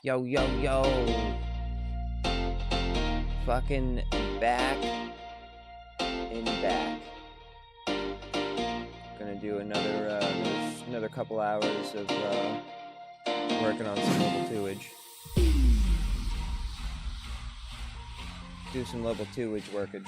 Yo, yo, yo. Fucking back and back. Gonna do another couple hours of working on some level 2-age. Do some level 2-age workage.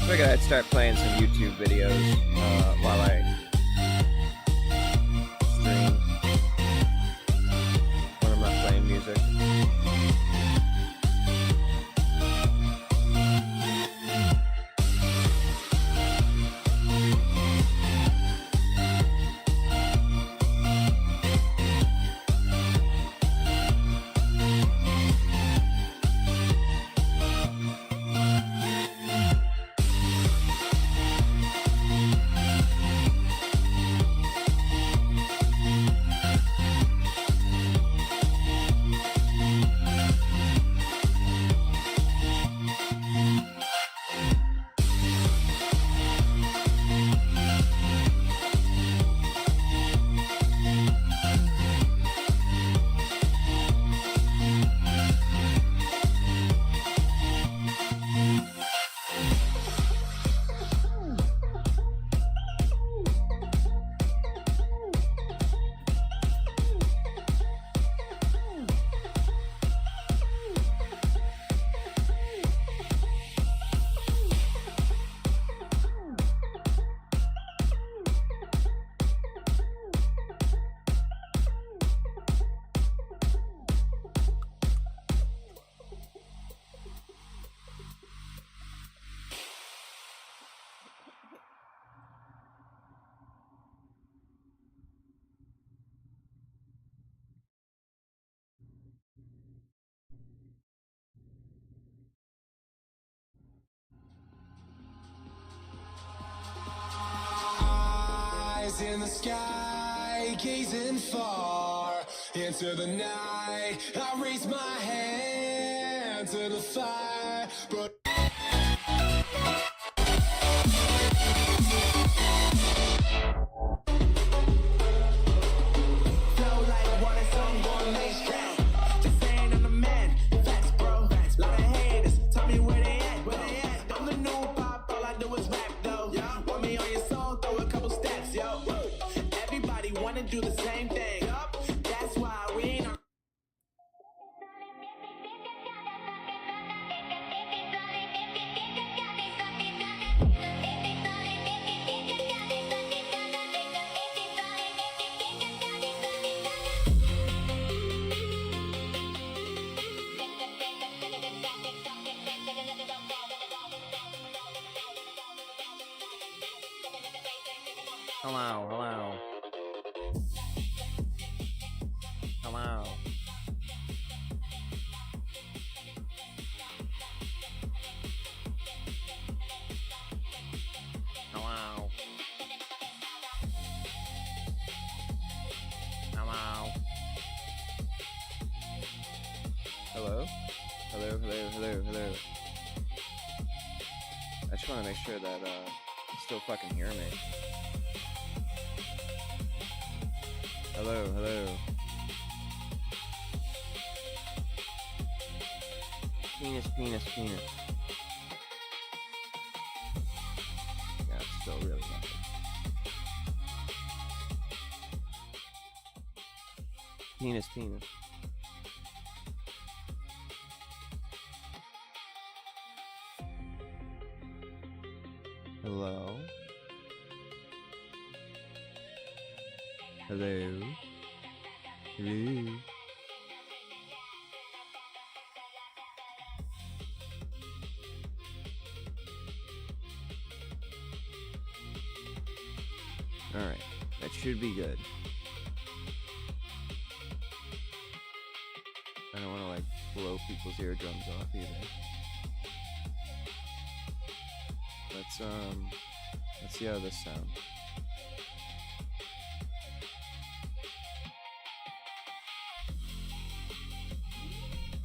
I figured I'd start playing some YouTube videos while I stream when I'm not playing music. In the sky, gazing far into the night, I raise my hand to the fire, but flow like water, someone lay straight. Just saying I'm the man, facts, bro. Lot of haters, tell me where they at, I'm the new pop, all I do is rap though. Want me on your song, throw a couple steps, yo. Everybody wanna do the same thing. That's why we ain't on. Hello, hello. Hello. Hello. Hello. Hello? Hello, hello, hello, hello. I just want to make sure that you still fucking hear me. Hello, hello. Penis, penis, penis. Yeah, it's still really loud. Penis, penis. Hello? Hello? Hello? Alright, that should be good. I don't want to like blow people's eardrums off either. Let's see how this sounds.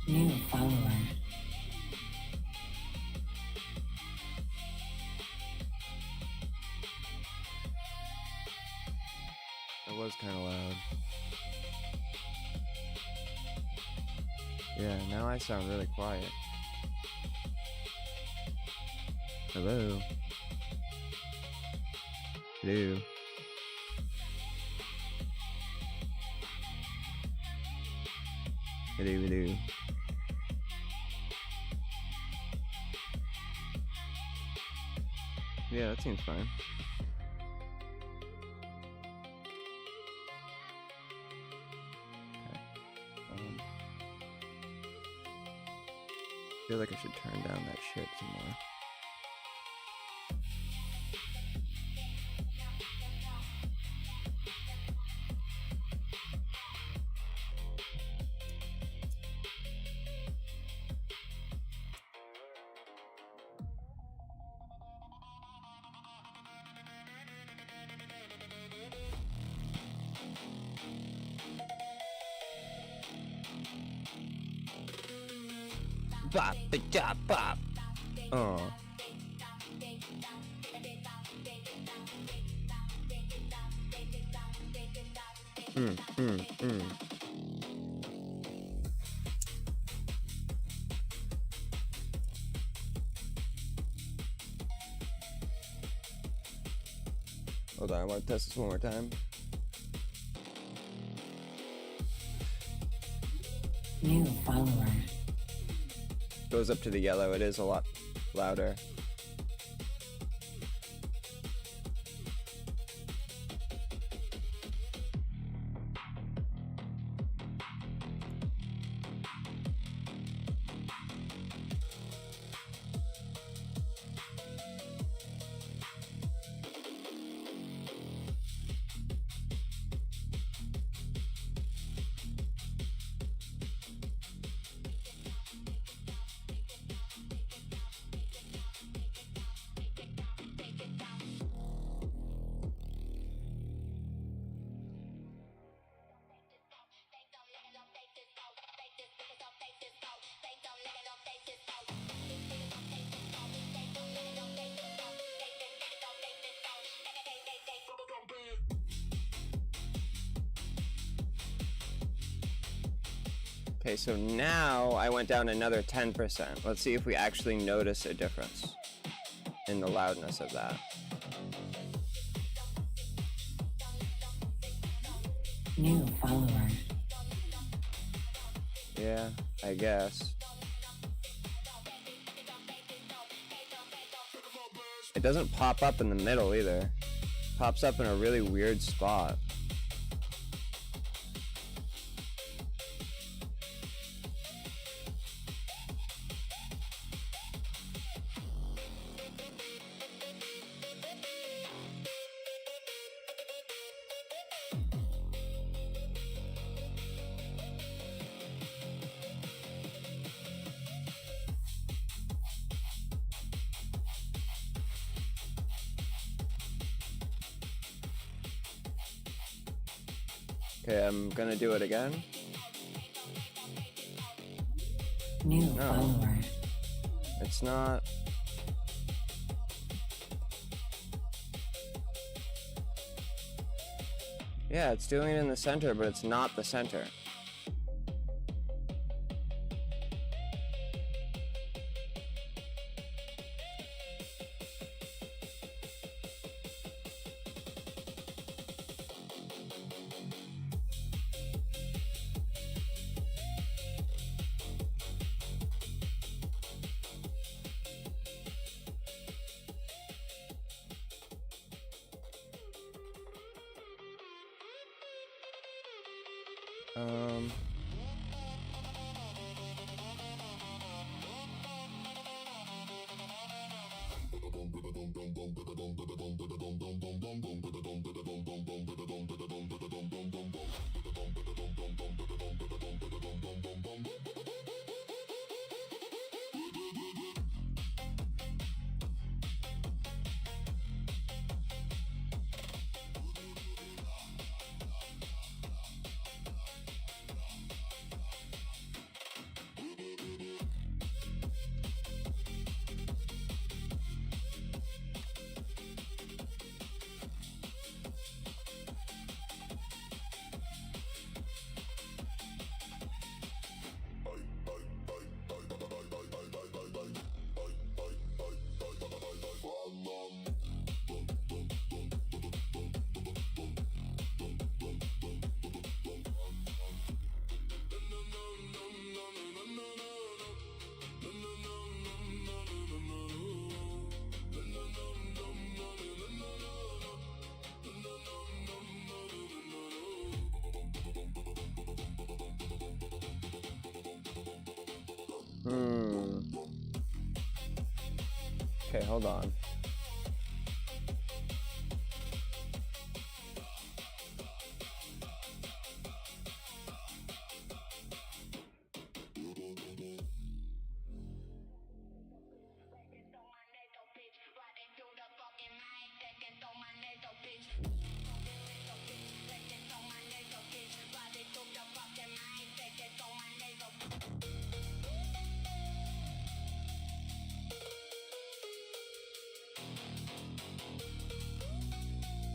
New follower. That was kind of loud. Yeah, now I sound really quiet. Hello? Hello? Hello, hello. Yeah, that seems fine. Okay. I feel like I should turn down that shit some more. Bop, ba-da, bop. Oh. Hold on, I want to test this one more time. New follower. Goes up to the yellow, it is a lot louder. Okay, so now I went down another 10%. Let's see if we actually notice a difference in the loudness of that. New follower. Yeah, I guess. It doesn't pop up in the middle either. It pops up in a really weird spot. Okay, I'm gonna do it again. New No. follower. It's not. Yeah, it's doing it in the center, but it's not the center. Okay, hold on.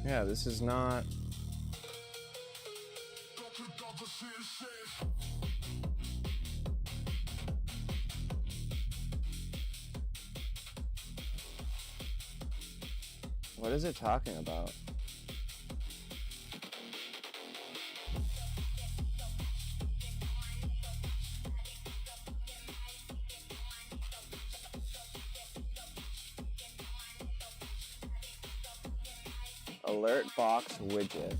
Yeah, this is not. What is it talking about? Alert box widget.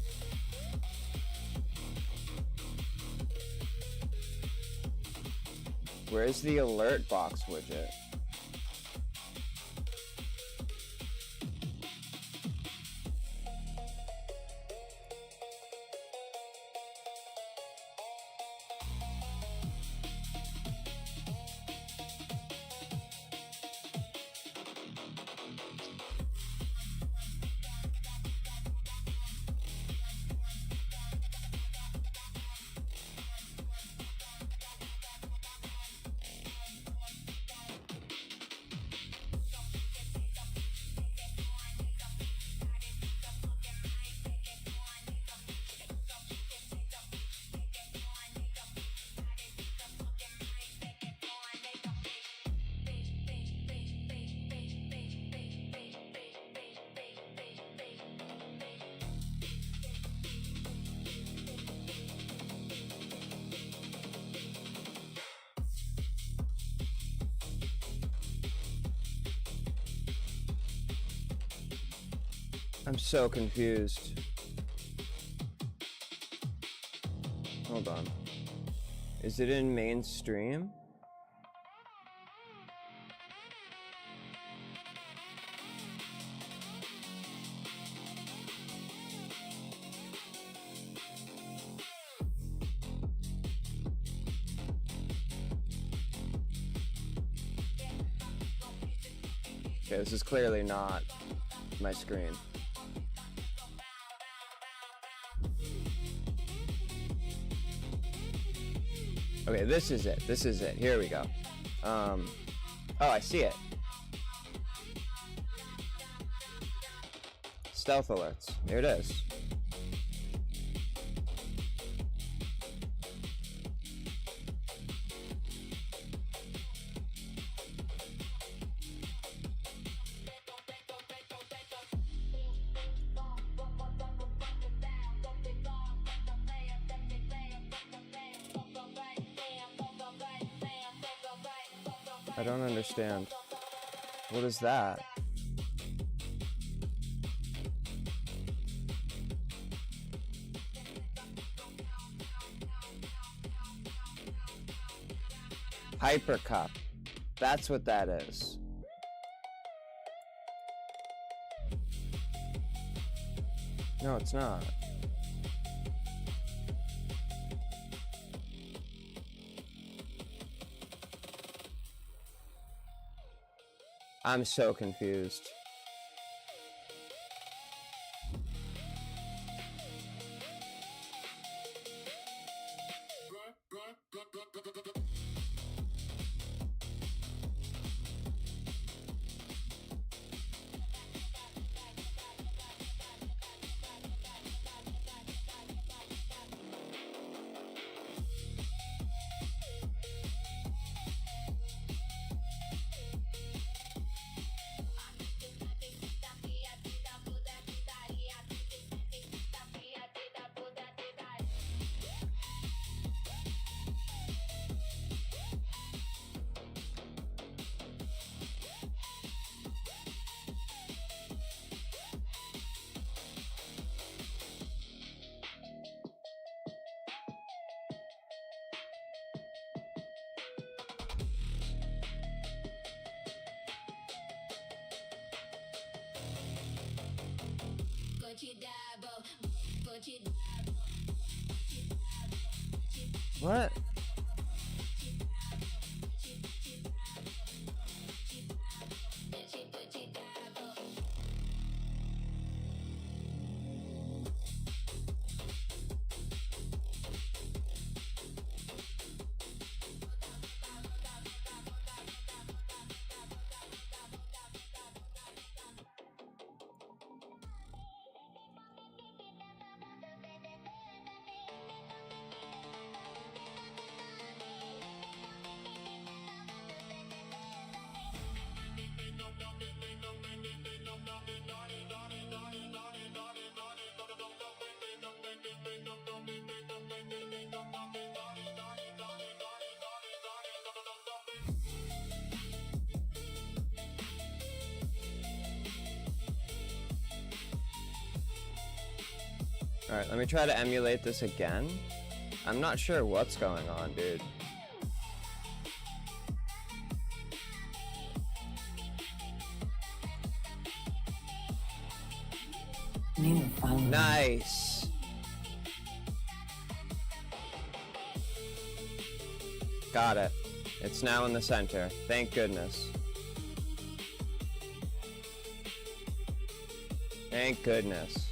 Where's the alert box widget? I'm so confused. Hold on. Is it in mainstream? Okay, this is clearly not my screen. Okay, this is it. This is it. Here we go. Oh, I see it. Stealth alerts. Here it is. I don't understand. What is that? Hyper cup. That's what that is. No, it's not. I'm so confused. What? Alright, let me try to emulate this again. I'm not sure what's going on, dude. New following. Nice! Got it. It's now in the center. Thank goodness. Thank goodness.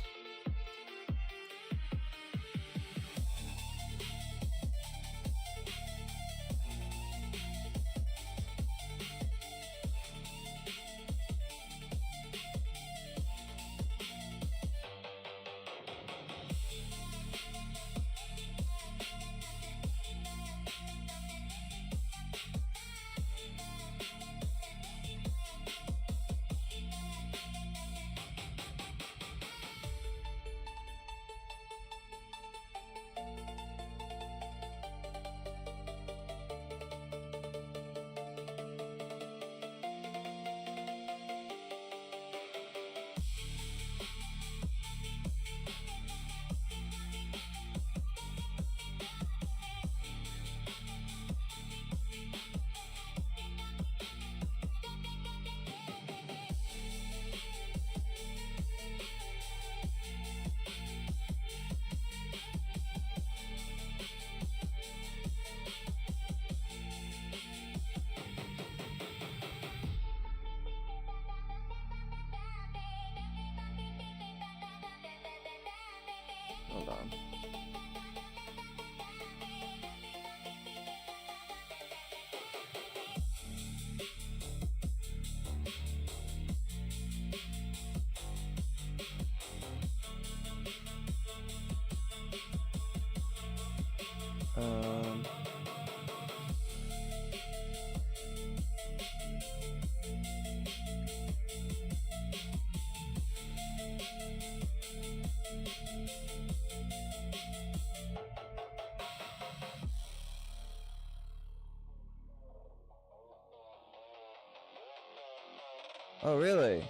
Hold on. Um. Oh, really?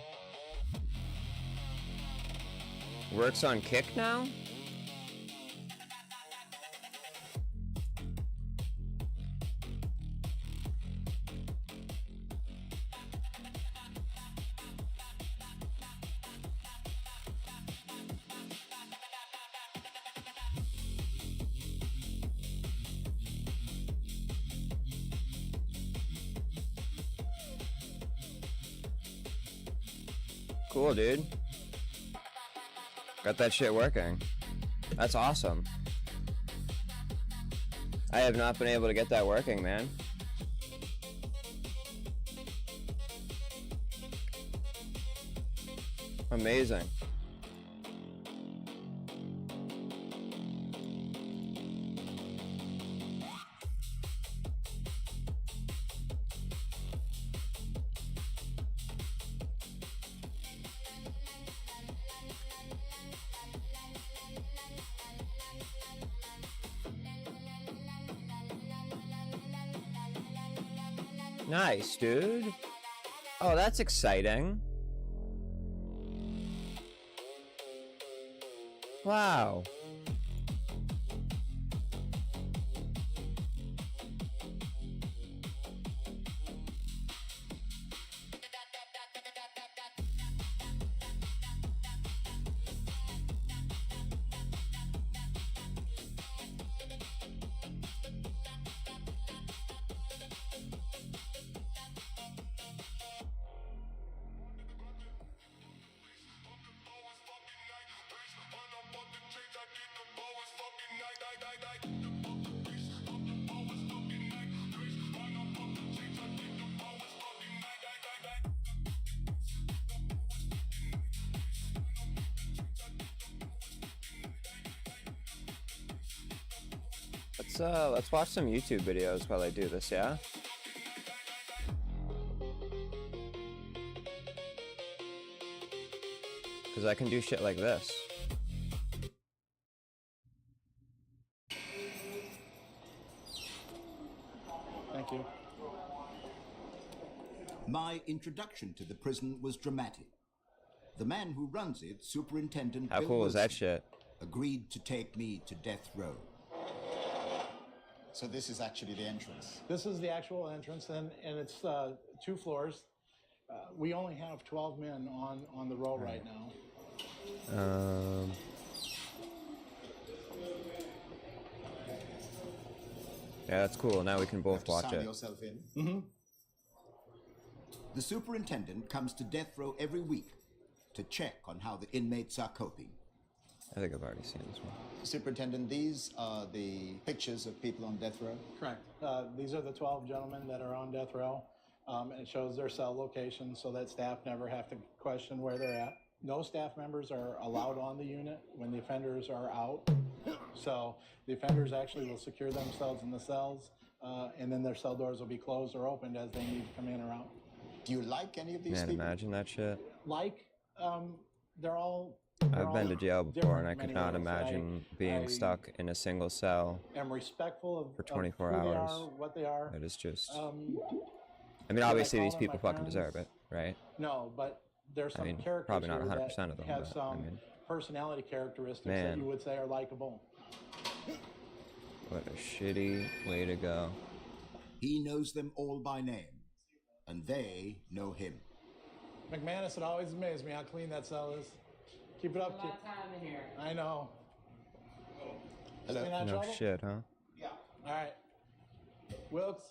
Works on Kick now? Cool, dude. Got that shit working. That's awesome. I have not been able to get that working, man. Amazing. Nice, dude. Oh, that's exciting. Wow. Let's watch some YouTube videos while I do this, yeah? Because I can do shit like this. Thank you. My introduction to the prison was dramatic. The man who runs it, Superintendent How Bill cool is that Wilson, shit? agreed to take me to death row. So this is actually the entrance. This is the actual entrance, and it's 2 floors. We only have 12 men on the row right now. Yeah, that's cool. Now we can both watch Sound it. yourself in. Mm-hmm. The superintendent comes to death row every week to check on how the inmates are coping. I think I've already seen this one. Superintendent, these are the pictures of people on death row. Correct. These are the 12 gentlemen that are on death row. And it shows their cell location so that staff never have to question where they're at. No staff members are allowed on the unit when the offenders are out. So the offenders actually will secure themselves in the cells, and then their cell doors will be closed or opened as they need to come in or out. Do you like any of these Man, people? imagine that shit. They're all I've been to jail before, and I could not different in many ways. imagine being stuck in a single cell. I'm respectful of For 24 of who hours. They are, what they are. It is just. I mean, obviously, call these them people my fucking friends? deserve it, right? No, but there's some I mean, characters probably not here 100% that of them, have but, some I mean, personality characteristics that man. you would say are likable. What a shitty way to go. He knows them all by name, and they know him. McManus, it always amazes me how clean that cell is. Keep it up. A lot of time in here. I know. Hello. Staying out of No trouble? shit, huh? All right. Wilkes,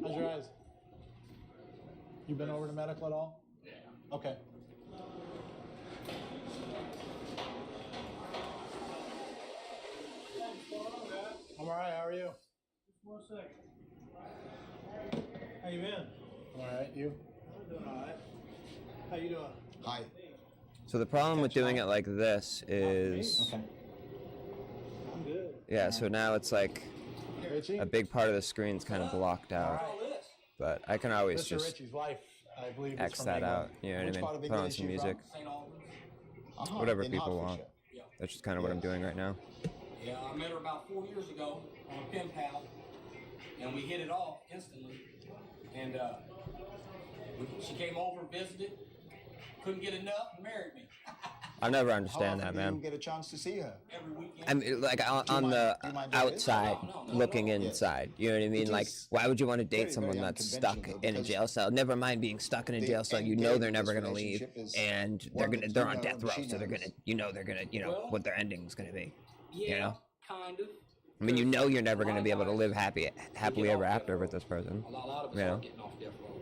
how's your eyes? You been over to medical at all? Yeah. Okay. I'm all right. How are you? Just 1 second. How you been? All right. You? I'm doing all right. How you doing? Hi. So the problem with doing it like this is Okay. I'm good. Yeah, so now it's like Richie? a big part of the screen's kind of blocked out. But I can always Mr. just Richie's wife, I believe, is X from that England. out. You know Which what part I of mean? Put on England is some she music. from? Whatever in people want. Hertfordshire. That's just kind of what I'm doing right now. Yeah, I met her about 4 years ago on a pen pal, and we hit it off instantly. And she came over and visited, couldn't get enough, and married me. I'll never How understand often that, do you man. get a chance to see her? Every weekend. I mean, like on Do you the mind doing this? outside, No. looking inside. You know what I mean? It Like, is why would you want to very, date someone very that's stuck unconventional in a because jail cell? Never mind being stuck in a the jail cell. You end know game they're of never this gonna leave, relationship is and one that they're you on know death and row, she so they're knows. gonna Well, what their ending's gonna be. Yeah, You know? kind of. I mean, you know you're never gonna be able to guys, live happily ever off after death with row. this person. A lot of us You know? are getting off death row.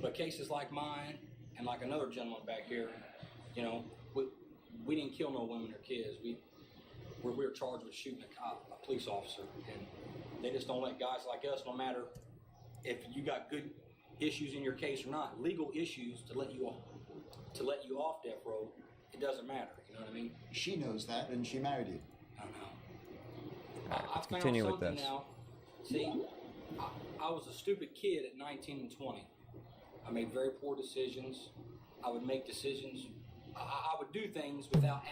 But cases like mine and like another gentleman back here, you know, we didn't kill no women or kids. We were charged with shooting a police officer, and they just don't let guys like us, no matter if you got good issues in your case or not, legal issues to let you off death row. It doesn't matter. You know what I mean? She knows that, and she married you. I don't know. Alright, I let's found continue with something this. now. See, I was a stupid kid at 19 and 20. I made very poor decisions. I would make decisions. I would do things without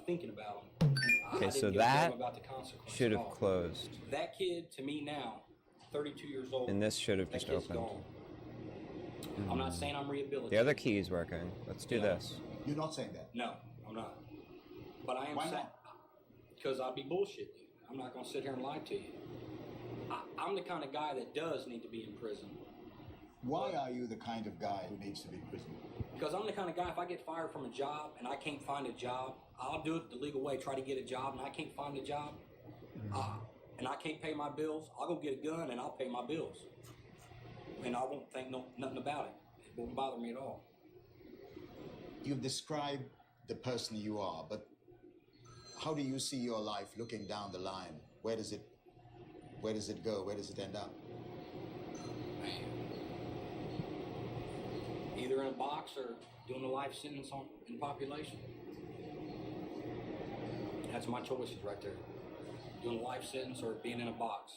thinking about them. Okay, I so didn't give a damn that about the consequences should at have all. closed, That kid, to me now, 32 years old. and this should have that just kid's opened. gone. I'm not saying I'm rehabilitated. The other key is working. Let's do Yeah. this. You're not saying that. No, I'm not. But I am Why saying, not? because I'd be bullshitting you. I'm not going to sit here and lie to you. I'm the kind of guy that does need to be in prison. Why are you the kind of guy who needs to be in prison? Because I'm the kind of guy, if I get fired from a job and I can't find a job, I'll do it the legal way, try to get a job, and I can't find a job, and I can't pay my bills, I'll go get a gun and I'll pay my bills. And I won't think nothing about it. It won't bother me at all. You've described the person you are, but how do you see your life looking down the line? Where does it go? Where does it end up? Either in a box or doing a life sentence in population. That's my choices right there. Doing a life sentence or being in a box.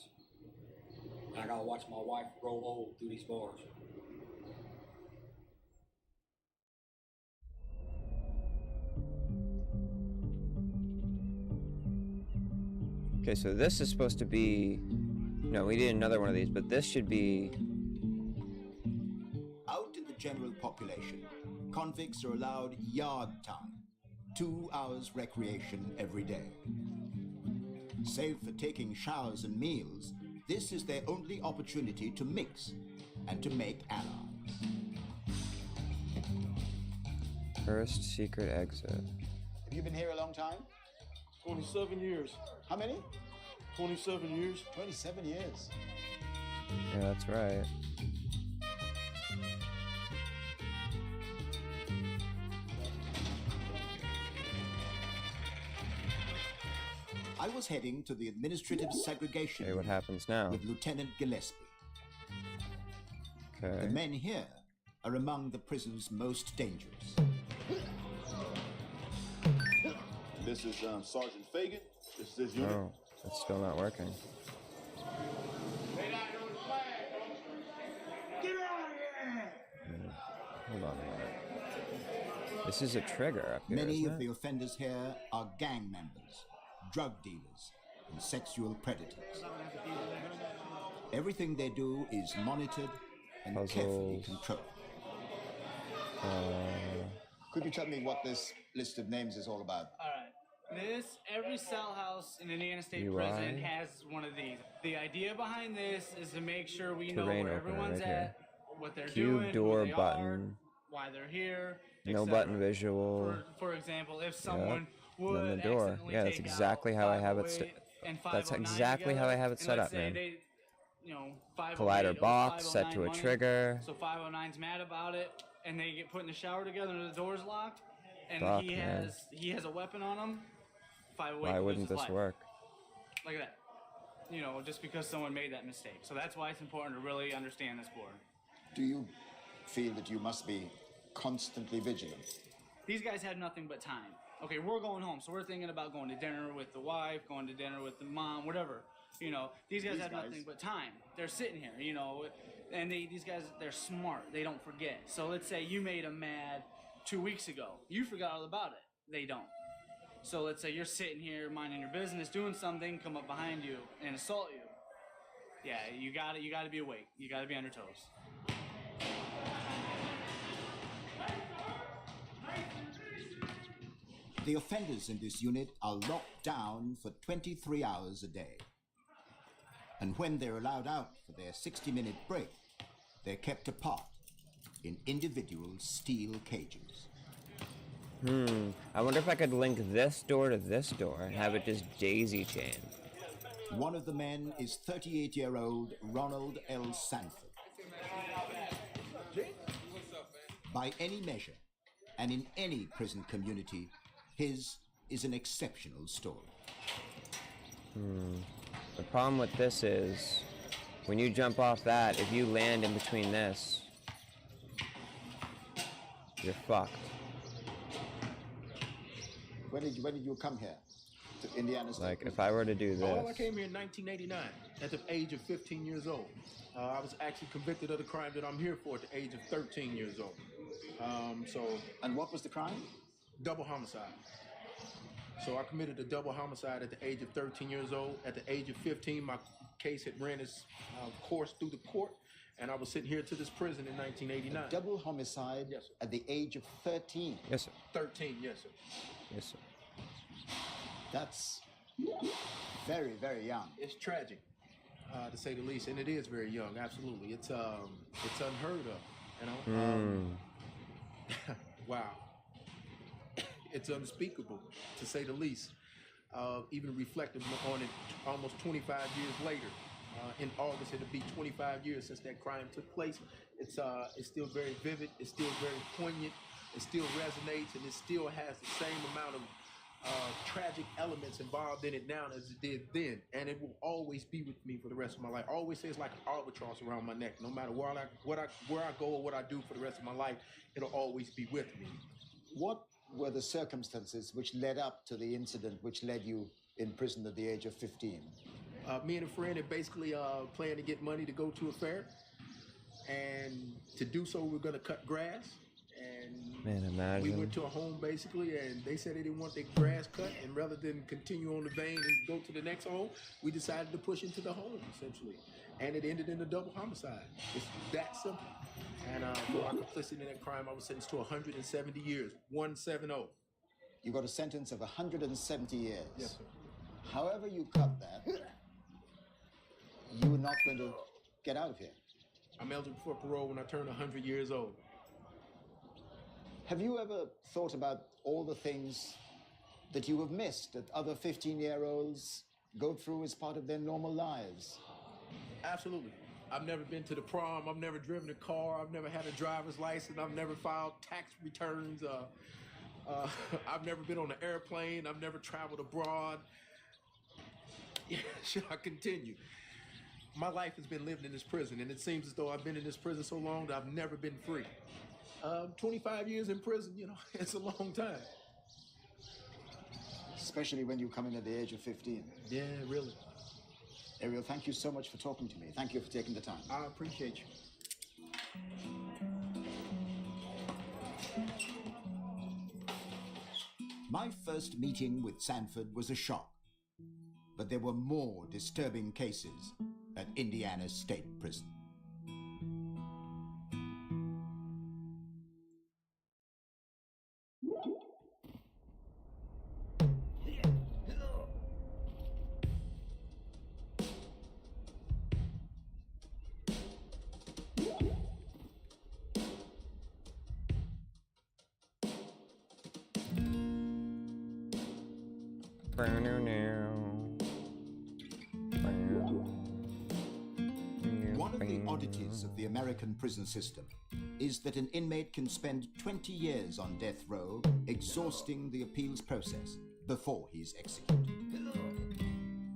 And I gotta watch my wife grow old through these bars. Okay, so this is supposed to be. No, we need another one of these, but this should be. Out in the general population, convicts are allowed yard time, 2 hours recreation every day. Save for taking showers and meals, this is their only opportunity to mix and to make allies. First secret exit. Have you been here a long time? 27 years. How many? 27 years. 27 years. Yeah, that's right. I was heading to the administrative segregation Okay, what unit happens now? with Lieutenant Gillespie. Okay. The men here are among the prison's most dangerous. This is Sergeant Fagan. This is his unit. No, it's still not working. Hold on a minute. This is a trigger up here, Many isn't of it? the offenders here are gang members, drug dealers, and sexual predators. Everything they do is monitored and carefully Puzzles. controlled. Could you tell me what this list of names is all about? All right. Every cell house in Indiana State UI. Prison has one of these. The idea behind this is to make sure we know Terrain where opener everyone's right here. at, what they're Cube doing, door who they button. are, why they're here. No etc. button visual. For example, if someone And would then the door. accidentally Yeah, that's take exactly out how I have it 508 and that's 509 exactly how I have it together, set and up, let's say man. they, you know, 508 Collider owes box set to 509 a money, trigger. So 509's mad about it, and they get put in the shower together, and the door's locked, and Fuck, he man. has a weapon on him. 508 Why loses wouldn't this life. work? Like that. You know, just because someone made that mistake. So that's why it's important to really understand this board. Do you feel that you must be constantly vigilant? These guys have nothing but time. Okay, we're going home, so we're thinking about going to dinner with the wife, going to dinner with the mom, whatever. You know, these guys have nothing but time. They're sitting here, you know, and these guys, they're smart. They don't forget. So let's say you made them mad 2 weeks ago. You forgot all about it. They don't. So let's say you're sitting here minding your business, doing something, come up behind you and assault you. Yeah, you gotta be awake. You gotta be on your toes. The offenders in this unit are locked down for 23 hours a day. And when they're allowed out for their 60-minute break, they're kept apart in individual steel cages. I wonder if I could link this door to this door and have it just daisy chain. One of the men is 38-year-old Ronald L. Sanford. By any measure, and in any prison community, his is an exceptional story. The problem with this is, when you jump off that, if you land in between this, you're fucked. When did you come here to Indiana State? Like, if I were to do this... Oh, I came here in 1989 at the age of 15 years old. I was actually convicted of the crime that I'm here for at the age of 13 years old. And what was the crime? Double homicide. So I committed a double homicide at the age of 13 years old. At the age of 15, my case had ran its course through the court, and I was sitting here to this prison in 1989. A double homicide, yes, sir, at the age of 13? Yes, sir. 13, yes, sir. Yes, sir. That's very, very young. It's tragic, to say the least, and it is very young. Absolutely, it's unheard of. You know. Wow. It's unspeakable, to say the least. Even reflecting on it almost 25 years later. In August, it'll be 25 years since that crime took place. It's still very vivid. It's still very poignant. It still resonates, and it still has the same amount of tragic elements involved in it now as it did then. And it will always be with me for the rest of my life. I always say it's like an albatross around my neck. No matter where I go or what I do for the rest of my life, it'll always be with me. What were the circumstances which led up to the incident which led you in prison at the age of 15? Me and a friend had basically planned to get money to go to a fair. And to do so, we were going to cut grass. And man, imagine. We went to a home basically, and they said they didn't want their grass cut. And rather than continue on the vein and go to the next home, we decided to push into the home, essentially. And it ended in a double homicide. It's that simple. And for our complicity in that crime, I was sentenced to 170 years, 170. You got a sentence of 170 years. Yes, sir. However you cut that, you were not going to get out of here. I'm eligible for parole when I turn 100 years old. Have you ever thought about all the things that you have missed that other 15-year-olds go through as part of their normal lives? Absolutely. I've never been to the prom. I've never driven a car. I've never had a driver's license. I've never filed tax returns. I've never been on an airplane. I've never traveled abroad. Should I continue? My life has been lived in this prison, and it seems as though I've been in this prison so long that I've never been free. 25 years in prison, you know, it's a long time. Especially when you come in at the age of 15. Yeah, really. Ariel, thank you so much for talking to me. Thank you for taking the time. I appreciate you. My first meeting with Sanford was a shock, but there were more disturbing cases at Indiana State Prison. One of the oddities of the American prison system is that an inmate can spend 20 years on death row exhausting the appeals process before he's executed.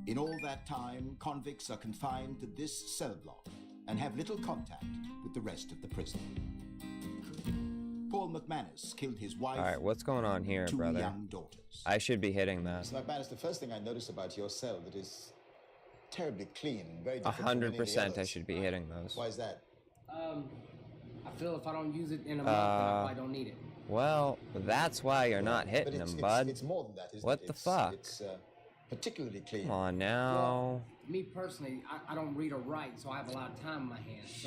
In all that time, convicts are confined to this cell block and have little contact with the rest of the prison. Paul McManus killed his wife. All right, what's going on here, two brother? young daughters. I should be hitting that. So, McManus, the first thing I noticed about your cell that is terribly clean, very different from many of the 100% I others. should be hitting those. Why is that? I feel if I don't use it in a month, then I probably don't need it. Well, that's why you're not hitting them, bud. It's more than that, isn't What it? the fuck? It's particularly clean. Come on now. Well, me personally, I don't read or write, so I have a lot of time in my hands.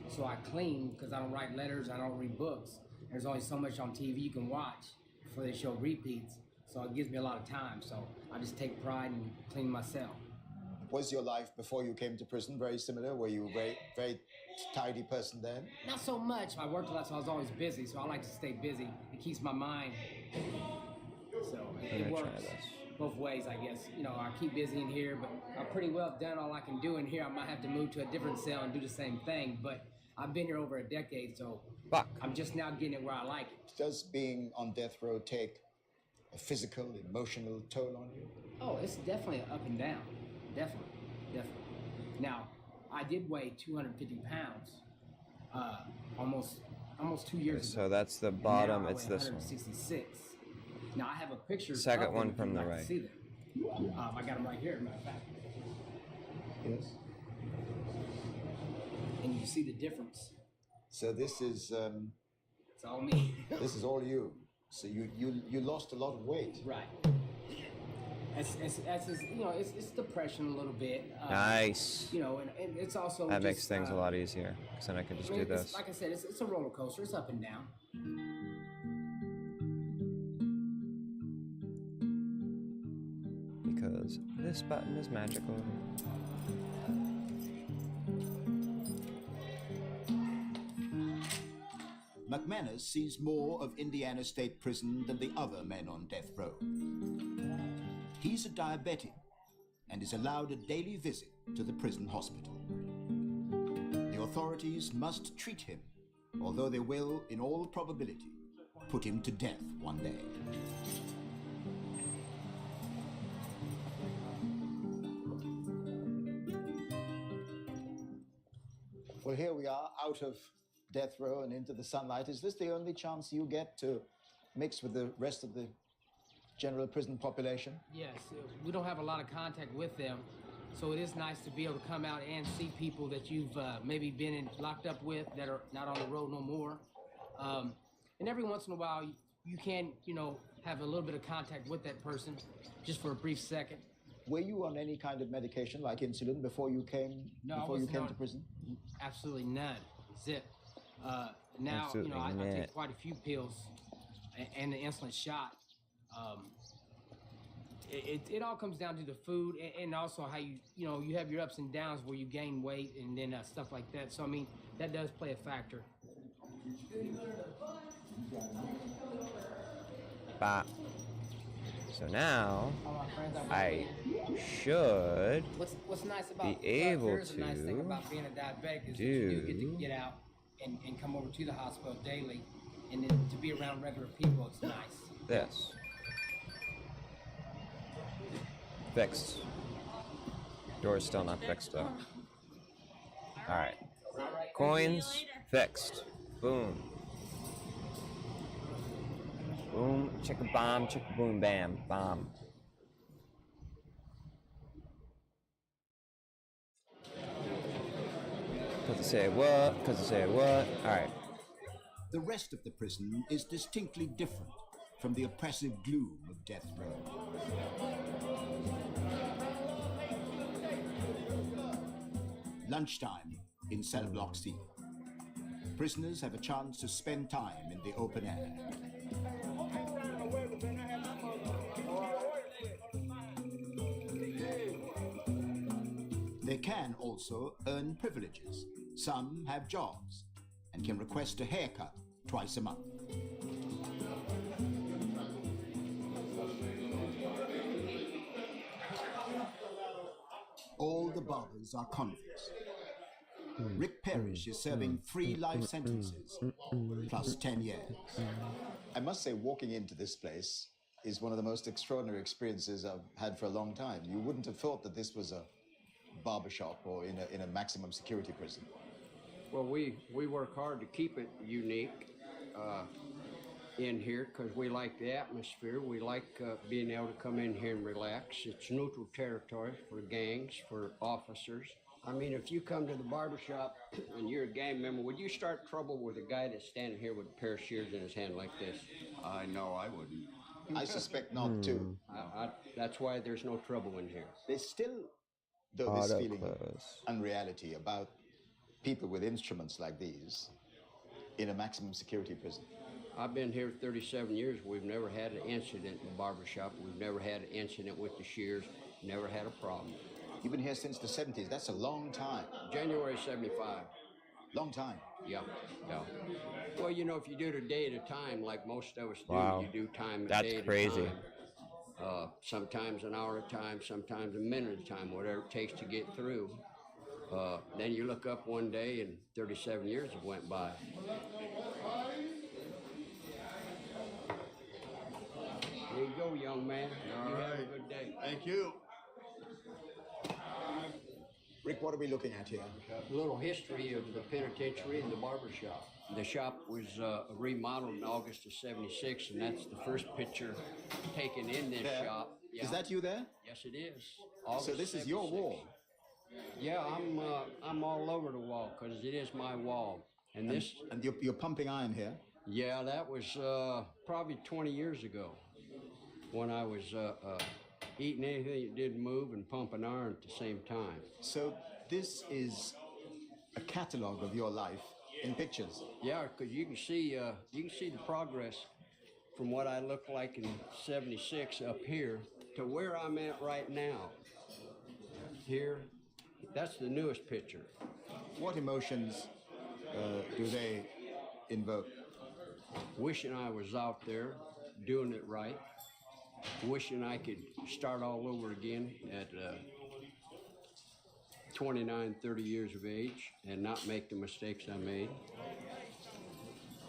So I clean because I don't write letters, I don't read books. There's only so much on TV you can watch before they show repeats. So it gives me a lot of time. So I just take pride in cleaning my cell. Was your life before you came to prison very similar? Were you a very, very tidy person then? Not so much. I worked a lot, so I was always busy. So I like to stay busy. It keeps my mind. So it works both ways, I guess. You know, I keep busy in here, but I'm pretty well done all I can do in here. I might have to move to a different cell and do the same thing, but I've been here over a decade, so I'm just now getting it where I like it. Does being on death row take a physical, emotional toll on you? Oh, it's definitely an up and down. Definitely. Now, I did weigh 250 pounds almost 2 years ago. So that's the bottom. Now I It's weigh this one. 166. Now I have a picture. Second of them one if from you'd the like to right. see them. I got them right here, as a matter of fact. Yes. And you can see the difference. So this is It's all me. this is all you. So you lost a lot of weight. Right. It's you know, it's depression a little bit. Nice. You know, and it's also That just, makes things a lot easier, because then I can just do it's- this. Like I said, it's a roller coaster. It's up and down. Because this button is magical. McManus sees more of Indiana State Prison than the other men on death row. He's a diabetic and is allowed a daily visit to the prison hospital. The authorities must treat him, although they will, in all probability, put him to death one day. Well, here we are, out of death row and into the sunlight. Is this the only chance you get to mix with the rest of the general prison population? Yes, we don't have a lot of contact with them, so it is nice to be able to come out and see people that you've maybe been locked up with that are not on the road no more. And every once in a while, you can, you know, have a little bit of contact with that person just for a brief second. Were you on any kind of medication like insulin before you came to prison? Absolutely none. Zip. Now, Absolutely you know, I not. take quite a few pills and the insulin shot. It all comes down to the food and also how you know, you have your ups and downs where you gain weight and then stuff like that. So, I mean, that does play a factor. Bop. So now, I should What's nice about be able here's a nice thing to about being a diabetic is that you do get to get out and come over to the hospital daily, and then to be around regular people, it's nice. this. Fixed. Door's still not fixed though. Alright. Coins fixed. Boom. Boom, chicka bomb, chicka boom bam, bomb. Cause I say what? Cause I say what? Alright. The rest of the prison is distinctly different from the oppressive gloom of death row. Lunchtime in cell block C. Prisoners have a chance to spend time in the open air. They can also earn privileges. Some have jobs and can request a haircut twice a month. All the barbers are convicts. Rick Parrish is serving 3 life sentences, plus 10 years. I must say, walking into this place is one of the most extraordinary experiences I've had for a long time. You wouldn't have thought that this was a barbershop or in a maximum security prison. Well, we work hard to keep it unique, in here because we like the atmosphere. We like being able to come in here and relax. It's neutral territory for gangs, for officers. I mean, if you come to the barbershop and you're a gang member, would you start trouble with a guy that's standing here with a pair of shears in his hand like this? I know I wouldn't. I suspect not, too. That's why there's no trouble in here. There's still, though, this feeling of unreality about people with instruments like these in a maximum security prison. I've been here 37 years. We've never had an incident in the barbershop. We've never had an incident with the shears. Never had a problem. You've been here since the 70s. That's a long time. January 75. Long time. Yeah, yeah. Well, you know, if you do it a day at a time, like most of us do, you do time a That's day at crazy. a time. Sometimes an hour at a time, sometimes a minute at a time, whatever it takes to get through. Then you look up one day and 37 years have went by. There you go, young man. You have a good day. Thank you. Rick, what are we looking at here? A little history of the penitentiary and the barber shop. The shop was remodeled in August of '76, and that's the first picture taken in this shop. Yeah. Is that you there? Yes, it is. So this is your wall? Yeah, I'm all over the wall because it is my wall. And this. And you're pumping iron here? Yeah, that was probably 20 years ago when I was eating anything that didn't move and pumping iron at the same time. So this is a catalog of your life in pictures? Yeah, because you can see the progress from what I looked like in '76 up here to where I'm at right now. Here, that's the newest picture. What emotions do they invoke? Wishing I was out there doing it right. Wishing I could start all over again at 29, 30 years of age and not make the mistakes I made.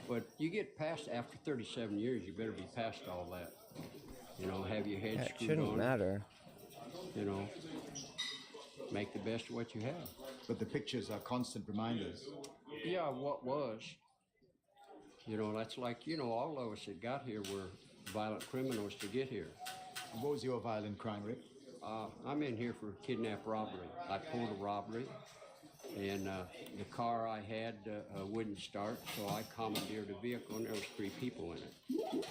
But you get past, after 37 years, you better be past all that. You know, have your head screwed on. It shouldn't matter. You know, make the best of what you have. But the pictures are constant reminders. Yeah, what was. You know, that's like, you know, all of us that got here were violent criminals to get here. What was your violent crime, Rick? I'm in here for kidnap robbery. I pulled a robbery, and the car I had wouldn't start, so I commandeered a vehicle, and there was 3 people in it.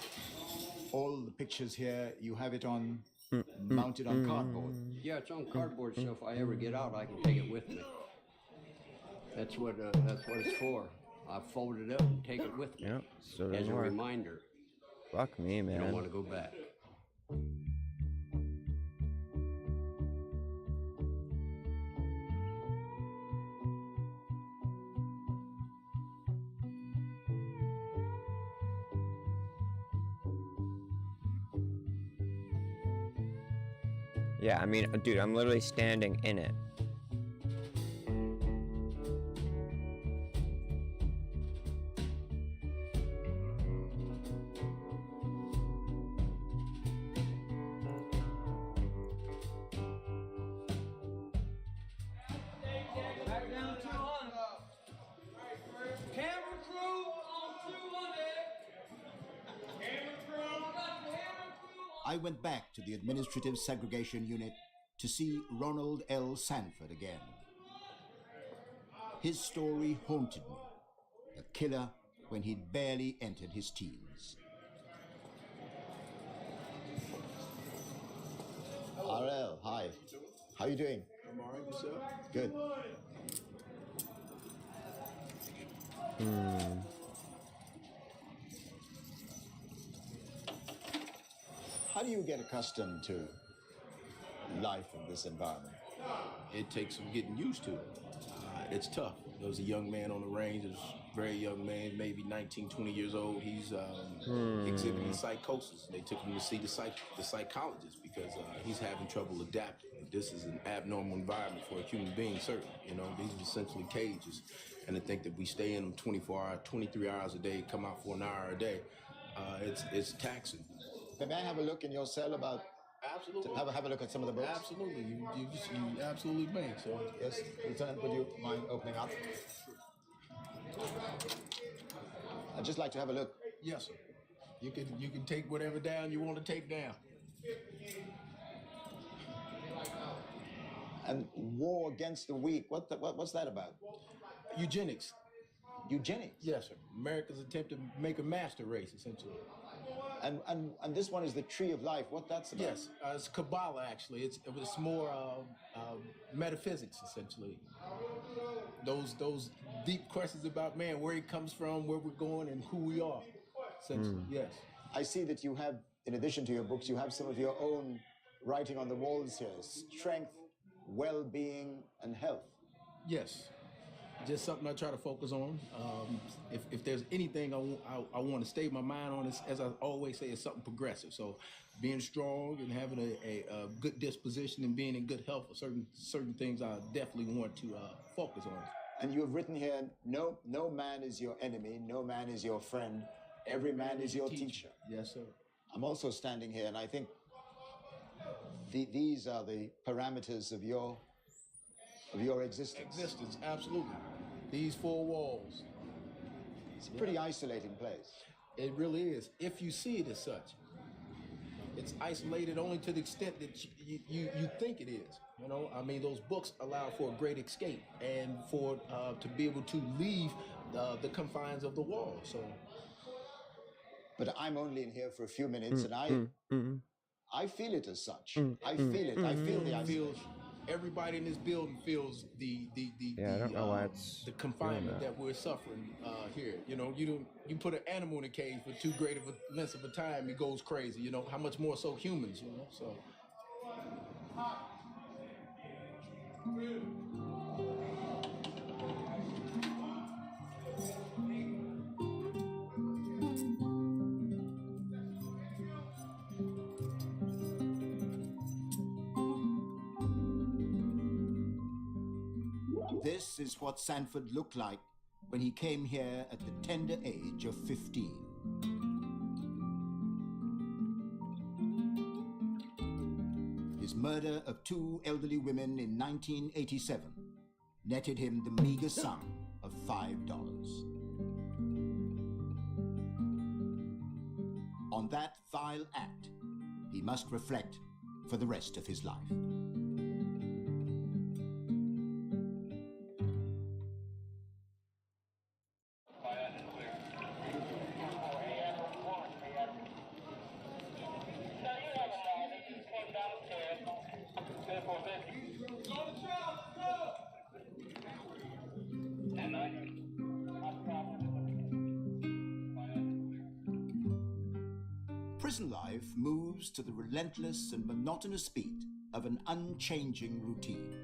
All the pictures here, you have it on, mounted on cardboard? Yeah, it's on cardboard, so if I ever get out, I can take it with me. That's what it's for. I fold it up and take it with me as a reminder. Fuck me, man. I don't want to go back. Yeah, I mean, dude, I'm literally standing in it. I went back to the administrative segregation unit to see Ronald L. Sanford again. His story haunted me. A killer when he'd barely entered his teens. RL, hi. How you doing? I'm all right, yourself? Good. How do you get accustomed to life in this environment? It takes some getting used to. It's tough. There was a young man on the range, there was a very young man, maybe 19, 20 years old. He's exhibiting psychosis. They took him to see the psychologist because he's having trouble adapting. This is an abnormal environment for a human being, certainly. You know, these are essentially cages. And to think that we stay in them 24 hours, 23 hours a day, come out for an hour a day, it's taxing. May I have a look in your cell about? Absolutely. Have a look at some of the books? Absolutely. You absolutely may. So yes, Lieutenant, would you mind opening up? I'd just like to have a look. Yes, sir. You can take whatever down you want to take down. And war against the weak, what's that about? Eugenics. Eugenics? Yes, sir. America's attempt to make a master race, essentially. And this one is the tree of life. What that's about? Yes, it's Kabbalah, actually. It's more metaphysics, essentially. Those deep questions about man, where he comes from, where we're going, and who we are, essentially. Yes. I see that you have, in addition to your books, you have some of your own writing on the walls here. Strength, well-being, and health. Yes. Just something I try to focus on. If there's anything I want to stay my mind on, as I always say, it's something progressive. So being strong and having a good disposition and being in good health are certain things I definitely want to focus on. And you have written here, no man is your enemy, no man is your friend, every man is your teacher. Yes, sir. I'm also standing here, and I think these are the parameters of your existence. Existence, absolutely. These four walls. It's a pretty isolating place. It really is, if you see it as such. It's isolated only to the extent that you think it is. You know, I mean, those books allow for a great escape and for to be able to leave the confines of the wall. So, but I'm only in here for a few minutes, and I feel it as such. I feel it. I feel the isolation. Everybody in this building feels the I don't know why it's the confinement that we're suffering here. You know, you put an animal in a cage for too great of a length of a time, it goes crazy. You know, how much more so humans? You know, so. This is what Sanford looked like when he came here at the tender age of 15. His murder of 2 elderly women in 1987 netted him the meager sum of $5. On that vile act, he must reflect for the rest of his life. Prison life moves to the relentless and monotonous beat of an unchanging routine.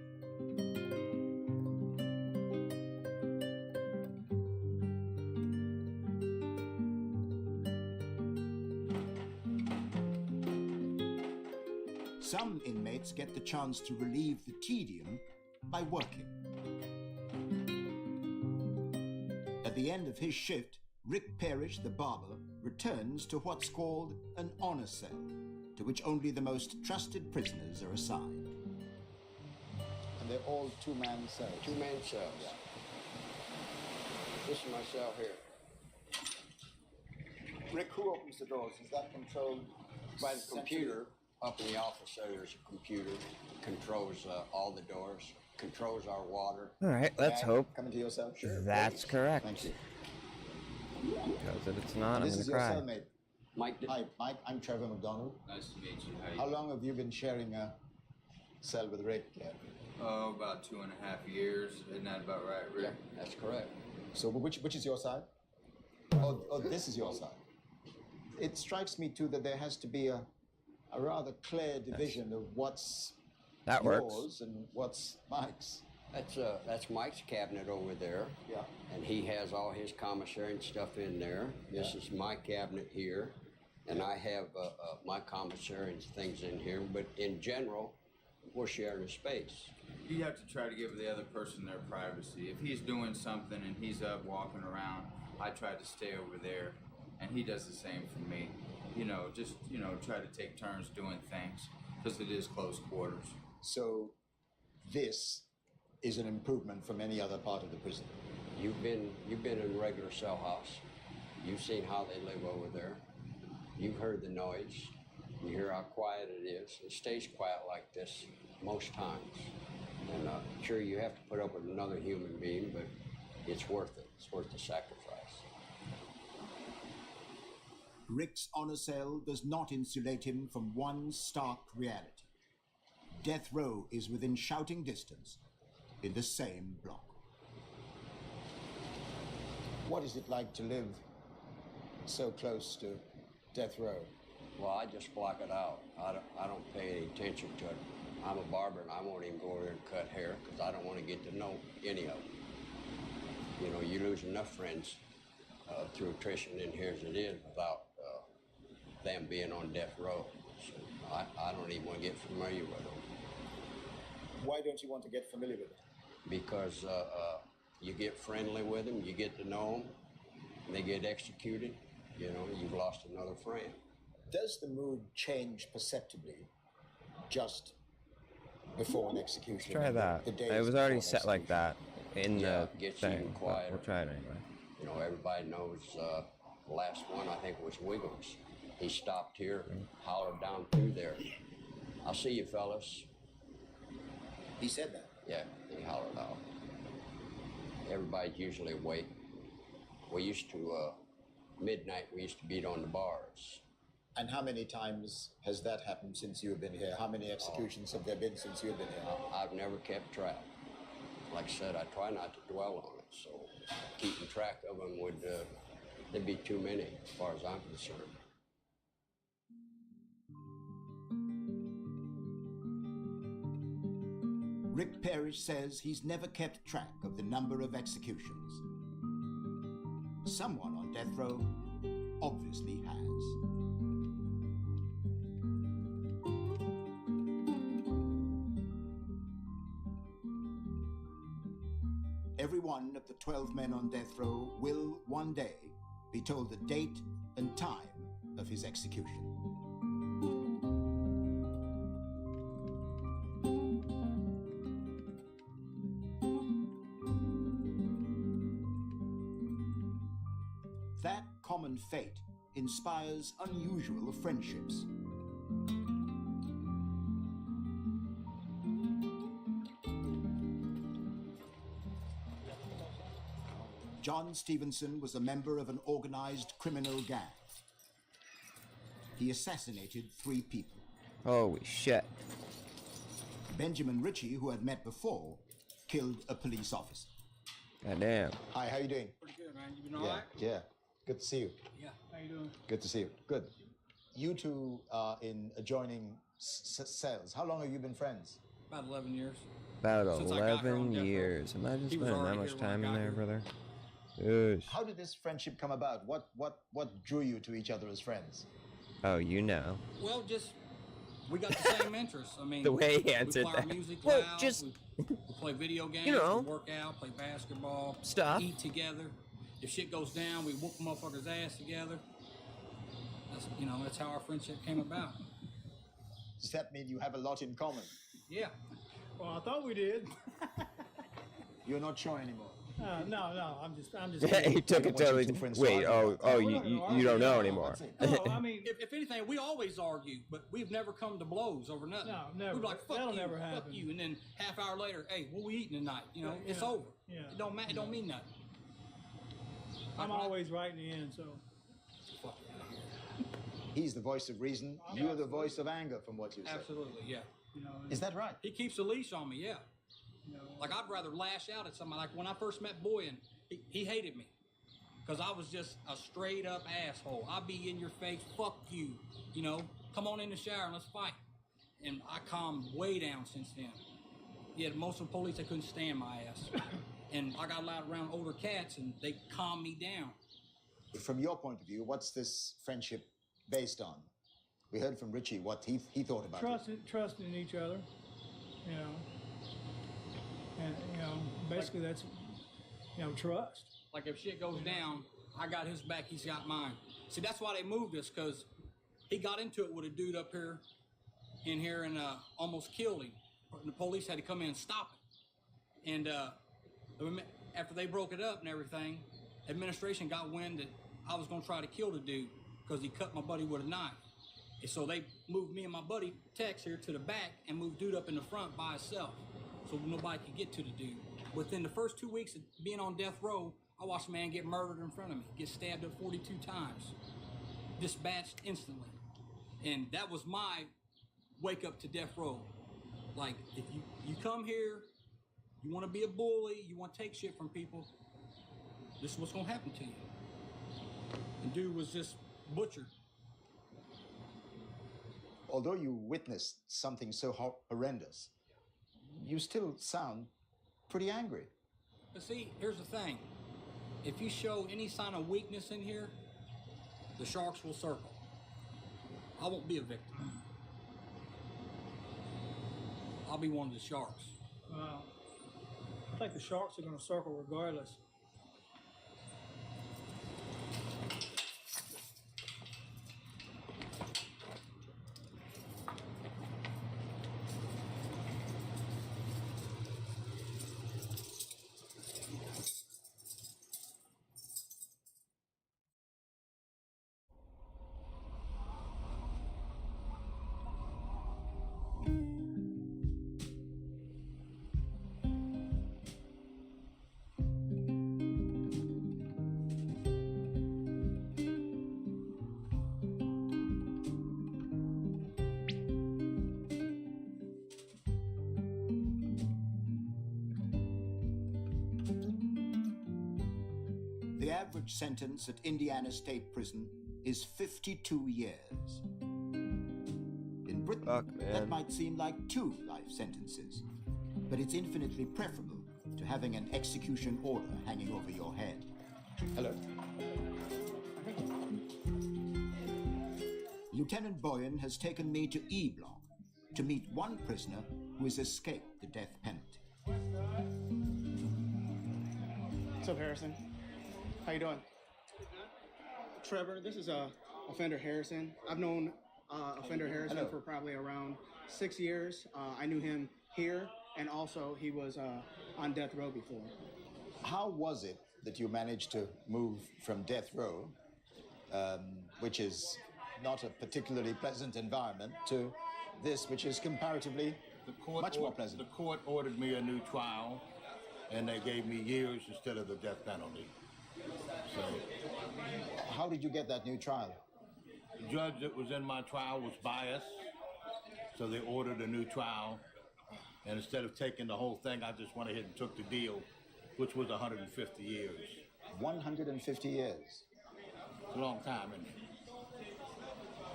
Some inmates get the chance to relieve the tedium by working. At the end of his shift, Rick Parrish, the barber, returns to what's called an honor cell, to which only the most trusted prisoners are assigned. And they're all two-man cells. Two-man cells. Yeah. This is my cell here. Rick, who opens the doors? Is that controlled by the computer? Up in the office there, there's a computer that controls all the doors, controls our water. All right, let's hope come into your cell. Sure, that's correct. Thank you. Because if it's not, this I'm is going to cry. Your cellmate. Mike. Hi, Mike. I'm Trevor McDonald. Nice to meet you. How long have you been sharing a cell with Rick? Oh, about 2.5 years. Isn't that about right, Rick? Yeah, that's correct. So, which is your side? Oh, this is your side. It strikes me too that there has to be a rather clear division of what's yours and what's Mike's. That's Mike's cabinet over there. Yeah. And he has all his commissary and stuff in there. This is my cabinet here. And I have my commissary and things in here. But in general, we're sharing a space. You have to try to give the other person their privacy. If he's doing something and he's up walking around, I try to stay over there. And he does the same for me. You know, just, try to take turns doing things because it is close quarters. So this is an improvement from any other part of the prison. You've been in a regular cell house. You've seen how they live over there. You've heard the noise. You hear how quiet it is. It stays quiet like this most times. And sure, you have to put up with another human being, but it's worth it. It's worth the sacrifice. Rick's honor cell does not insulate him from one stark reality. Death row is within shouting distance in the same block. What is it like to live so close to death row? Well, I just block it out. I don't pay any attention to it. I'm a barber, and I won't even go over there and cut hair because I don't want to get to know any of them. You know, you lose enough friends through attrition in here as it is without them being on death row. So I don't even want to get familiar with them. Why don't you want to get familiar with it? Because you get friendly with them, you get to know them, and they get executed. You know, you've lost another friend. Does the mood change perceptibly just before an execution? Try that. It was already set like that in the gets thing. even quieter. We'll try it anyway. You know, everybody knows the last one, I think, was Wiggles. He stopped here, hollered down through there. I'll see you, fellas. He said that? Yeah, he hollered out. Everybody's usually awake. We used to, midnight, we used to beat on the bars. And how many times has that happened since you've been here? How many executions have there been since you've been here? I've never kept track. Like I said, I try not to dwell on it, so keeping track of them would, there'd be too many, as far as I'm concerned. Rick Parrish says he's never kept track of the number of executions. Someone on death row obviously has. Every one of the 12 men on death row will one day be told the date and time of his execution. That common fate inspires unusual friendships. John Stevenson was a member of an organized criminal gang. He assassinated 3 people. Holy shit. Benjamin Ritchie, who had met before, killed a police officer. Goddamn. Hi, how you doing? Pretty good, man. You been all right? Yeah, good to see you. Yeah. How you doing? Good to see you. Good. You two are in adjoining cells. How long have you been friends? About 11 years. About Since I got here on 11 death row. years. Imagine He was spending that already much here when I time in got there, here. brother. Oosh. How did this friendship come about? What drew you to each other as friends? Oh, you know. Well, just we got the same interests. I mean, The way he we answered play our that. music Well, loud, just- we play video games, You know. we work out, play basketball, Stuff. eat together. If shit goes down, we whoop motherfuckers' ass together. That's, you know, that's how our friendship came about. Does that mean you have a lot in common? Yeah. Well, I thought we did. You're not sure anymore. No, I'm just. He took it totally. Wait, you don't know anymore. No, I mean, If anything, we always argue, but we've never come to blows over nothing. No, never. We'd be like, fuck That'll you, never fuck happen. you, and then half hour later, hey, what we eating tonight? You know, it's Yeah. over. Yeah. It don't matter. It don't mean nothing. I'm always right in the end, so. Fuck out of here. He's the voice of reason. You're the voice of anger, from what you say. Absolutely, yeah. You know, Is that right? He keeps a leash on me, yeah. you know, Like, I'd rather lash out at somebody. Like, when I first met Boyan, he hated me. Because I was just a straight up asshole. I'd be in your face, fuck you. You know, come on in the shower and let's fight. And I calmed way down since then. Yeah, most of the police, they couldn't stand my ass. And I got allowed around older cats and they calmed me down. From your point of view, what's this friendship based on? We heard from Richie what he thought about it. trusting each other, you know, and basically that's, trust. Like, if shit goes down, I got his back, he's got mine. See, that's why they moved us, because he got into it with a dude up here, and almost killed him. And the police had to come in and stop it. And after they broke it up and everything, administration got wind that I was gonna try to kill the dude because he cut my buddy with a knife. And so they moved me and my buddy Tex here to the back and moved dude up in the front by himself, so nobody could get to the dude. Within the first 2 weeks of being on death row, I watched a man get murdered in front of me, get stabbed up 42 times, dispatched instantly. And that was my wake up to death row. Like, if you come here, you want to be a bully, you want to take shit from people, this is what's going to happen to you. And dude was just butchered. Although you witnessed something so horrendous, you still sound pretty angry. But see, here's the thing. If you show any sign of weakness in here, the sharks will circle. I won't be a victim. I'll be one of the sharks. Wow. I think the sharks are going to circle regardless. The average sentence at Indiana State Prison is 52 years. In Britain, that might seem like 2 life sentences, but it's infinitely preferable to having an execution order hanging over your head. Hello. Lieutenant Boyan has taken me to E Block to meet one prisoner who has escaped the death penalty. What's up, Harrison? How you doing? Trevor, this is Offender Harrison. I've known Offender Harrison for probably around 6 years. I knew him here, and also he was on death row before. How was it that you managed to move from death row, which is not a particularly pleasant environment, to this, which is comparatively much more pleasant? The court ordered me a new trial, and they gave me years instead of the death penalty. So, how did you get that new trial? The judge that was in my trial was biased, so they ordered a new trial. And instead of taking the whole thing, I just went ahead and took the deal, which was 150 years. 150 years? It's a long time, isn't it?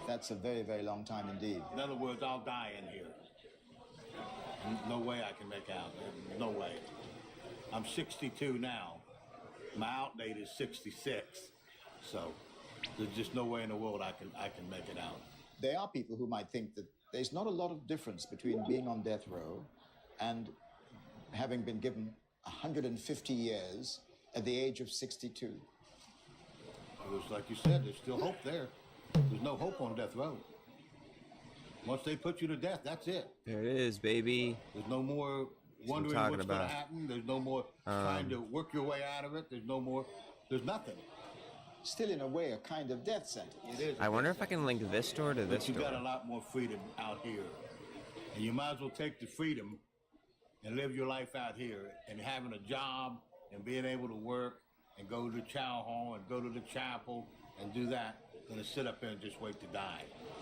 That's a very, very long time indeed. In other words, I'll die in here. No way I can make out. No way. I'm 62 now. My out date is 66. So there's just no way in the world I can make it out. There are people who might think that there's not a lot of difference between being on death row and having been given 150 years at the age of 62. It was like you said, there's still hope there. There's no hope on death row. Once they put you to death, that's it. There it is, baby. There's no more wondering what's going to happen. There's no more trying to work your way out of it. There's no more, there's nothing. Still, in a way, a kind of death sentence. It is. I wonder if I can link this door to this door. But you got a lot more freedom out here. And you might as well take the freedom and live your life out here, and having a job and being able to work and go to the chow hall and go to the chapel and do that than to sit up there and just wait to die.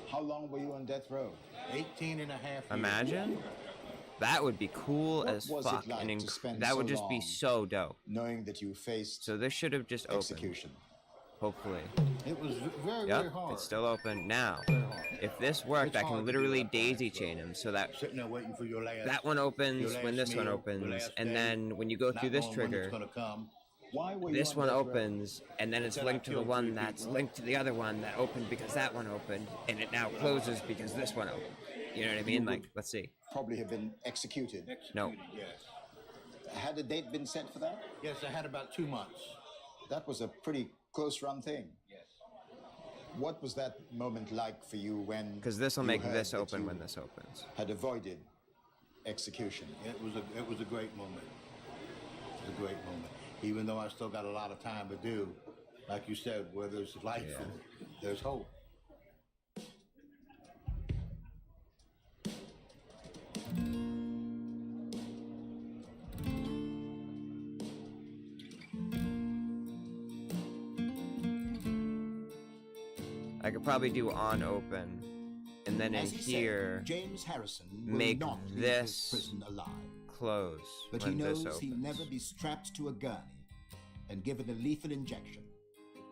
How long were you on death row? 18 and a half years. Imagine. That would be cool as was fuck. It like to spend that so would just be long so dope. Knowing that you faced So this should have just execution. Opened. Hopefully. It was very, yep, very hard. It's still open now. If this worked, I can literally daisy chain them so that sitting there waiting for your last, that one opens when this one meal, opens, and then when you go through this trigger, Why were this you one on death row? opens, and then it's linked to the one that's linked to the other one that opened because that one opened, and it now closes because this one opened. You know what I mean? Like, let's see. Probably have been executed. No. Yes. Had a date been set for that? Yes, I had about 2 months. That was a pretty close run thing. Yes. What was that moment like for you when? Because this will make this open when this opens. Had avoided execution. It was a great moment. It was a great moment. Even though I still got a lot of time to do, Like you said, where there's life, there's hope. I could probably do on open, and then in here, James Harrison will make not leave his this prison alive. close But he when this knows he'll opens. never be strapped to a gurney and given a lethal injection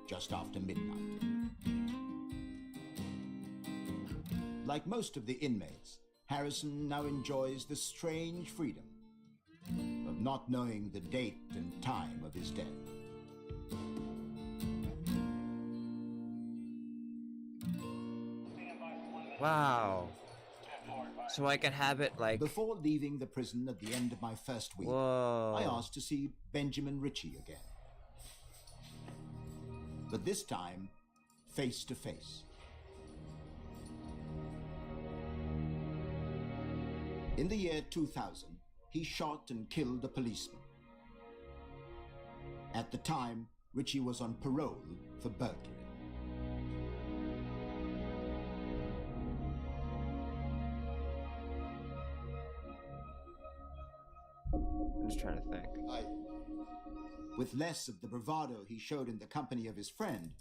just after midnight. Like most of the inmates, Harrison now enjoys the strange freedom of not knowing the date and time of his death. Wow. So I can have it like... Before leaving the prison at the end of my first week, Whoa. I asked to see Benjamin Ritchie again. But this time, face to face. In the year 2000, he shot and killed a policeman. At the time, Ritchie was on parole for burglary. I'm just trying to think. With less of the bravado he showed in the company of his friend,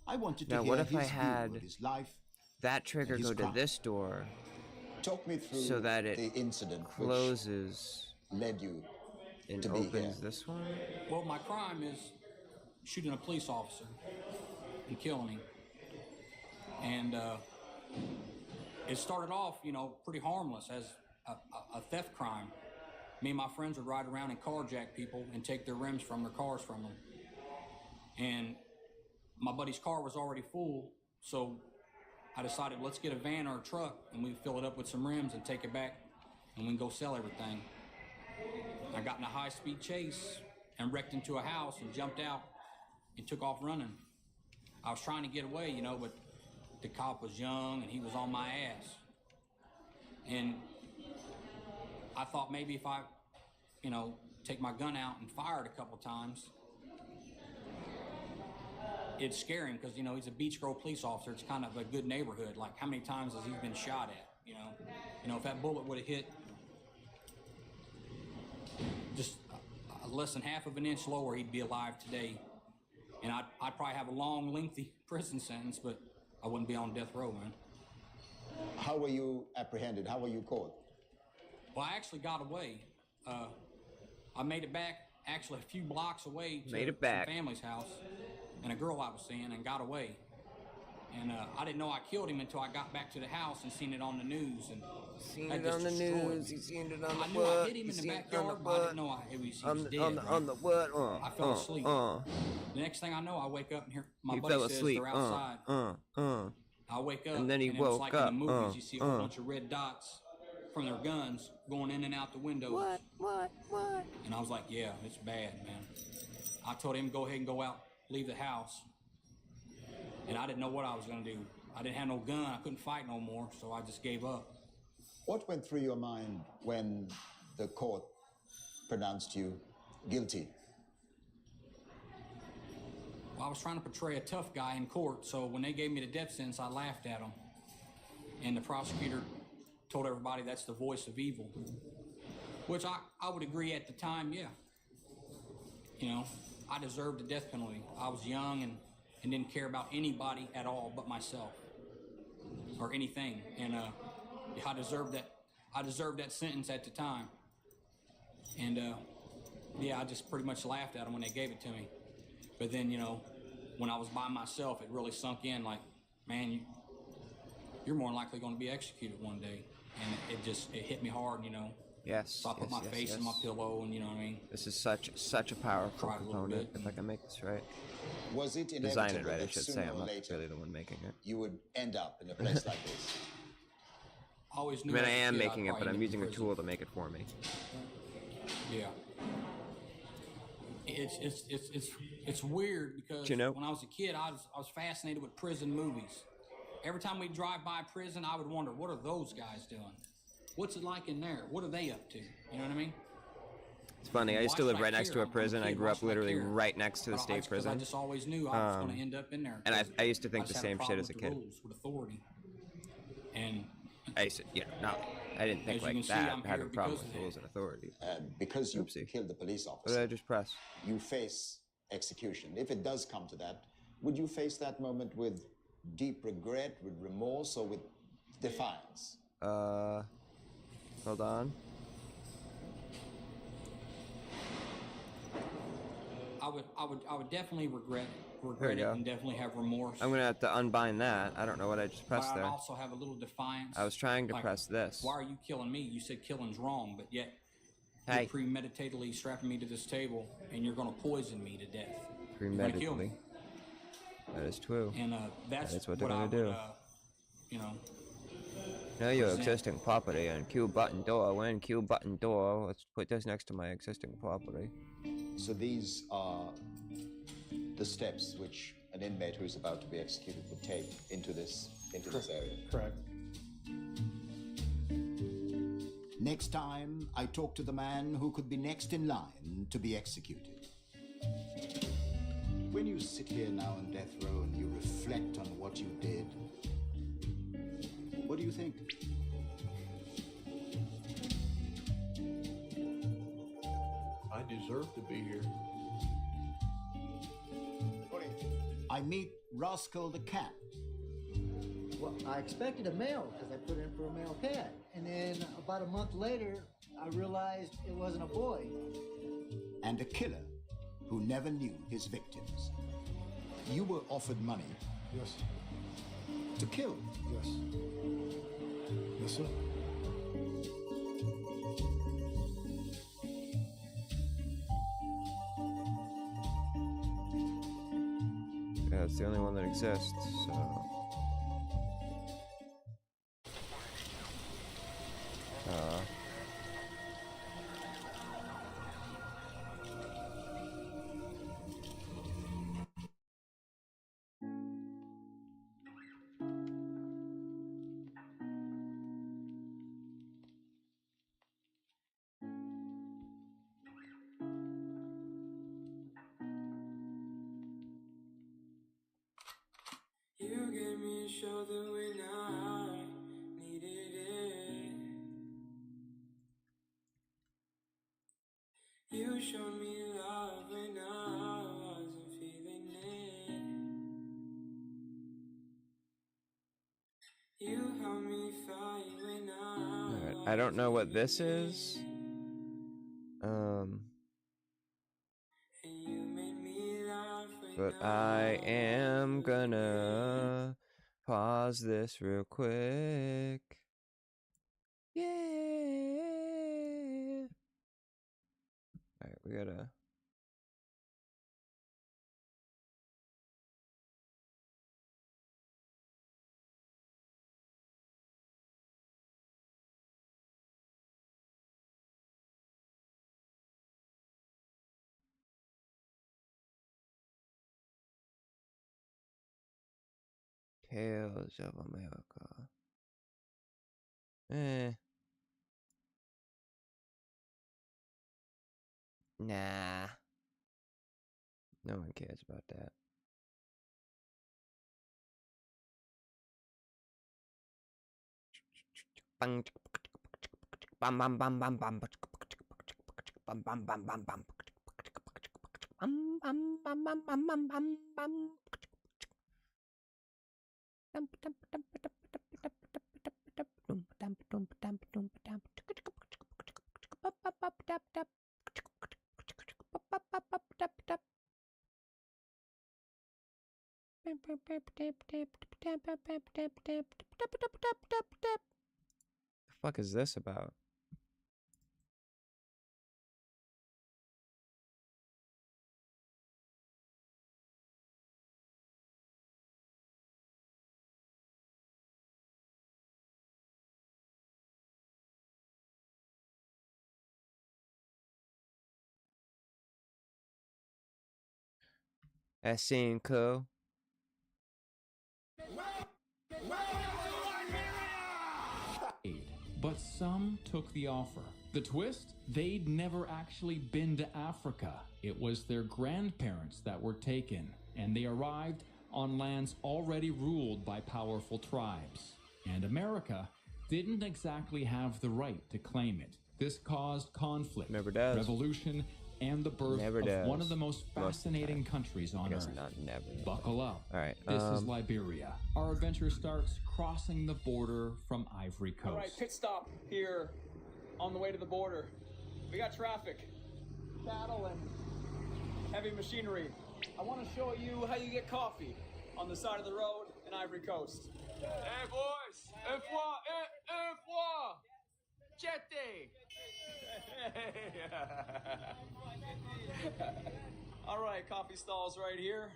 I wanted to Now, hear what if his I view had of his life. that trigger his go to crime. this door Talk me through so that it the incident closes which led you and to be opens here. this one? Well, my crime is shooting a police officer and killing him. And it started off, you know, pretty harmless as a theft crime. Me and my friends would ride around and carjack people and take their rims from their cars from them. And my buddy's car was already full, so I decided, let's get a van or a truck and we fill it up with some rims and take it back and we can go sell everything. I got in a high-speed chase and wrecked into a house and jumped out and took off running. I was trying to get away, you know, but the cop was young and he was on my ass. And I thought maybe if I, you know, take my gun out and fire it a couple times, it'd scare him because, you know, he's a Beach Grove police officer. It's kind of a good neighborhood. Like, how many times has he been shot at, you know? You know, if that bullet would have hit just less than half of an inch lower, he'd be alive today. And I'd probably have a long, lengthy prison sentence, but I wouldn't be on death row, man. How were you apprehended? How were you caught? Well, I actually got away. I made it back actually a few blocks away to some family's house and a girl I was seeing and got away. And I didn't know I killed him until I got back to the house and seen it on the news. And Seen that it just on the destroyed news, me. you seen it on the I knew I butt, hit him you in the seen it on the backyard, but I butt, didn't know he was on dead. the what? I fell asleep. The next thing I know, I wake up and hear my He buddy fell says asleep. they're outside. I wake up And then he it was like woke in the up. movies, you see a whole bunch of red dots from their guns going in and out the windows. What? And I was like, yeah, it's bad, man. I told him, go ahead and go out, leave the house. And I didn't know what I was gonna do. I didn't have no gun, I couldn't fight no more, so I just gave up. What went through your mind when the court pronounced you guilty? Well, I was trying to portray a tough guy in court, so when they gave me the death sentence, I laughed at them. And the prosecutor told everybody that's the voice of evil. Which I would agree at the time, yeah. You know, I deserved the death penalty. I was young and didn't care about anybody at all but myself. Or anything. And I deserved that sentence at the time. And yeah, I just pretty much laughed at them when they gave it to me. But then, you know, when I was by myself, it really sunk in like, man, you're more than likely going to be executed one day. And it hit me hard, you know. Yes. So I put my face in my pillow, and you know what I mean. This is such a powerful component. If I can make this right. Was it inevitable Design it right, I that should say. sooner I'm or not later really the one making it. you would end up in a place like this? I always I knew mean, as I a am kid I'd making it, but probably I'm end up using in a prison. tool to make it for me. Yeah. It's weird because You know? when I was a kid, I was fascinated with prison movies. Every time we drive by prison, I would wonder, what are those guys doing? What's it like in there? What are they up to? You know what I mean? It's funny. I used to live right next to a prison. I grew up literally right next to the state prison. I just always knew I was going to end up in there. And I used to think the same shit as a kid. With authority. And I used to, no, I didn't think like that. I had a problem with rules and authority. Because you killed the police officer. What did I just press? You face execution. If it does come to that, would you face that moment with deep regret, with remorse, or with defiance? Hold on. I would definitely regret it and definitely have remorse. I'm gonna have to unbind that. I don't know what I just pressed there. I also have a little defiance. I was trying to press this. Why are you killing me? You said killing's wrong, but yet you're premeditatedly strapping me to this table and you're gonna poison me to death. Premeditatedly. That is true. And that is what they're gonna do. You know. Know your existing property and Q button door. When Q button door, let's put this next to my existing property. So these are the steps which an inmate who is about to be executed would take into this area. Correct. Next time, I talk to the man who could be next in line to be executed. When you sit here now on death row and you reflect on what you did, what do you think? I deserve to be here. I meet Rascal the cat. Well, I expected a male because I put in for a male cat. And then about a month later, I realized it wasn't a boy. And a killer who never knew his victims. You were offered money. Yes. To kill. Yes. Yes, sir. Yeah, it's the only one that exists, so... You gave me a shoulder when I needed it. You showed me love when I wasn't feeling it. You helped me fight when Alright, I don't know what this is. But I am gonna pause this real quick. Yeah. Alright, we gotta. Tales of America. Nah. No one cares about that. Bam bam bam bam bam. Bam bam bam bam bam. Bam bam bam bam bam bam bam bam. The fuck is this about? That seemed cool. But some took the offer. The twist? They'd never actually been to Africa. It was their grandparents that were taken, and they arrived on lands already ruled by powerful tribes. And America didn't exactly have the right to claim it. This caused conflict, revolution, and the birth of one of the most fascinating countries on Earth. Buckle up. All right. This is Liberia. Our adventure starts crossing the border from Ivory Coast. All right, pit stop here on the way to the border. We got traffic, cattle, and heavy machinery. I want to show you how you get coffee on the side of the road in Ivory Coast. Hey boys, un fois, jete. All right, coffee stalls right here.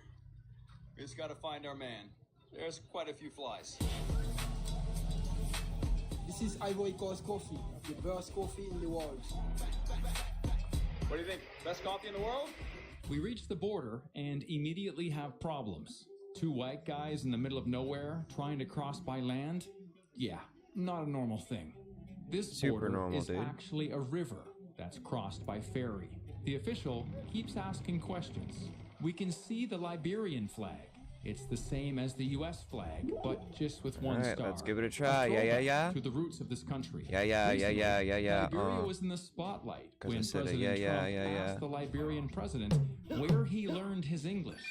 We just got to find our man. There's quite a few flies. This is Ivory Coast coffee, the best coffee in the world. What do you think? Best coffee in the world? We reach the border and immediately have problems. 2 white guys in the middle of nowhere trying to cross by land? Yeah, not a normal thing. This border is actually a river that's crossed by ferry. The official keeps asking questions. We can see the Liberian flag. It's the same as the U.S. flag, but just with one star. Let's give it a try. Yeah. To the roots of this country. Yeah. Liberia was in the spotlight when President Trump asked the Liberian president where he learned his English.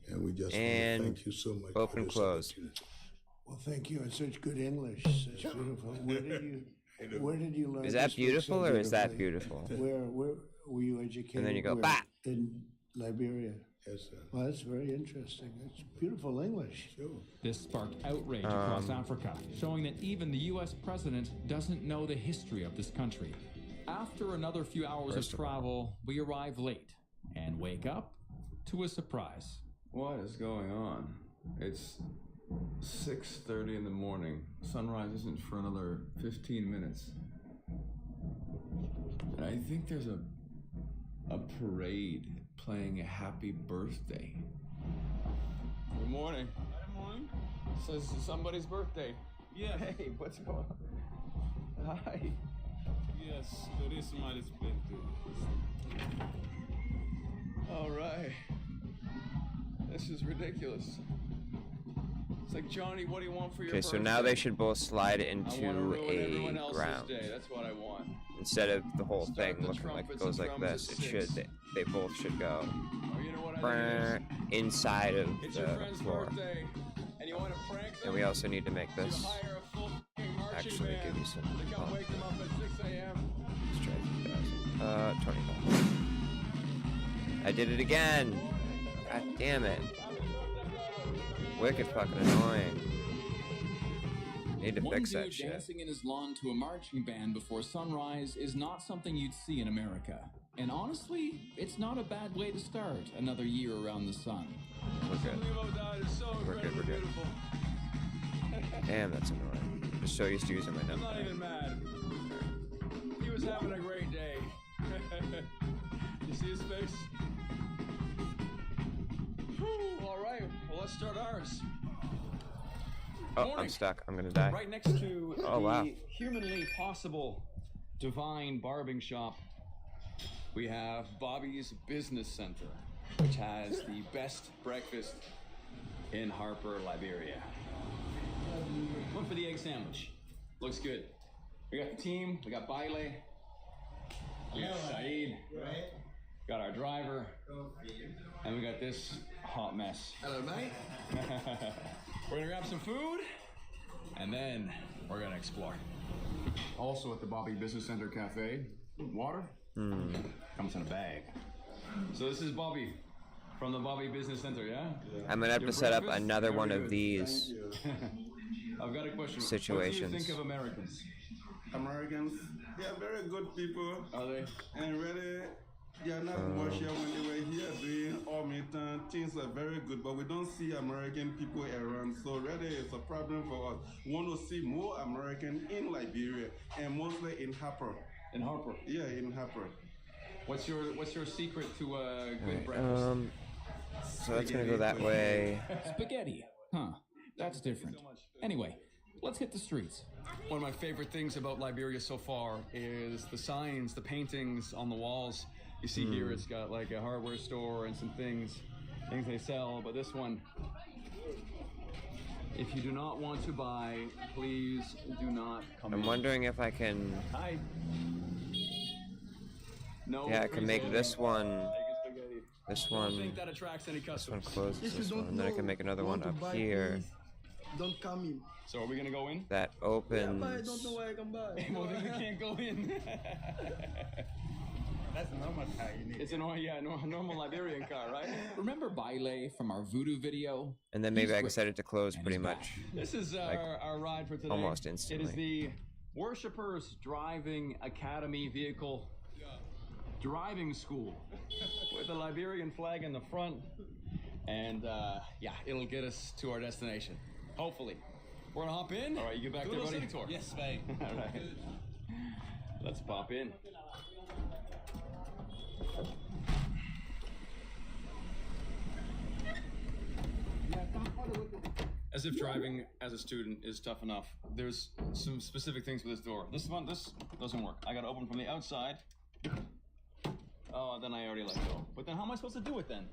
And we just thank you so much. Open, close. Well, thank you. It's such good English. Such beautiful. Where did you learn? Is that beautiful or is that beautiful? Where were you educated? And then you go, bah! In Liberia. Yes, sir. Well, that's very interesting. That's beautiful English. Sure. This sparked outrage across Africa, showing that even the U.S. president doesn't know the history of this country. After another few hours of travel, we arrive late and wake up to a surprise. What is going on? It's 6:30 in the morning. Sunrise isn't for another 15 minutes. And I think there's a parade playing a happy birthday. Good morning. Good morning. So it's somebody's birthday. Yeah. Hey, what's going on? Hi. Yes, it is somebody's birthday. All right. This is ridiculous. It's like, Johnny, what do you want for your birthday? Okay, so now they should both slide into a ground. Day. That's what I want. Instead of the whole thing looking like it goes like this, it should. They both should go inside of the floor. And you want to prank them? And we also need to make this actually give you some. Wake them up at 6 a.m. Let's try 20. I did it again. God damn it. Wicked fucking annoying. Need to fix that shit. Dancing in his lawn to a marching band before sunrise is not something you'd see in America. And honestly, it's not a bad way to start another year around the sun. We're good. We're good. Damn, that's annoying. Just so used to using my I'm numpad. not even mad. He was having a great day. You see his face? Whew, all right, well, let's start ours. Oh, I'm stuck. I'm gonna die. Right next to wow. the humanly possible divine barbing shop, we have Bobby's Business Center, which has the best breakfast in Harper, Liberia. Went for the egg sandwich. Looks good. We got the team. We got Baile. We got Saeed. Got our driver. And we got this hot mess. Hello, mate. We're gonna grab some food, and then we're gonna explore. Also at the Bobby Business Center Cafe, water comes in a bag. So this is Bobby from the Bobby Business Center, yeah? I'm gonna have to set up another one of these I've got a question. situations. What do you think of Americans? Americans, they are very good people. Are they? And really, they are not much here when they were here doing all meeting. Things are very good, but we don't see American people around. So really, it's a problem for us. We want to see more American in Liberia and mostly in Harper. In Harper? Yeah, in Harper. What's your secret to a good breakfast? So that's gonna go that way. Spaghetti. Huh. That's different. Anyway, let's hit the streets. One of my favorite things about Liberia so far is the signs, the paintings on the walls. You see here, it's got like a hardware store and some things they sell. But this one, if you do not want to buy, please do not come in. I'm wondering if I can. Hi. No. Yeah, I can make this one. This I one. don't think that attracts any This one customers. closes this one, and then I can make another one up here. Don't come in. So are we gonna go in? That Yeah, opens. but I don't know where I can buy. Well, then we can't go in. That's a normal car you need. It's a normal Liberian car, right? Remember Baile from our voodoo video? And then maybe I can set it to close pretty much. This is our ride for today. Almost It instantly. is the Worshippers Driving Academy Vehicle Driving School with the Liberian flag in the front. And yeah, it'll get us to our destination. Hopefully. We're gonna hop in. All right, you get back Do a there, little buddy. city tour. Yes, mate. All right. Let's pop in. As if driving as a student is tough enough, there's some specific things with this door. This doesn't work. I gotta open from the outside. Oh, then I already let go. But then how am I supposed to do it then?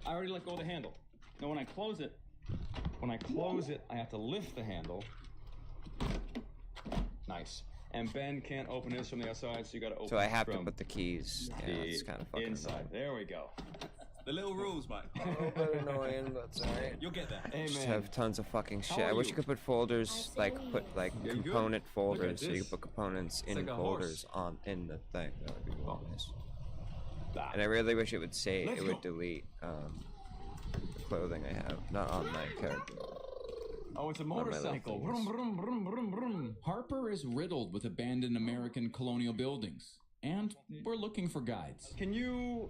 I already let go of the handle. Now when I close it, I have to lift the handle. Nice. And Ben can't open this from the outside, so you gotta open it So I have to from put the keys. Yeah, it's kind of fucking inside. There we go. The little rules, mate. A little bit annoying, but it's alright. You'll get there. Hey, Just man. have tons of fucking How shit. I are wish you? you could put folders, like put like Yeah, you good? component Look folders, at so you this. could put components It's in like a folders horse. in the thing. That would be really nice. Ah. And I really wish it would say Let's it would go. delete the clothing I have, not on my character. Oh, it's a my little motorcycle. fingers. Vroom, vroom, vroom, vroom, vroom. Harper is riddled with abandoned American colonial buildings, and we're looking for guides. Can you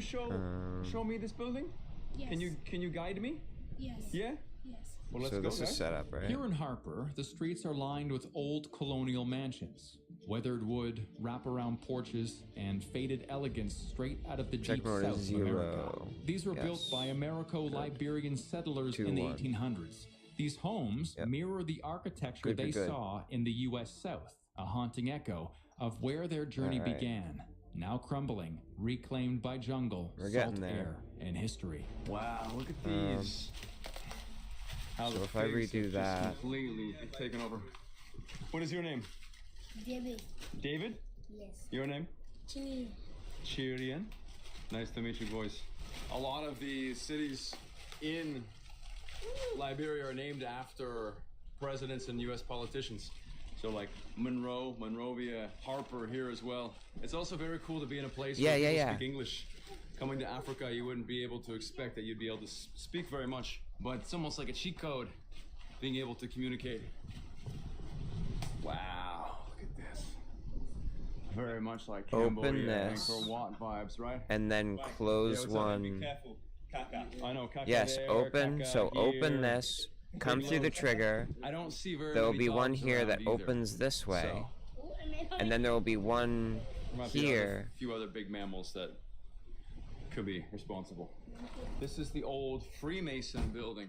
show me this building? Yes. Can you guide me? Yes. Yeah? Yes. Well, let's So go. this is guys. set up, right? Here in Harper, the streets are lined with old colonial mansions, weathered wood, wraparound porches, and faded elegance straight out of the Check deep mode south is of America. 0. These were built Yes. by Americo-Liberian settlers in the 2-1. 1800s. These homes mirror the architecture Good, they good. saw in the U.S. South, a haunting echo of where their journey All right. began, now crumbling, reclaimed by jungle, We're salt getting there. air, and history. Wow, look at these. How so the if I pigs have redo just that- completely taken over. What is your name? David. David? Yes. Your name? Chili. Chirian. Nice to meet you, boys. A lot of the cities in Liberia are named after presidents and U.S. politicians. So like Monroe, Monrovia, Harper here as well. It's also very cool to be in a place where people speak English. Coming to Africa, you wouldn't be able to expect that you'd be able to speak very much, but it's almost like a cheat code, being able to communicate. Wow, look at this. Very much like Cambodia, Open this. Angkor Wat vibes, right? And then close one. I know. Kaka Yes, there, open. Kaka So open here. this. Come through the trigger. I don't see very There will many be one dogs here around that either. opens this way, So, and then there will be one there might be here. a few other big mammals that could be responsible. This is the old Freemason building.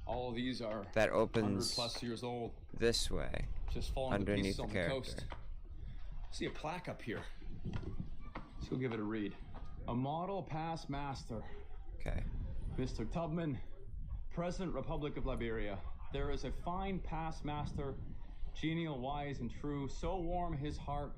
All of these are That 100 opens plus years old. this way, Just falling to underneath pieces the on the character. coast. See a plaque up here. Let's go give it a read. A model past master. Okay. Mr. Tubman, President Republic of Liberia. There is a fine past master, genial, wise, and true, so warm his heart,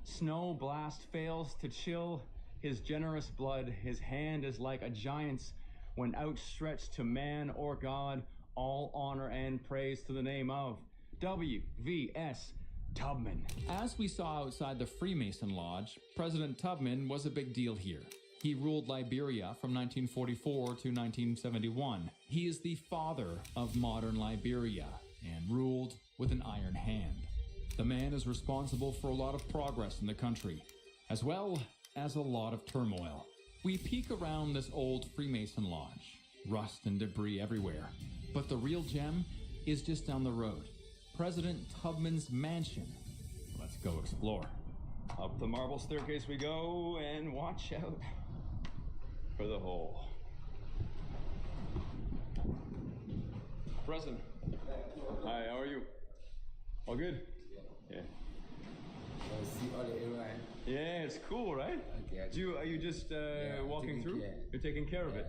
snow blast fails to chill his generous blood. His hand is like a giant's when outstretched to man or God. All honor and praise to the name of W.V.S. Tubman. As we saw outside the Freemason Lodge, President Tubman was a big deal here. He ruled Liberia from 1944 to 1971. He is the father of modern Liberia and ruled with an iron hand. The man is responsible for a lot of progress in the country, as well as a lot of turmoil. We peek around this old Freemason Lodge, rust and debris everywhere. But the real gem is just down the road. President Tubman's mansion. Let's go explore. Up the marble staircase we go, and watch out for the hole. President, Hi, how are you? All good? Yeah. See all the area. Yeah, it's cool, right? Are you just walking through? You're taking care of it.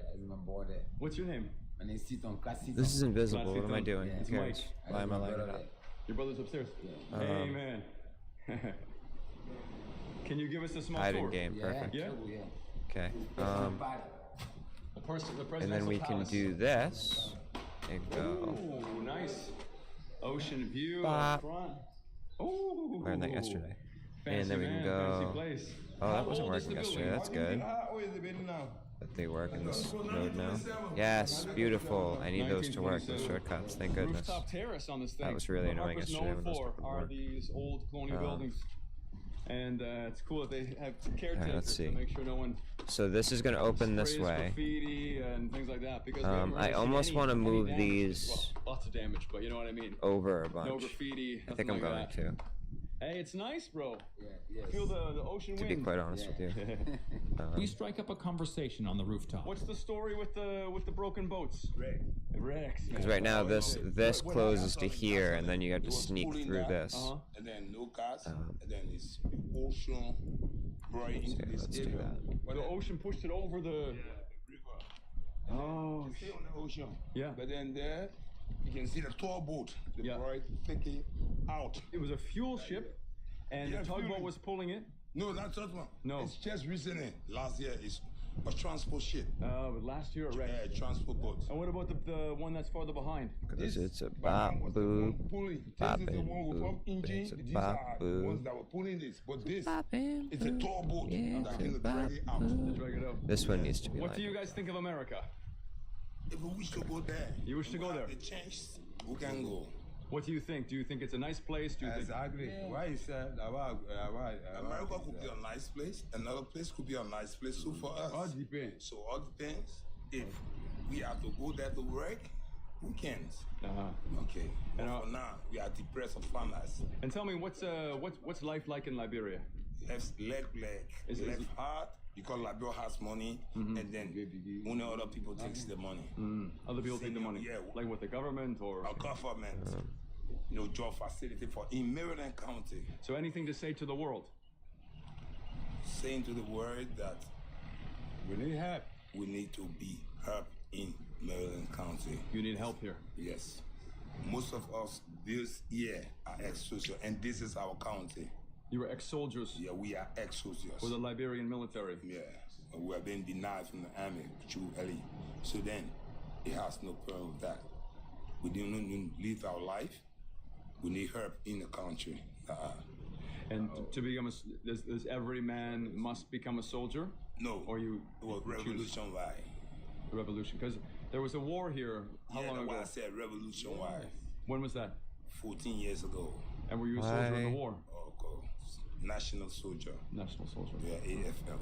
What's your name? My name is Titon. This is invisible. What am I doing? It's Who Mike. cares? Why am I lighting it up? Your brother's upstairs. Hey, man. Can you give us a small Hide tour? in game. Perfect. Yeah. Okay. The And then we can palace. do this and go. Ooh, nice. Ocean view Bop. up front. Ooh. Learned that yesterday. Fancy And then we can man, fancy go. place. Oh, How that wasn't old is working the yesterday. building? That's good. How old is the building now? That they work in this mode now. Yes, beautiful. I need those to work. Those shortcuts. Thank goodness. Rooftop terrace on this thing. That was really What annoying Harper's yesterday known when those for didn't are work. these old colonial buildings. And it's cool that they have caretakers let's see. to make sure no one So this is going to open this sprays way. graffiti and things like that. Because we haven't I really seen almost want to any move damage. these Well, lots of damage, but you know what I mean. over a No bunch. graffiti. I think I'm nothing going like to. that. Hey, it's nice, bro. Feel the ocean To wind. be quite honest with you. We strike up a conversation on the rooftop. What's the story with the broken boats? Wrecks. Because right now this closes to here, and then you have to sneak through this. And then no cars, and then it's ocean right into this Let's do area. that. But the ocean pushed it over the. Oh. Stay on the ocean. Yeah. But then there, you can see the tall boat. The bright taking out. It was a fuel ship, and the tugboat fueling. was pulling it. No, not tugboat. No. It's just recently. Last year, it's a transport ship. But last year it wrecked. Yeah, transport boat. And what about the one that's farther behind? Because it's a bop boop, boppin' This is the one with pump boop. engine. It's a These bop are the ones boop. that were pulling this. But this, Boppin' it's a tall boot Yeah, that it's a can drag it out. Drag it out. This one needs to be What like do you guys think of America? If we wish to go there, You wish to go there? the chance, we can go. What do you think? Do you think it's a nice place? Do you Exactly. think? Why is that? America could be a nice place. Another place could be a nice place too for us. All depends. So all depends. If we have to go there to work, we can. Okay. But for now, we are depressed of farmers. And tell me, what's life like in Liberia? Left leg, left heart. Because Liberia has money, and then only other people takes the money. Other people take the money. Yeah. Like what, the government or? Our government. No job facility for in Maryland County. So anything to say to the world? Saying to the world that we need help. We need to be help in Maryland County. You need help here. Yes. Most of us this year are ex-soldiers, and this is our county. You were ex-soldiers? Yeah, we are ex-soldiers. For the Liberian military? Yeah. We have been denied from the army through early. So then, it has no problem with that. We didn't live our life. We need help in the country. And to become does every man must become a soldier? No. Or you? Well, revolution why? The revolution, because there was a war here. How long that's ago? why I said revolution why. When was that? 14 years ago. And were you a soldier in the war? Oh, God. National soldier. National soldier. Yeah, AFL.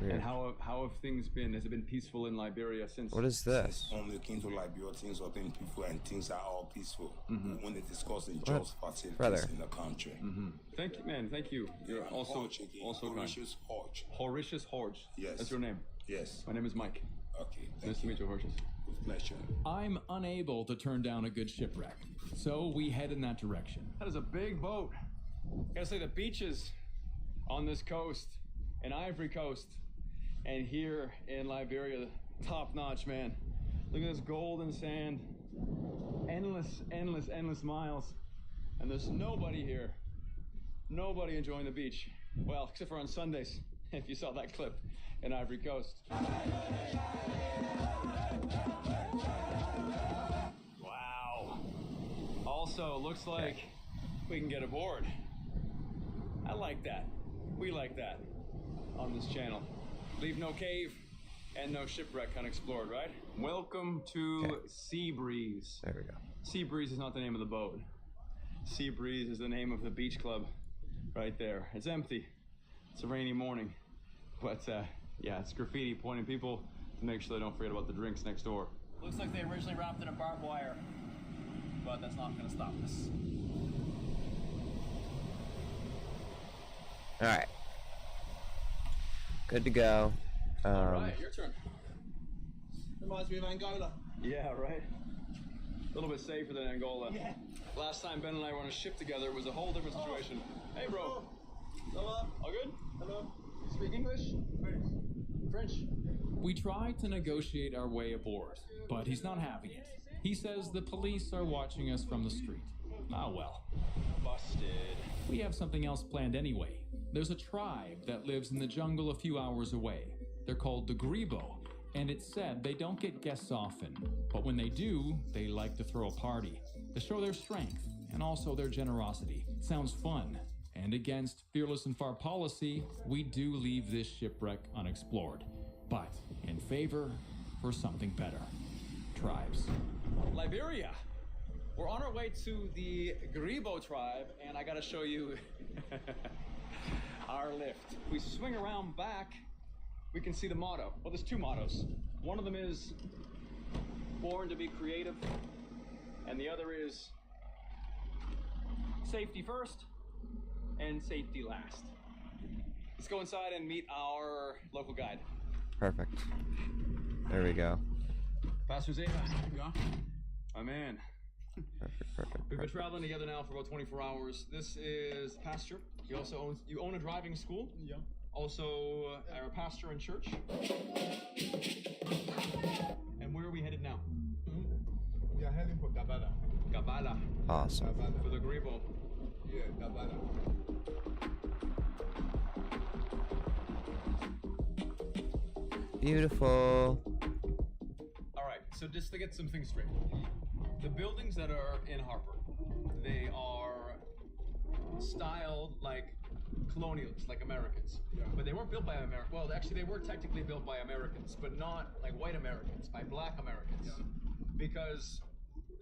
Weird. And how have things been? Has it been peaceful in Liberia since? What is this? When we came to Liberia, things are being peaceful and things are all peaceful. When they discuss the What? jobs facilities Brother. in the country. Thank you, man. Thank you. You're also kind. Horatius Hodge. Horatius Hodge. Yes. That's your name. Yes. My name is Mike. Okay. Nice to meet you, Horatius. With pleasure. I'm unable to turn down a good shipwreck, so we head in that direction. That is a big boat. Gotta say, the beaches on this coast, in Ivory Coast, and here in Liberia, top notch, man. Look at this golden sand. Endless, endless, endless miles. And there's nobody here. Nobody enjoying the beach. Well, except for on Sundays, if you saw that clip in Ivory Coast. Wow. Also, looks like we can get aboard. I like that. We like that on this channel. Leave no cave and no shipwreck unexplored, right? Welcome to Sea Breeze. There we go. Sea Breeze is not the name of the boat. Sea Breeze is the name of the beach club right there. It's empty. It's a rainy morning. But yeah, it's graffiti pointing people to make sure they don't forget about the drinks next door. Looks like they originally wrapped in a barbed wire, but that's not going to stop us. All right. Good to go. All right, your turn. Reminds me of Angola. Yeah, right. A little bit safer than Angola. Yeah. Last time Ben and I were on a ship together, it was a whole different situation. Hey, bro. Hello. All good? Hello. Speak English? French. We tried to negotiate our way aboard, but he's not having it. He says the police are watching us from the street. Ah, well. Busted. We have something else planned anyway. There's a tribe that lives in the jungle a few hours away. They're called the Grebo, and it's said they don't get guests often. But when they do, they like to throw a party to show their strength and also their generosity. It sounds fun. And against fearless and far policy, we do leave this shipwreck unexplored. But in favor for something better. Tribes. Liberia. We're on our way to the Grebo tribe, and I gotta show you our lift. If we swing around back, we can see the motto. Well, there's two mottos. One of them is born to be creative, and the other is safety first and safety last. Let's go inside and meet our local guide. Perfect. There we go. Pastor Zeta. Yeah. My man. Perfect. We've been traveling together now for about 24 hours. This is Pastor. He also own a driving school. Yeah. Also, a pastor in church. And where are we headed now? We are heading for Gabala. Gabala. Awesome. Gabala. For the Grebo. Yeah, Gabala. Beautiful. All right, so just to get some things straight. The buildings that are in Harper, they are styled like colonials, like Americans. Yeah. But they weren't built by Americans. Well, actually, they were technically built by Americans, but not like white Americans, by black Americans. Yeah. Because,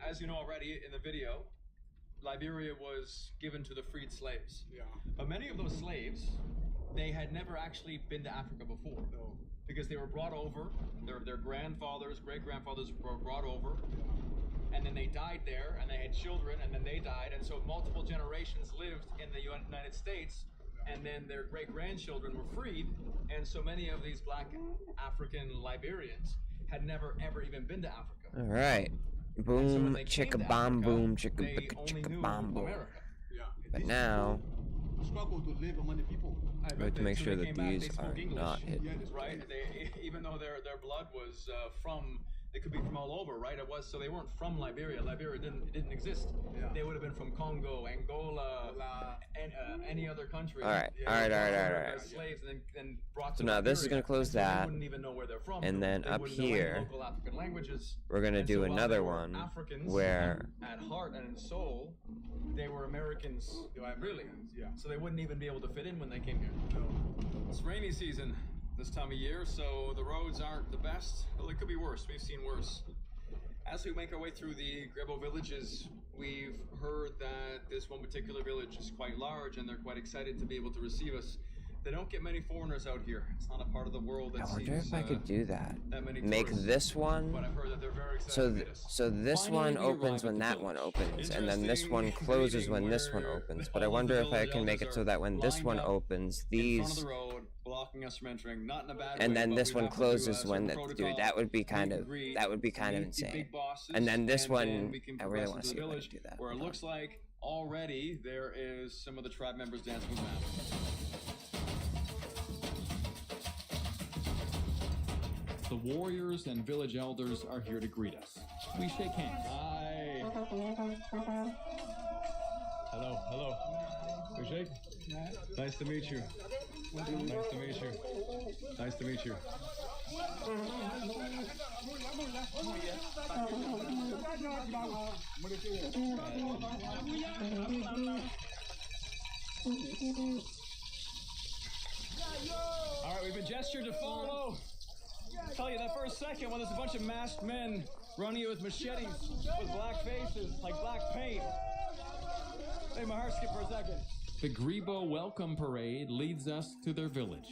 as you know already in the video, Liberia was given to the freed slaves. Yeah. But many of those slaves, they had never actually been to Africa before. No. Because they were brought over, their grandfathers, great-grandfathers were brought over, and then they died there, and they had children, and then they died, and so multiple generations lived in the United States, and then their great-grandchildren were freed, and so many of these black African Liberians had never, ever even been to Africa. All right. Boom, chicka bomb, boom, chicka chicka bomb, boom. But now, struggle to live among the people. we have to make sure that these are not hidden. Right? Even though their blood was from, they could be from all over, right? It was, so they weren't from Liberia. Liberia didn't exist. Yeah. They would have been from Congo, Angola, and any other country. All right. Slaves and then brought to So now this is going to close that, wouldn't even know where they're from. and then they up here, local African languages. we're going to do another one Africans, where at heart and in soul, they were Americans, really. Yeah. So they wouldn't even be able to fit in when they came here. No. It's rainy season this time of year, so the roads aren't the best. Well, it could be worse. We've seen worse. As we make our way through the Grebo villages, we've heard that this one particular village is quite large, and they're quite excited to be able to receive us. They don't get many foreigners out here. It's not a part of the world that I wonder sees if I could do that. many Make tourists. this one. But I've heard that they're very excited So this one opens when that one opens, and then this one closes when this one opens. But I wonder if I can make it so that when this one opens, in front of these, the road, blocking us from entering, not in a bad and way, then but this we'd one have to closes do, when certain dude, that would be kind of meet the insane. big bosses, And then this and one, then we can I really progress want to into see the if I village, can do that. where it looks like already there is some of the tribe members dancing with them. The warriors and village elders are here to greet us. We shake hands. Hi. Hello. We shake? Nice to meet you. Nice to meet you. Nice to meet you. All right, we've been gestured to follow. Tell you that first second when there's a bunch of masked men running you with machetes with black faces, like black paint. Made my heart skip for a second. The Grebo welcome parade leads us to their village.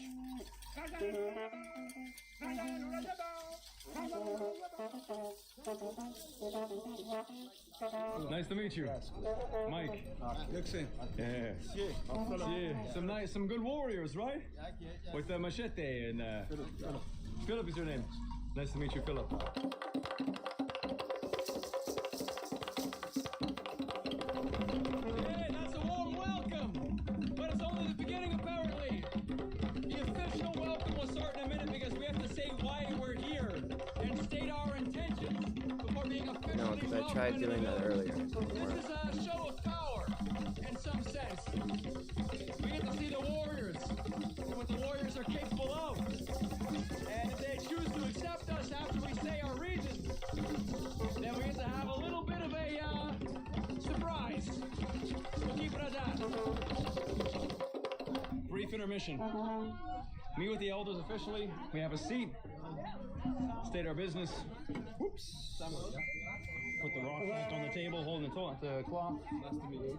Nice to meet you, Mike. Yeah, some good warriors, right? With the machete and Philip is your name. Nice to meet you, Philip. tried doing that earlier. This is a show of power, in some sense. We get to see the warriors, and what the warriors are capable of. And if they choose to accept us after we say our reasons, then we get to have a little bit of a surprise. We'll keep it at that. Brief intermission. Meet with the elders officially. We have a seat. State our business. Whoops. Put the rock on the table, holding the cloth. Nice to meet you.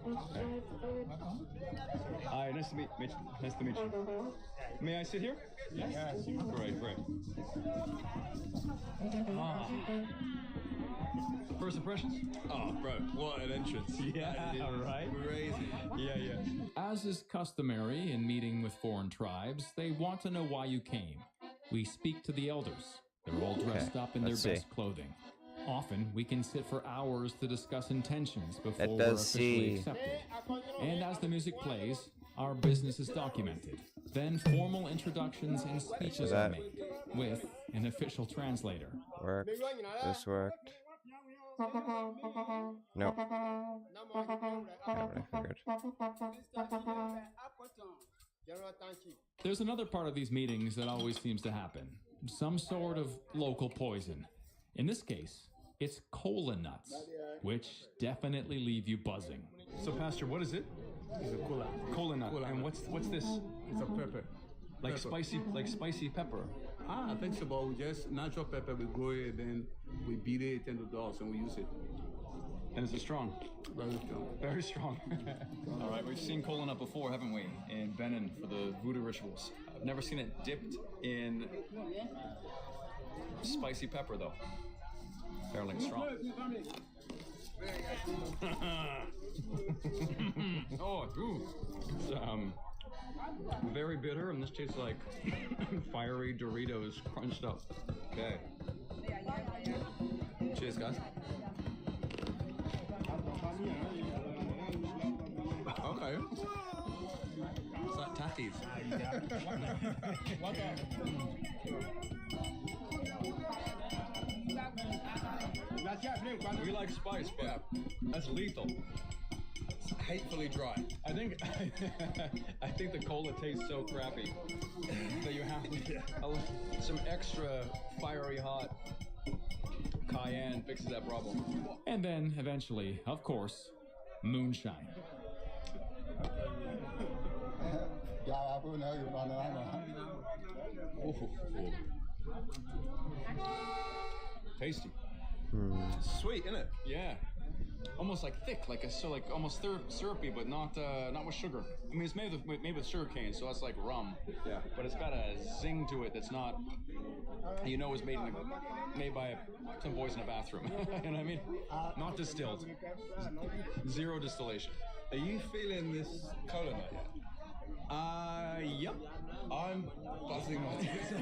Hi, nice to meet you. Nice to meet you. May I sit here? Yes. Great. First impressions? Oh, bro, what an entrance. Yeah, right? Crazy. Yeah. As is customary in meeting with foreign tribes, they want to know why you came. We speak to the elders. They're all dressed up in their best clothing. Often, we can sit for hours to discuss intentions before we're officially accepted. And as the music plays, our business is documented. Then formal introductions and speeches are made, with an official translator. Worked. This worked. No. That's what I figured. There's another part of these meetings that always seems to happen. Some sort of local poison. In this case, it's cola nuts, which definitely leave you buzzing. So, Pastor, what is it? It's a Cola nut. And what's this? It's a pepper. Like spicy pepper. I think so, but we just natural pepper, we grow it, then we beat it into dust and we use it. And is it strong? Very strong. Very strong. All right, we've seen cola nut before, haven't we? In Benin for the voodoo rituals. I've never seen it dipped in spicy pepper, though. Fairly strong. It's very bitter, and this tastes like fiery Doritos crunched up. Okay. Cheers, guys. Okay. It's like Takis. We like spice, but that's lethal. It's hatefully dry. I think the cola tastes so crappy that you have some extra fiery hot cayenne fixes that problem. And then eventually, of course, moonshine. Tasty. Sweet, isn't it? Yeah. Almost like thick, almost syrupy, but not with sugar. I mean, it's made with sugar cane, so that's like rum. Yeah. But it's got a zing to it that's not, it was made by some boys in a bathroom. You know what I mean? Not distilled. Zero distillation. Are you feeling this cola nut yet? Yep. I'm buzzing my tits.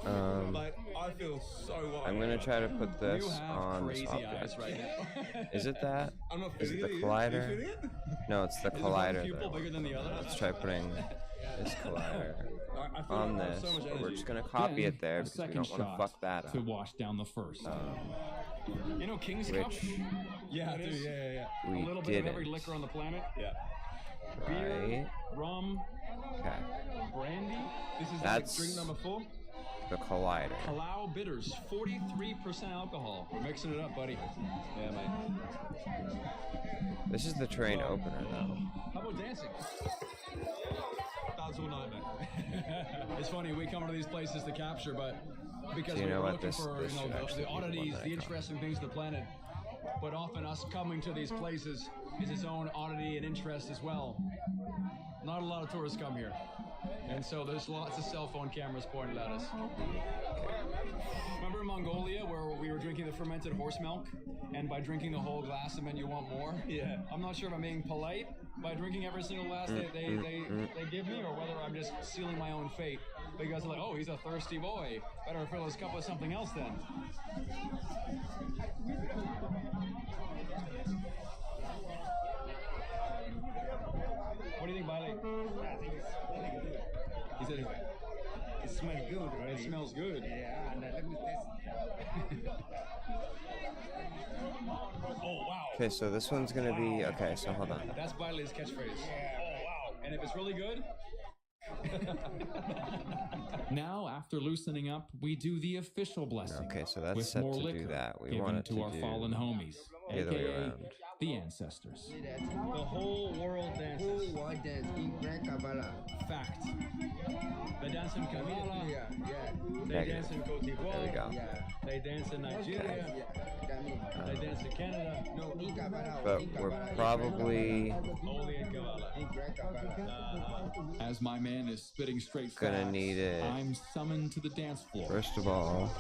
Alright. Like, I feel so wild. I'm gonna try to put this on this crazy object. eyes right now. Is it that? I'm not Is it feeling the it. collider? You feeling it? No, it's the Is one collider. pupil bigger than the other? Let's try putting this collider I feel on like I have this. so much But we're energy. just gonna copy Then it there a because we second don't want to shot fuck that up. to wash down the first. King's Cup? Which Yeah, dude, yeah. we A little bit of every didn't. liquor on the planet. Yeah. Beer, Right. rum, Okay. brandy. This is That's like drink number 4. the collider. Palau Bitters, 43% alcohol. We're mixing it up, buddy. Yeah, mate. This is the train opener, though. How about dancing? That's all night, mate. It's funny, we come to these places to capture, but because Do you we're know what looking this- for this should actually the be the one oddities, that I the got. interesting things of the planet. But often us coming to these places is its own oddity and interest as well. Not a lot of tourists come here. And so there's lots of cell phone cameras pointed at us. Remember in Mongolia where we were drinking the fermented horse milk? And by drinking the whole glass, it meant you want more? Yeah. I'm not sure if I'm being polite by drinking every single glass they give me, or whether I'm just sealing my own fate. Because they're like, oh, he's a thirsty boy. Better fill his cup with something else then. What do you think, Bailey? I think it's really good. He said It smells good, right? It smells good. Yeah, and let me taste it. Okay, so this one's gonna be okay. So hold on. That's Biley's catchphrase. Oh wow! And if it's really good. Now, after loosening up, we do the official blessing. Okay, so that's with set more to liquor do that. We given want it to to our do fallen homies, the other way aka around. the ancestors. The whole world dances. Whole world dance in Grand Kabbalah. Fact. They dance in Kabbalah. Yeah. They Negative. dance in Cote d'Ivoire. There we go. They dance in Nigeria. They dance in Canada. No, in Kabbalah. But we're probably Only in Kabbalah. In Grand Kabbalah. As my man is spitting straight gonna facts, need it. I'm summoned to the dance floor. First of all,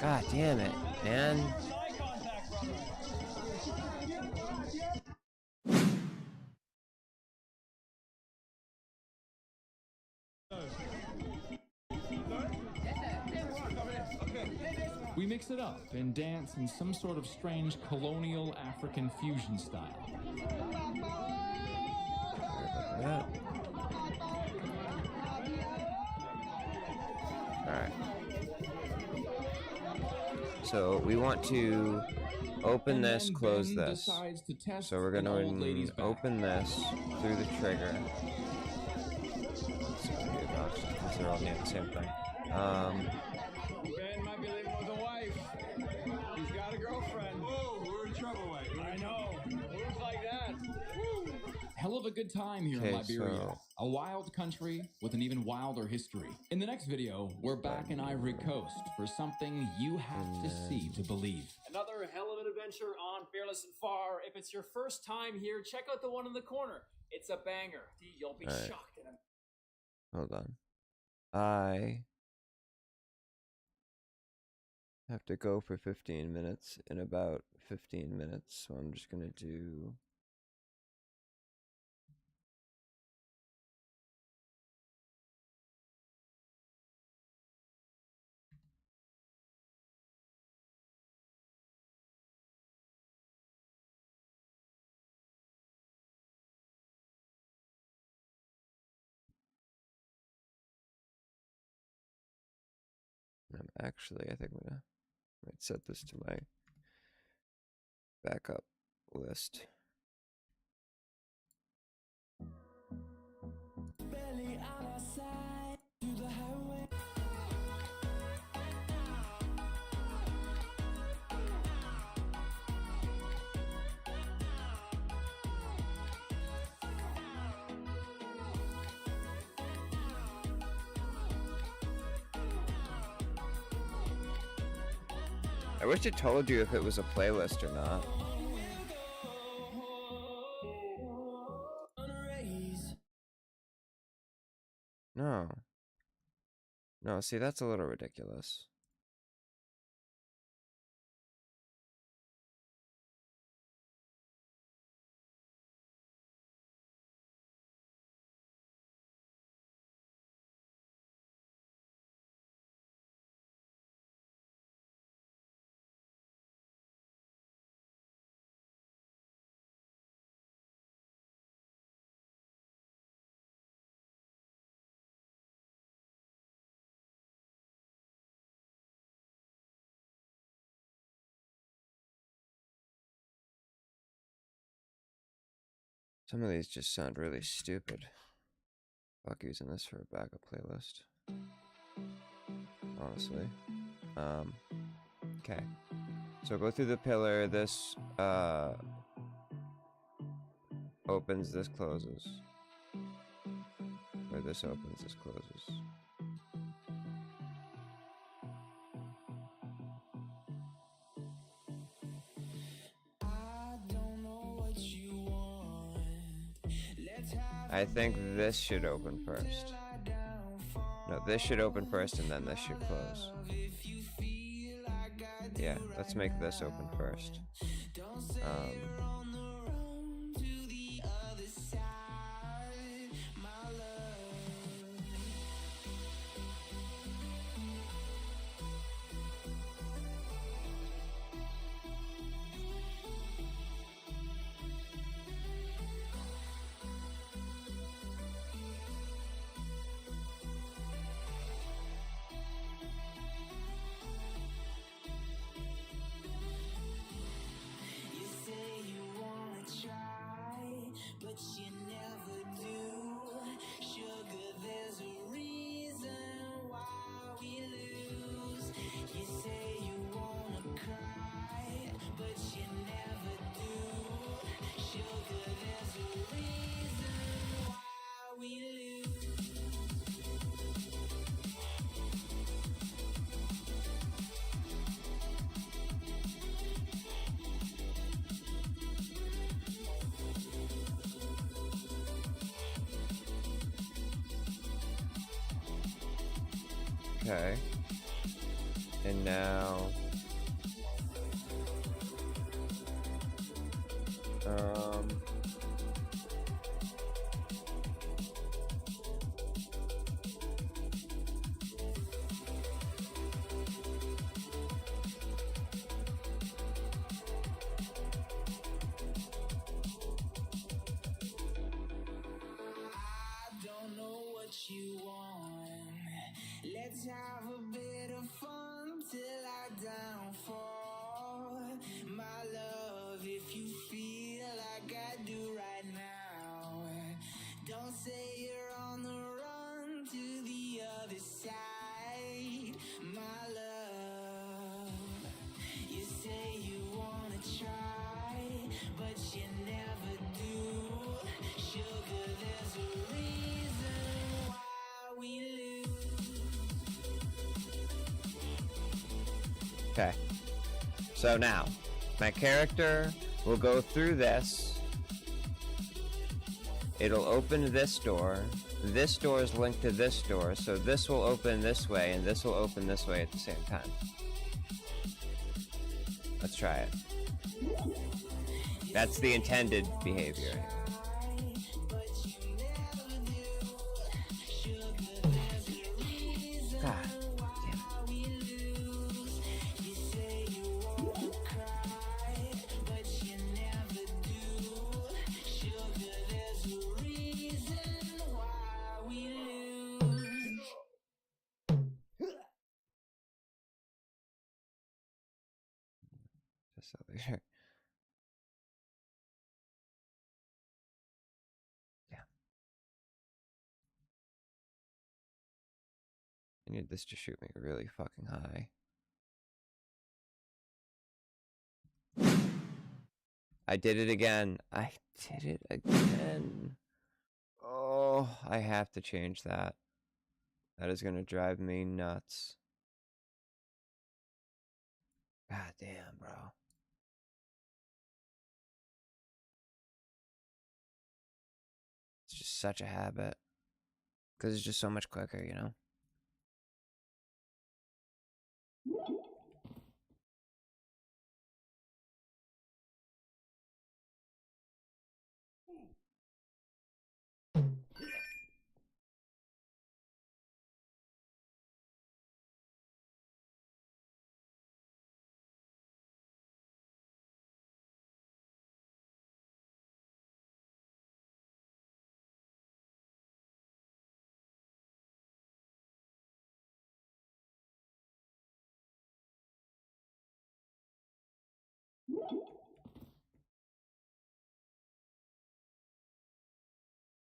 God damn it, man. We mix it up and dance in some sort of strange colonial African fusion style. Yeah. Alright. So we want to open And this, then close Ben this. decides to test So we're an going old lady's to back. open this through the trigger. Because they're all doing the same thing. Ben might be living with a wife. He's got a girlfriend. Oh, we're in trouble, right? I know. Moves like that. Woo. Hell of a good time here in Okay, Liberia. so- A wild country with an even wilder history. In the next video, we're back in Ivory Coast for something you have to see to believe. Another hell of an adventure on Fearless and Far. If it's your first time here, check out the one in the corner. It's a banger. You'll be Alright. shocked in a Hold on. I have to go for 15 minutes in about 15 minutes, so I'm just gonna do. Actually, I think I'm gonna might set this to my backup list. Barely on our side to the highway. I wish it told you if it was a playlist or not. No. No, see, that's a little ridiculous. Some of these just sound really stupid. Fuck using this for a backup playlist. Honestly. Okay. So go through the pillar. This opens, this closes. Or this opens, this closes. I think this should open first. No, this should open first and then this should close. Yeah, let's make this open first. but you never do. Sugar, there's a reason why we lose. You say you wanna cry, but you never do. Sugar, there's a reason why we lose. Okay. And now... I don't know what you want. Let's have a bit of fun till I downfall. My love, if you feel like I do right now, don't say you're on the run to the other side. My love, you say you wanna try, but you never do. Sugar, there's a reason why we lose. Okay. So now, my character will go through this. It'll open this door. This door is linked to this door, so this will open this way, and this will open this way at the same time. Let's try it. That's the intended behavior. God. Just over here. Yeah. I need this to shoot me really fucking high. I did it again. I did it again. Oh, I have to change that. That is gonna drive me nuts. God damn, bro. It's just such a habit. Because it's just so much quicker, you know?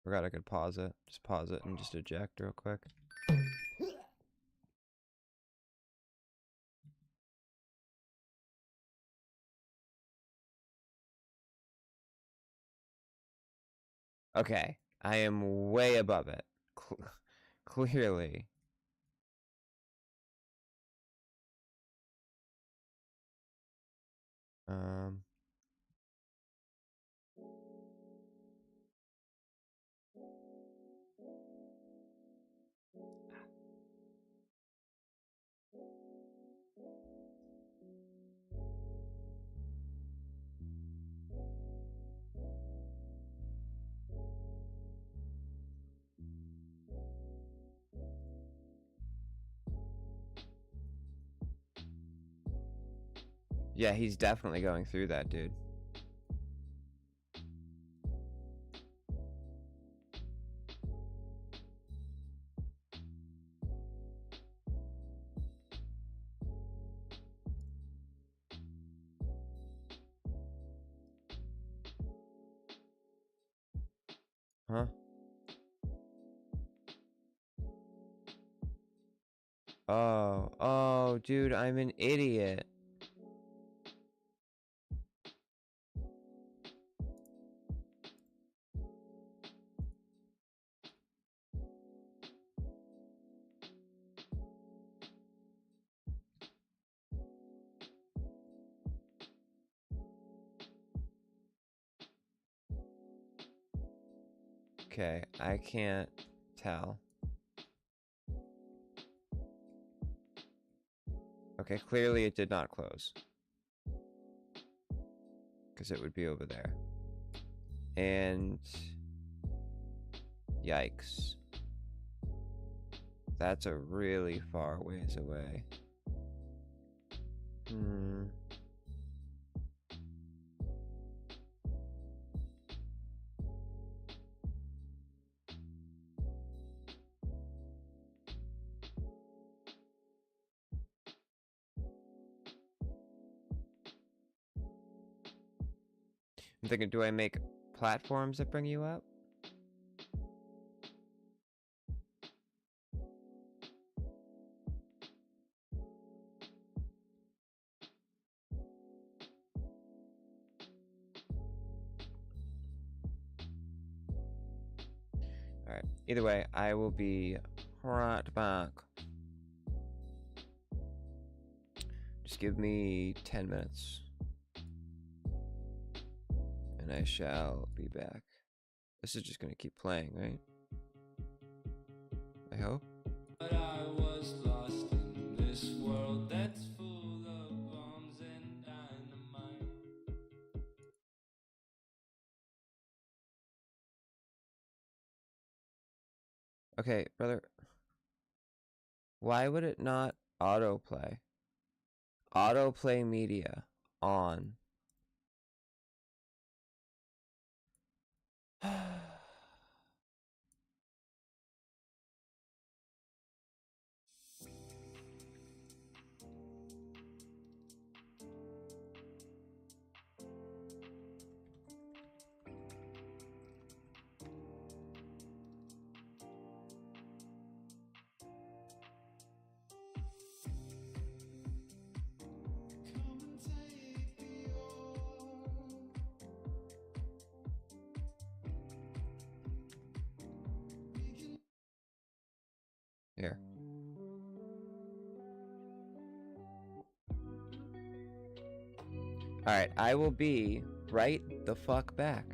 Forgot I could pause it. Just pause it and just eject real quick. Okay, I am way above it. Clearly. Yeah, he's definitely going through that, dude. Huh? Oh, dude, I'm an idiot. Okay, I can't tell. Okay, clearly it did not close. Because it would be over there. And... yikes. That's a really far ways away. I'm thinking, do I make platforms that bring you up? Alright, either way, I will be right back. Just give me 10 minutes. And I shall be back. This is just gonna keep playing, right? I hope. But I was lost in this world that's full of bombs and dynamite. Okay, brother. Why would it not autoplay? Autoplay media on. Here. Alright, I will be right the fuck back.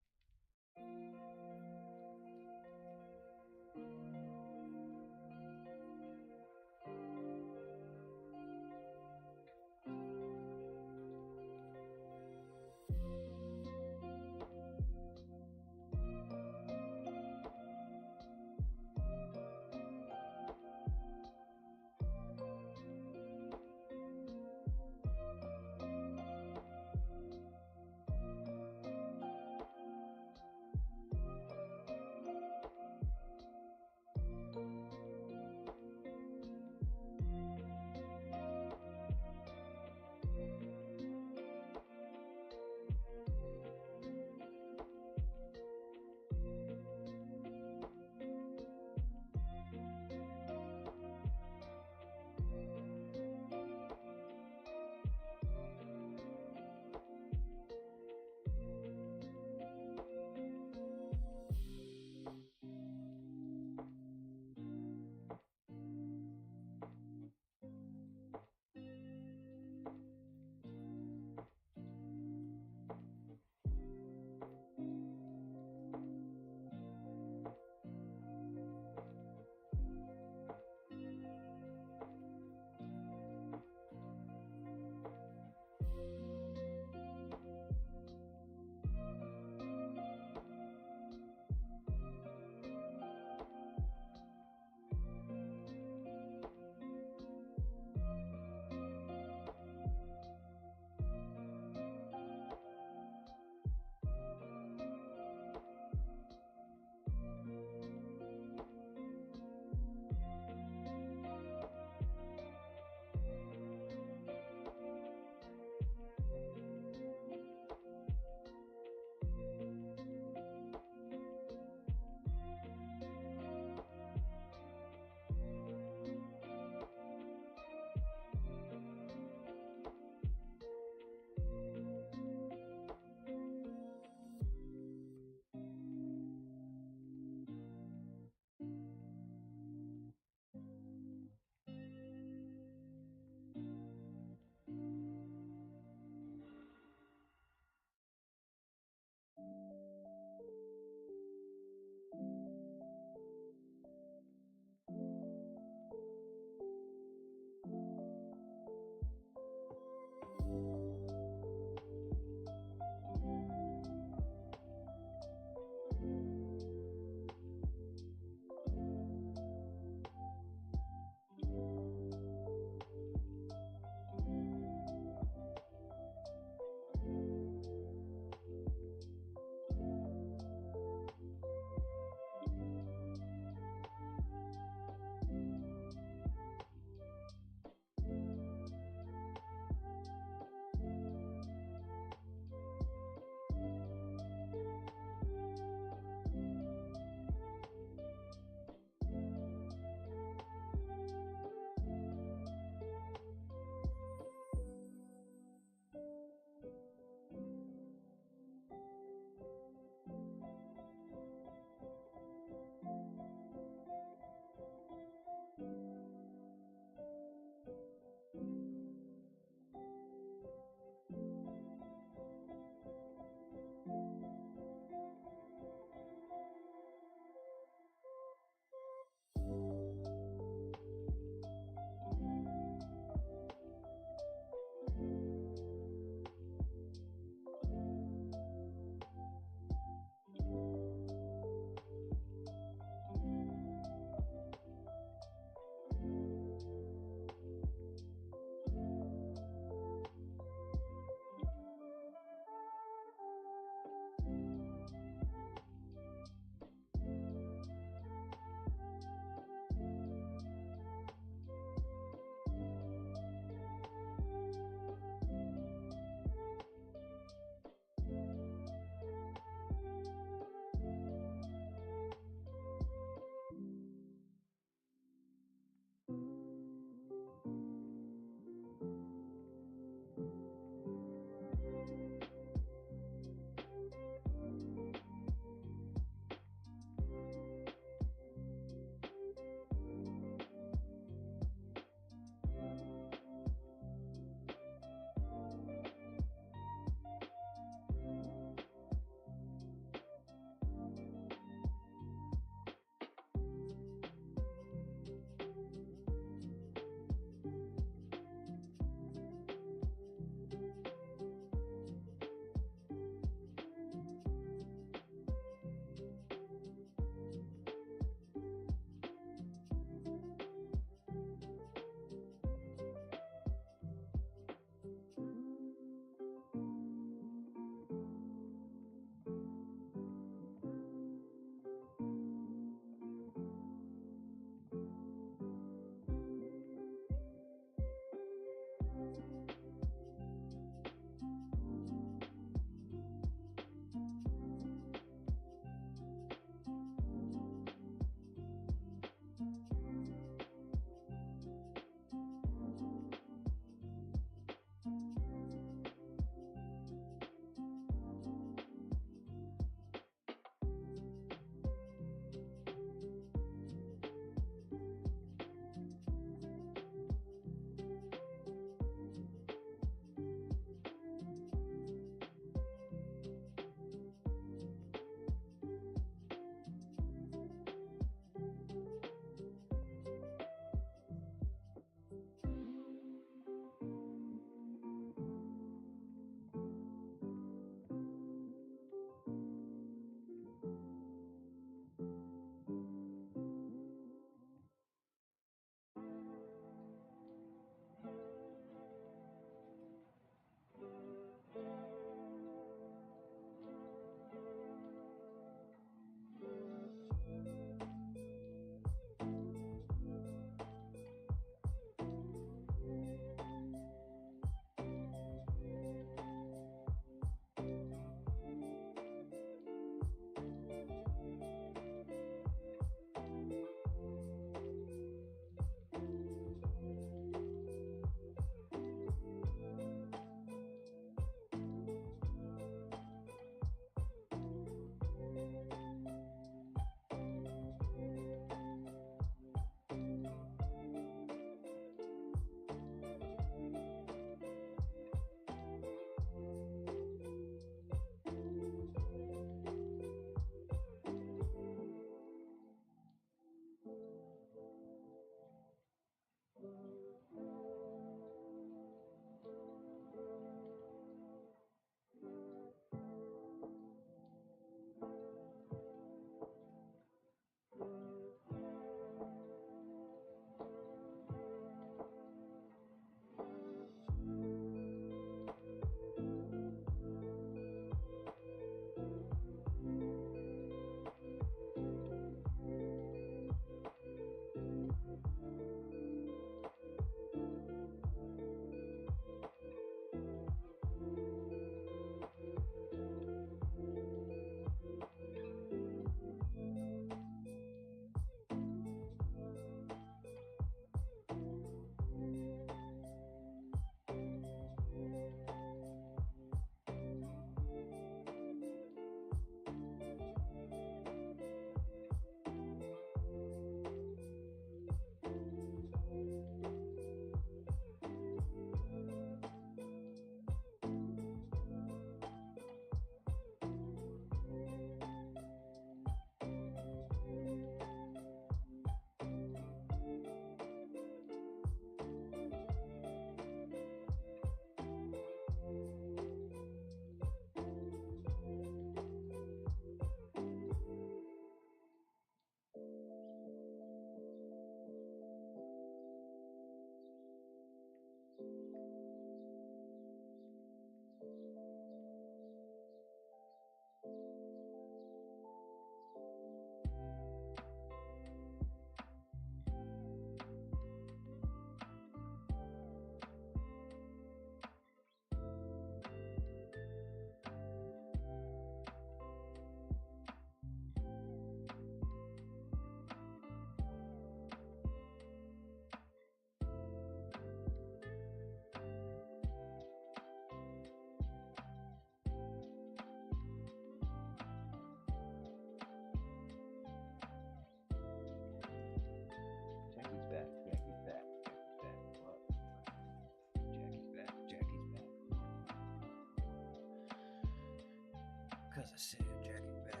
Because I said Jackie's back.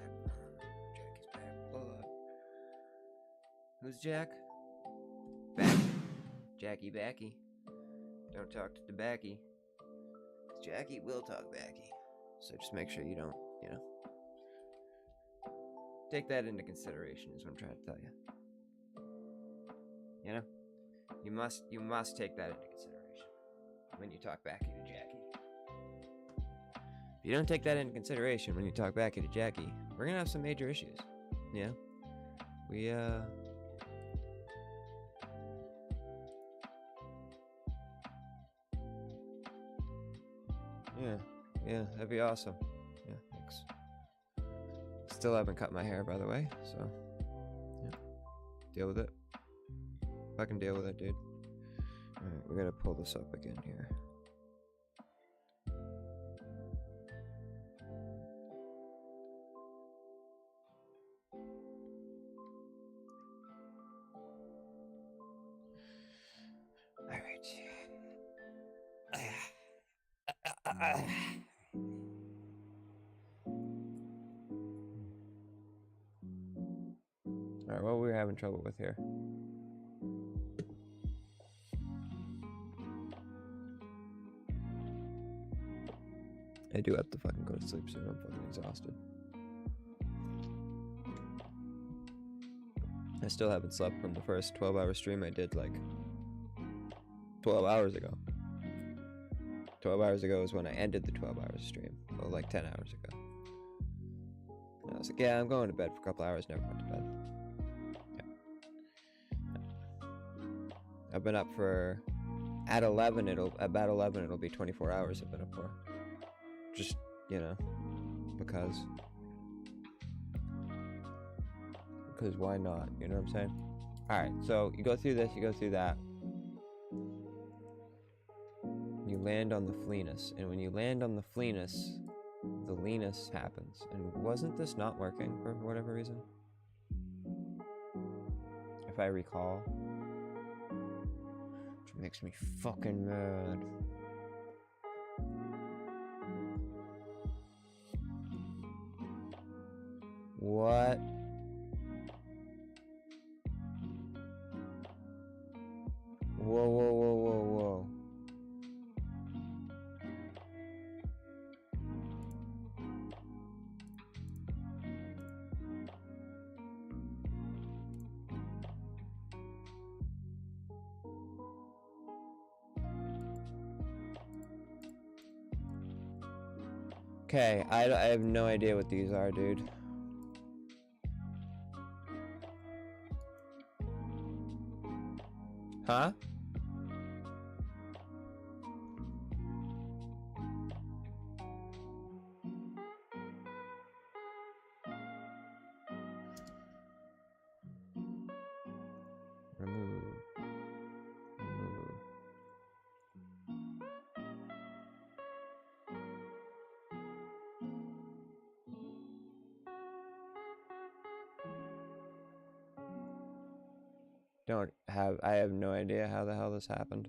Jackie's back. Blood. Who's Jack? Backy. Jackie Backy. Don't talk to the Backy. Jackie will talk Backy. So just make sure you don't, you know. Take that into consideration is what I'm trying to tell you. You know? You must take that into consideration when you talk Backy to Jackie. If you don't take that into consideration when you talk Backy to Jackie, we're gonna have some major issues. Yeah? Yeah, that'd be awesome. Yeah, thanks. Still haven't cut my hair, by the way, so yeah. Deal with it. Fucking deal with it, dude. Alright, we're gonna pull this up again here. Alright. Alright, what we're having trouble with here. I do have to fucking go to sleep soon. I'm fucking exhausted. I still haven't slept from the first 12-hour stream I did like 12 hours ago. 12 hours ago is when I ended the 12-hour stream. Well, like 10 hours ago. And I was like, yeah, I'm going to bed for a couple hours. Never went to bed. Yeah. I've been up for... About 11, it'll be 24 hours I've been up for. Just, you know, because why not? You know what I'm saying? Alright, so you go through this, you go through that. You land on the fleenus, and when you land on the fleenus, the leanus happens. And wasn't this not working for whatever reason? If I recall. Which makes me fucking mad. What? Whoa, whoa, whoa, whoa, whoa. Okay, I have no idea what these are, dude. Huh? Remove. I have no idea how the hell this happened.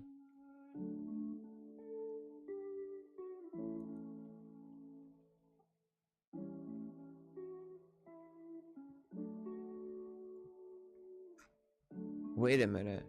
Wait a minute.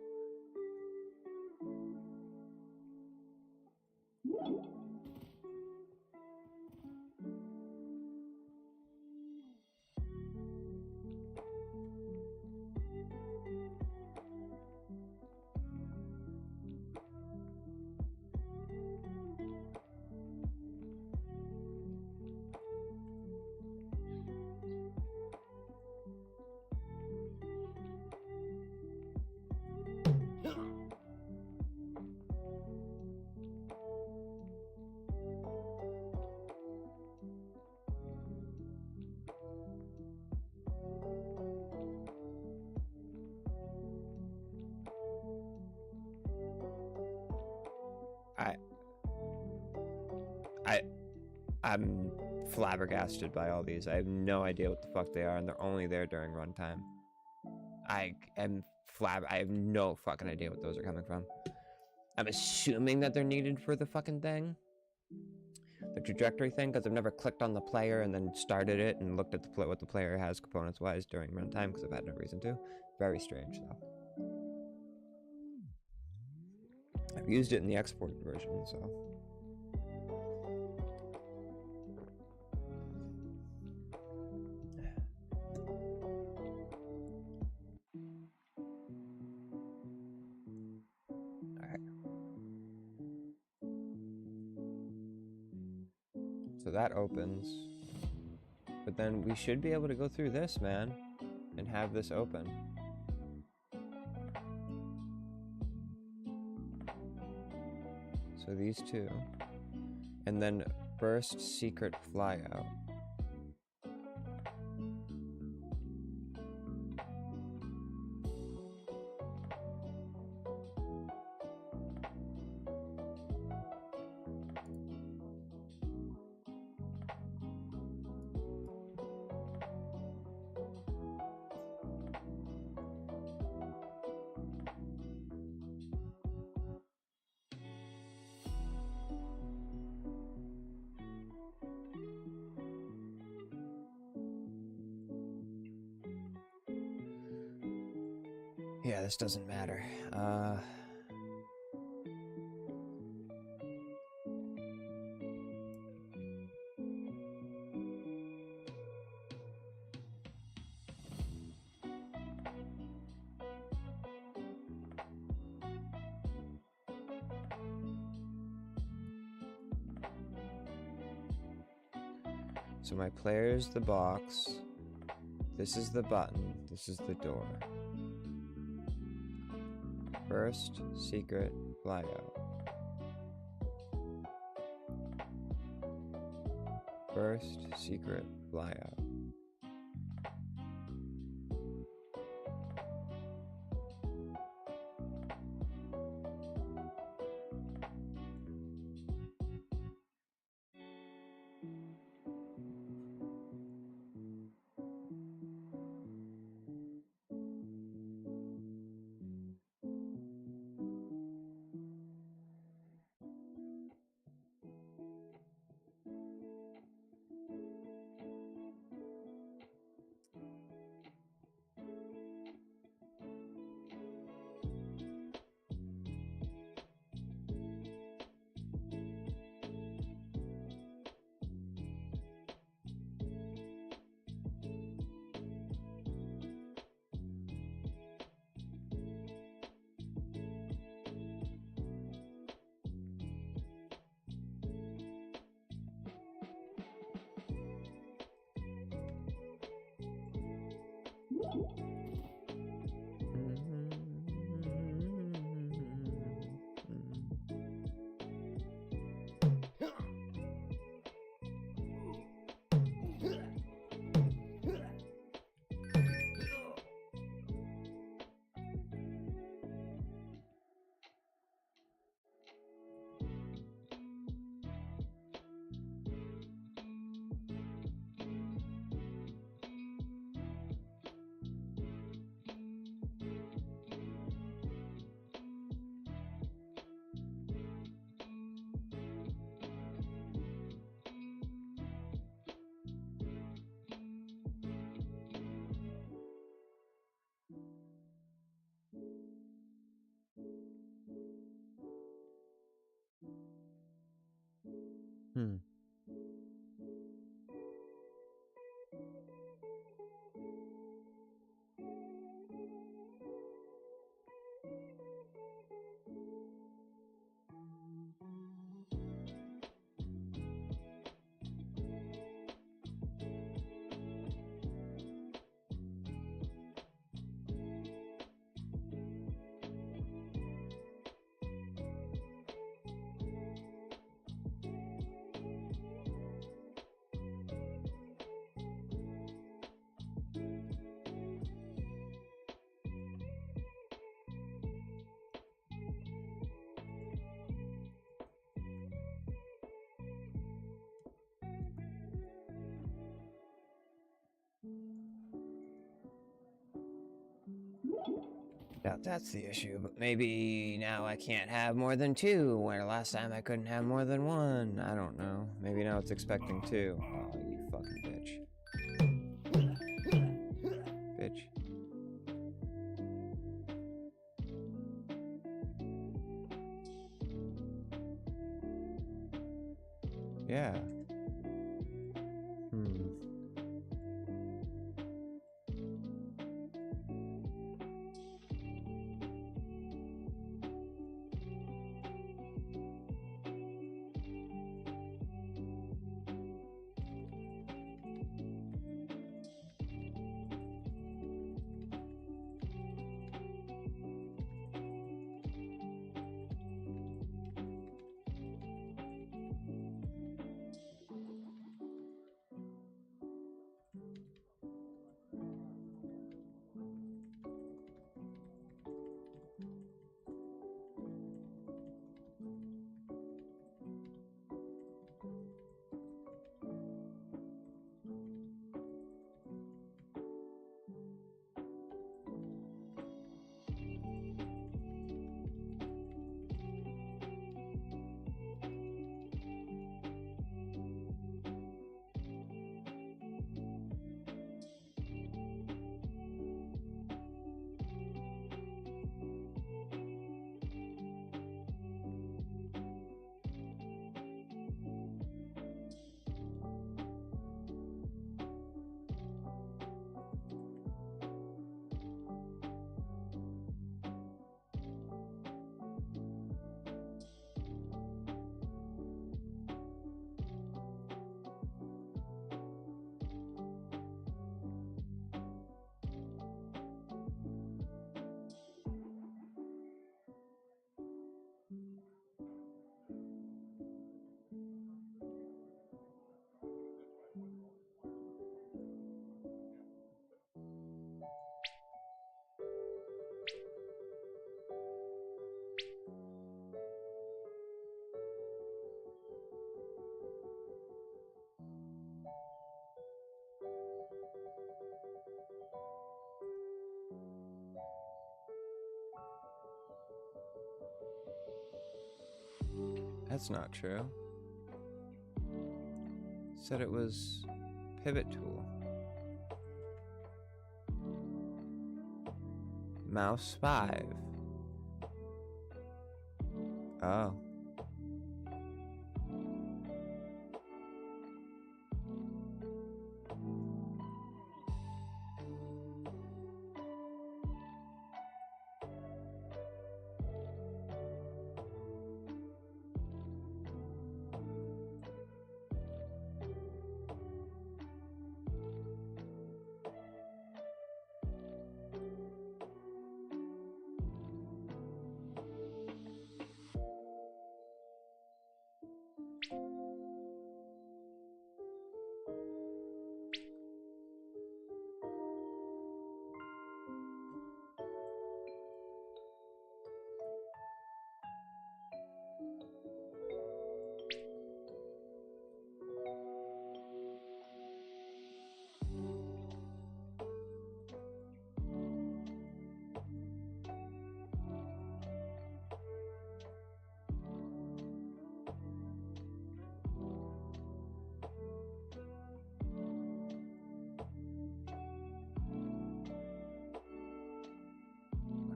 I'm flabbergasted by all these. I have no idea what the fuck they are, and they're only there during runtime. I have no fucking idea what those are coming from. I'm assuming that they're needed for the fucking thing. the trajectory thing, because I've never clicked on the player and then started it and looked at what the player has components-wise during runtime, because I've had no reason to. Very strange, though. I've used it in the exported version, so... So that opens, but then we should be able to go through this, man, and have this open. So these two, and then burst secret flyout. Yeah, this doesn't matter. So my player's the box. This is the button. This is the door. First, secret, flyout. First, secret, flyout. Doubt that's the issue, but maybe now I can't have more than 2, where last time I couldn't have more than 1. I don't know. Maybe now it's expecting 2. Oh, you fucking bitch. Bitch. Yeah. That's not true. Said it was pivot tool. Mouse 5. Oh.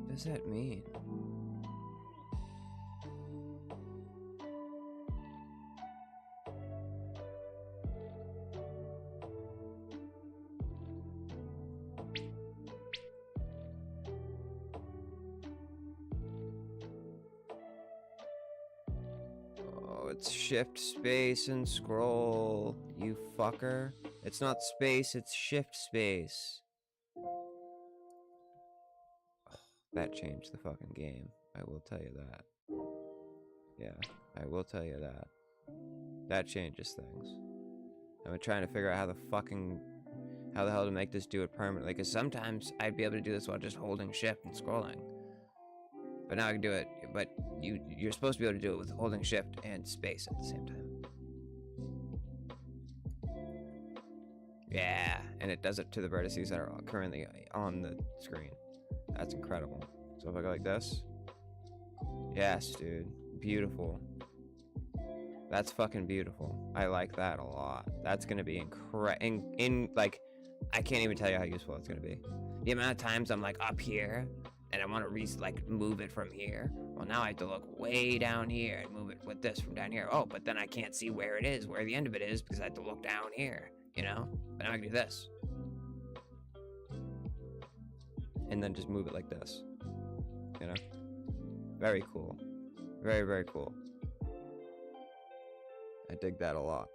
What does that mean? Oh, it's shift, space, and scroll, you fucker. It's not space, it's shift, space. That changed the fucking game. I will tell you that. Yeah, I will tell you that. That changes things. I've been trying to figure out how the hell to make this do it permanently, because sometimes I'd be able to do this while just holding shift and scrolling. But now I can do it, but you're supposed to be able to do it with holding shift and space at the same time. Yeah, and it does it to the vertices that are currently on the screen. That's incredible. So if I go like this. Yes, dude. Beautiful. That's fucking beautiful. I like that a lot. That's gonna be like, I can't even tell you how useful it's gonna be. The amount of times I'm like up here and I want to like move it from here. Well, now I have to look way down here and move it with this from down here. Oh, but then I can't see where it is, where the end of it is, because I have to look down here, you know? But now I can do this. And then just move it like this, you know? Very cool. Very, very cool. I dig that a lot.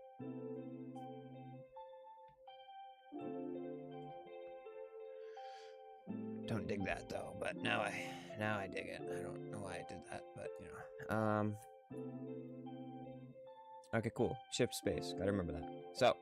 Don't dig that though, but now I dig it. I don't know why I did that, but you know. Okay, cool. Shift space. Gotta remember that. So.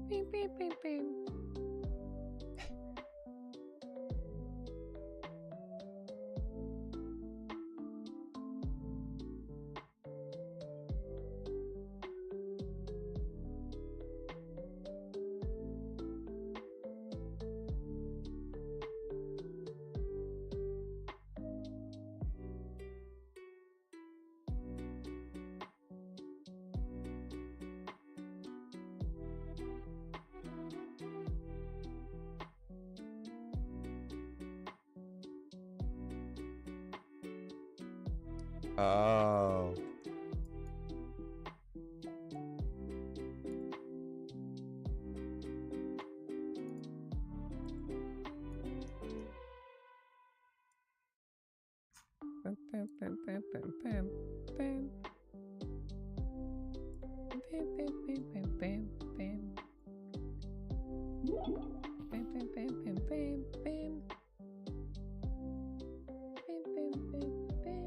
Beep, beep, beep, beep. Oh. Bam, bam, bam, bam, bam, bam, bam. Bam, bam, bam, bam, bam, bam. Bam, bam, bam, bam, bam, bam. Bam, bam, bam, bam.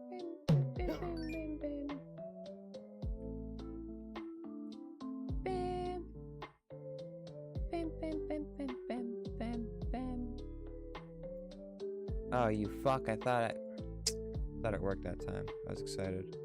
Bam, bam, bam, bam, bam. Bam. Bam, bam, bam, bam, bam, bam, bam. Oh, you fuck! I thought it worked that time. I was excited.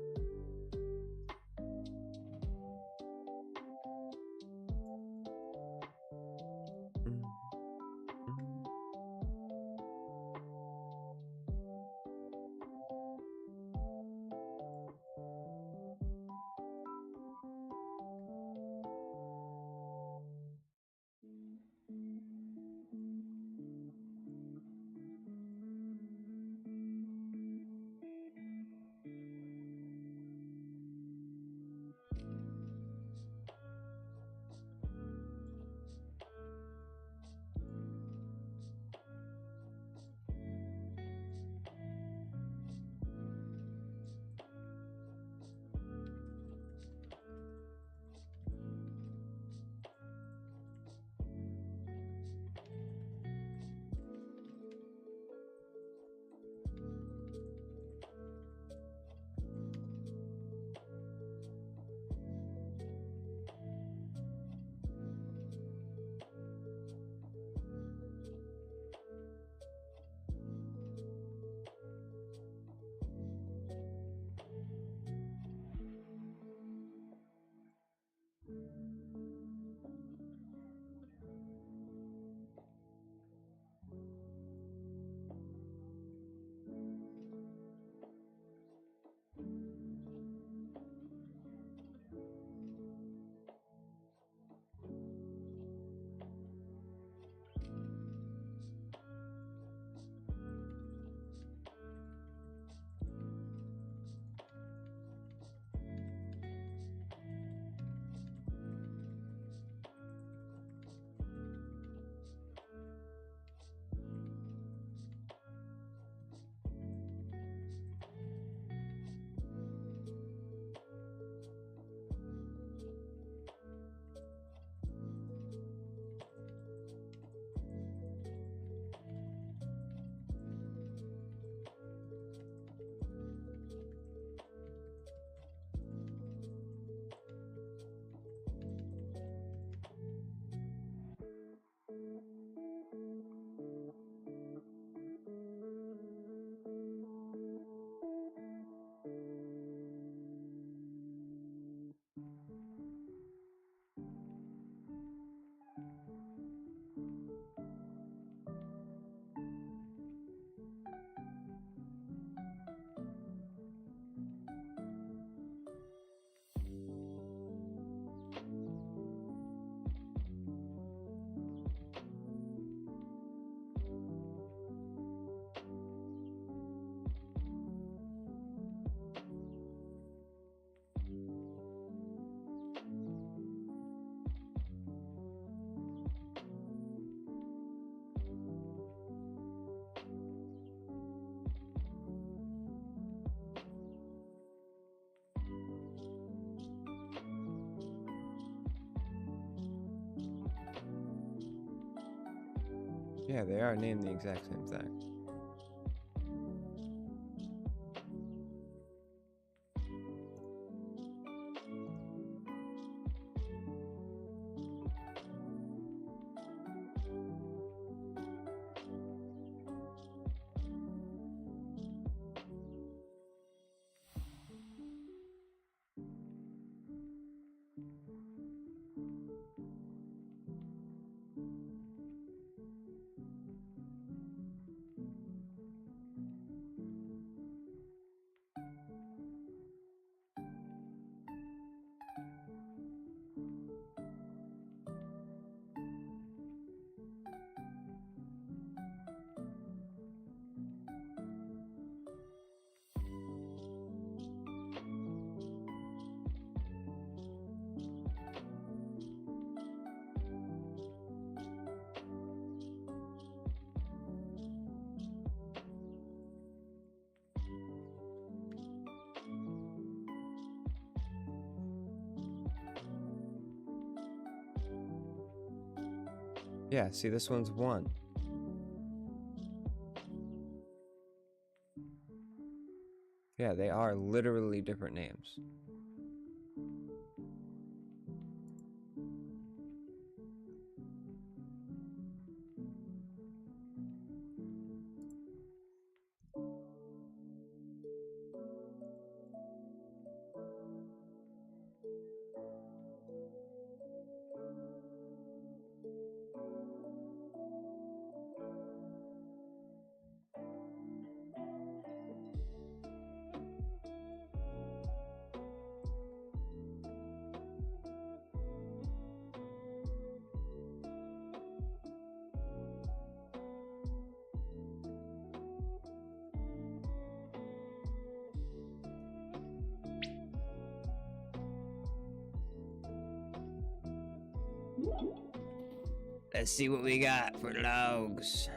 Yeah, they are named the exact same thing. Yeah, see, this one's 1. Yeah, they are literally different names. Let's see what we got for logs.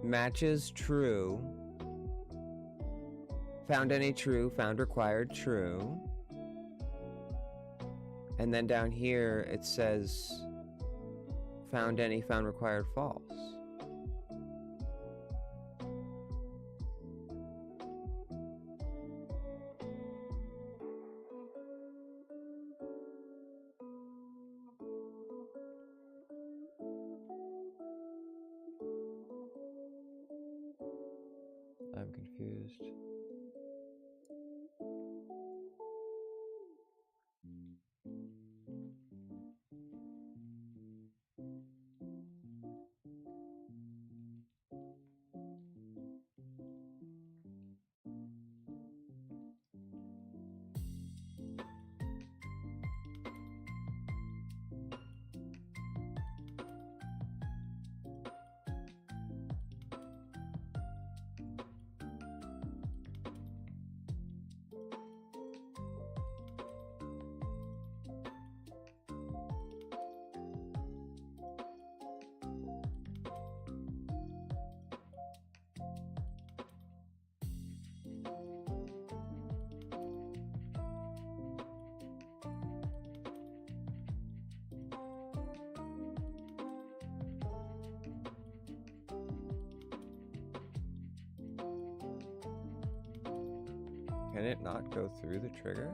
Matches true. Found any true, found required true. And then down here it says found any, found required false. I'm confused. Can it not go through the trigger?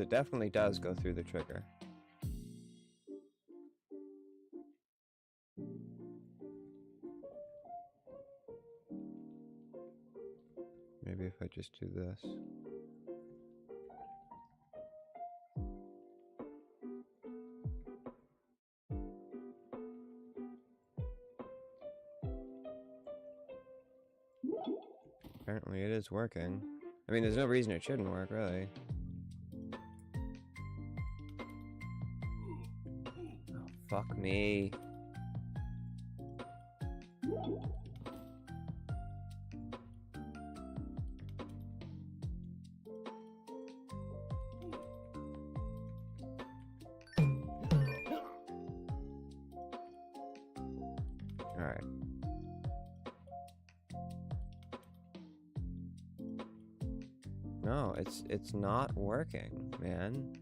it definitely does go through the trigger. Maybe if I just do this. Apparently it is working. I mean, there's no reason it shouldn't work, really. Oh, fuck me. Alright. No, it's not working, man.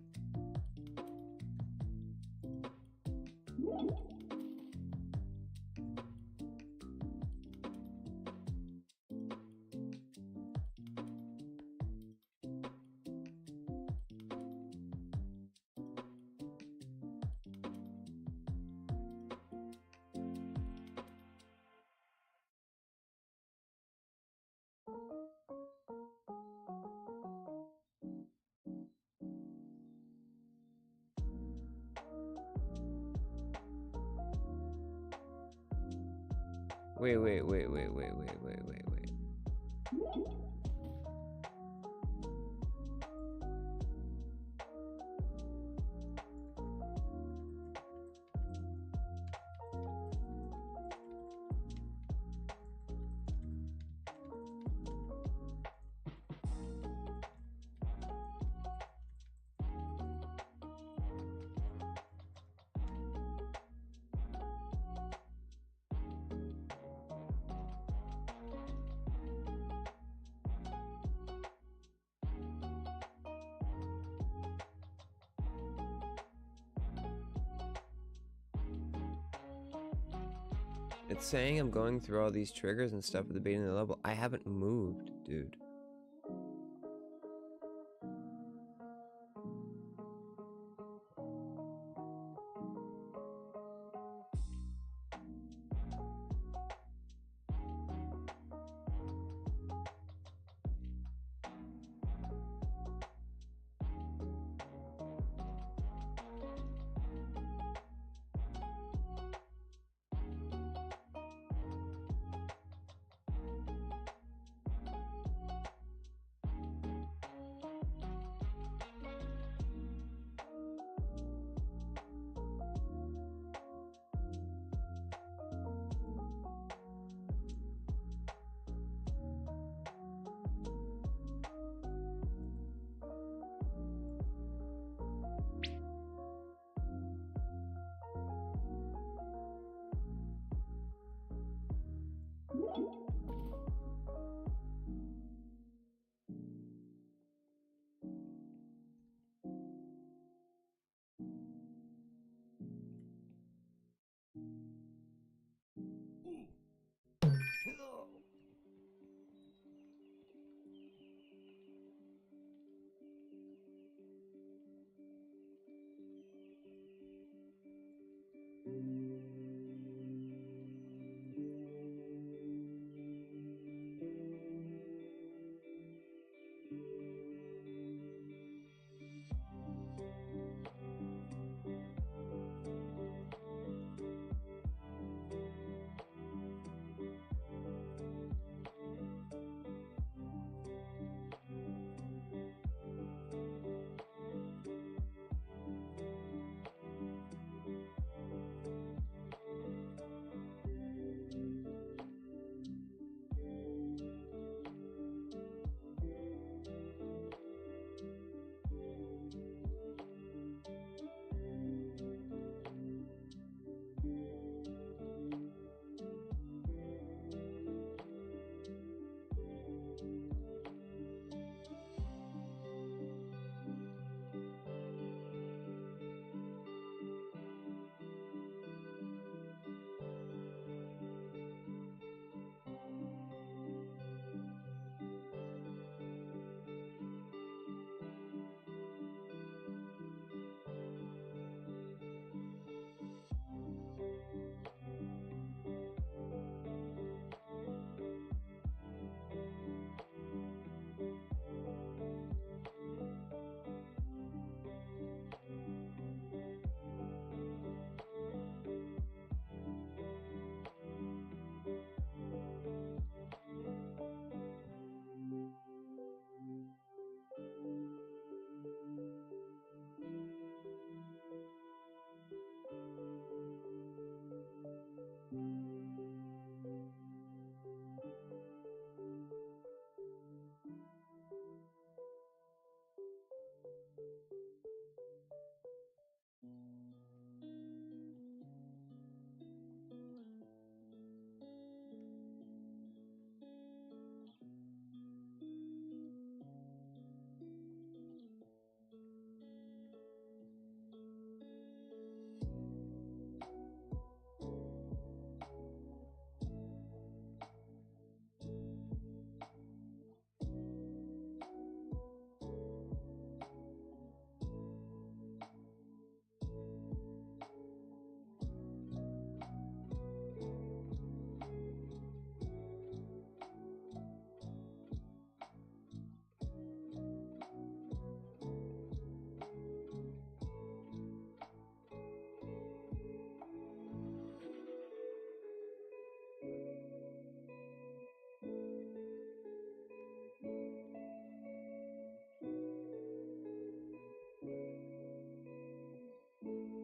Wait. It's saying I'm going through all these triggers and stuff at the beginning of the level. I haven't moved, dude.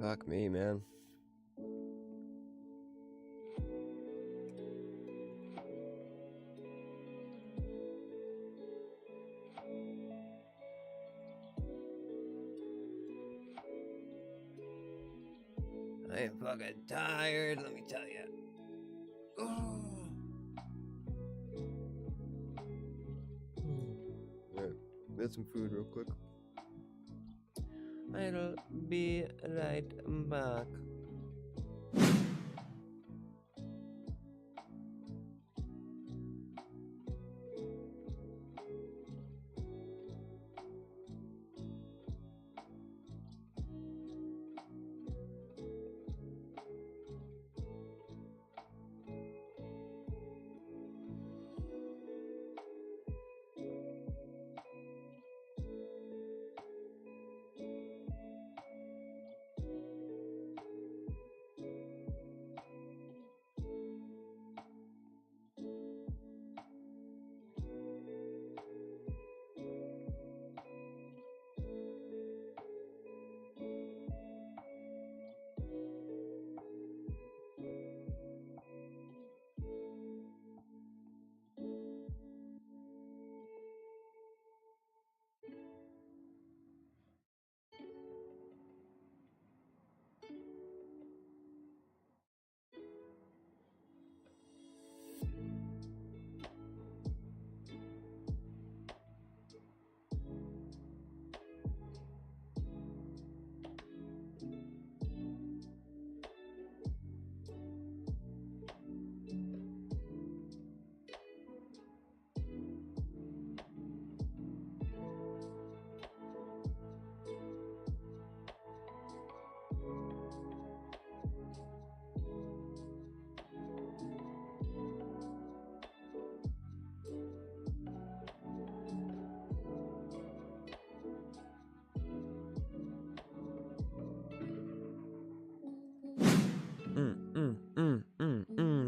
Fuck me, man. I am fucking tired, let me tell you. Get some food real quick. I'll be right back.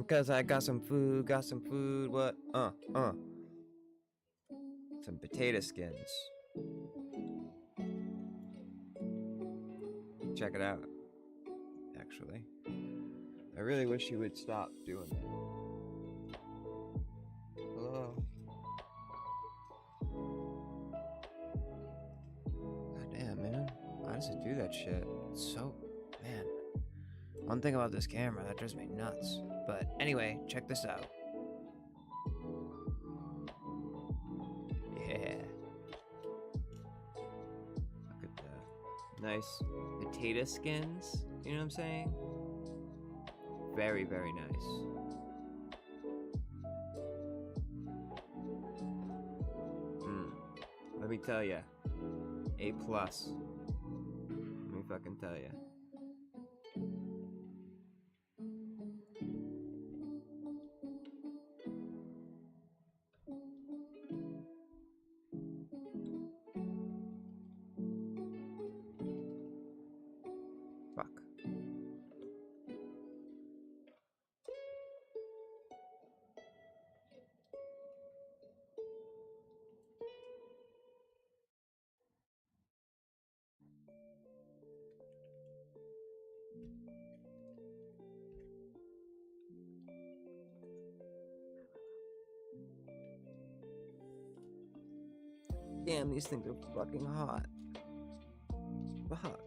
Cause I got some food, what? Some potato skins. Check it out, actually. I really wish you would stop doing that. Hello? God damn, man. Why does it do that shit? It's so... man. One thing about this camera, that drives me nuts. But anyway, check this out. Yeah. Look at the nice potato skins. You know what I'm saying? Very, very nice. Let me tell ya. A+. Let me fucking tell ya. Fuck. Damn, these things are fucking hot. Fuck.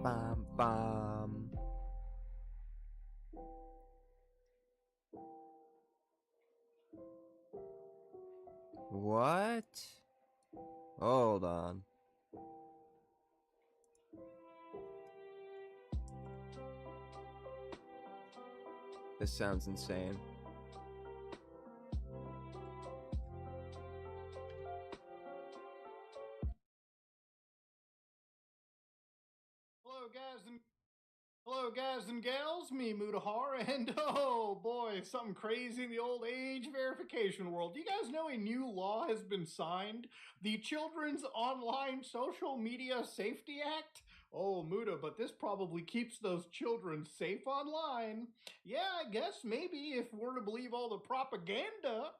Bum, bum. What? Hold on. This sounds insane. Hello, guys and gals. Me, Mutahar, and oh boy, something crazy in the old age verification world. Do you guys know a new law has been signed? The Children's Online Social Media Safety Act? Oh, Muta, but this probably keeps those children safe online. Yeah, I guess maybe if we're to believe all the propaganda.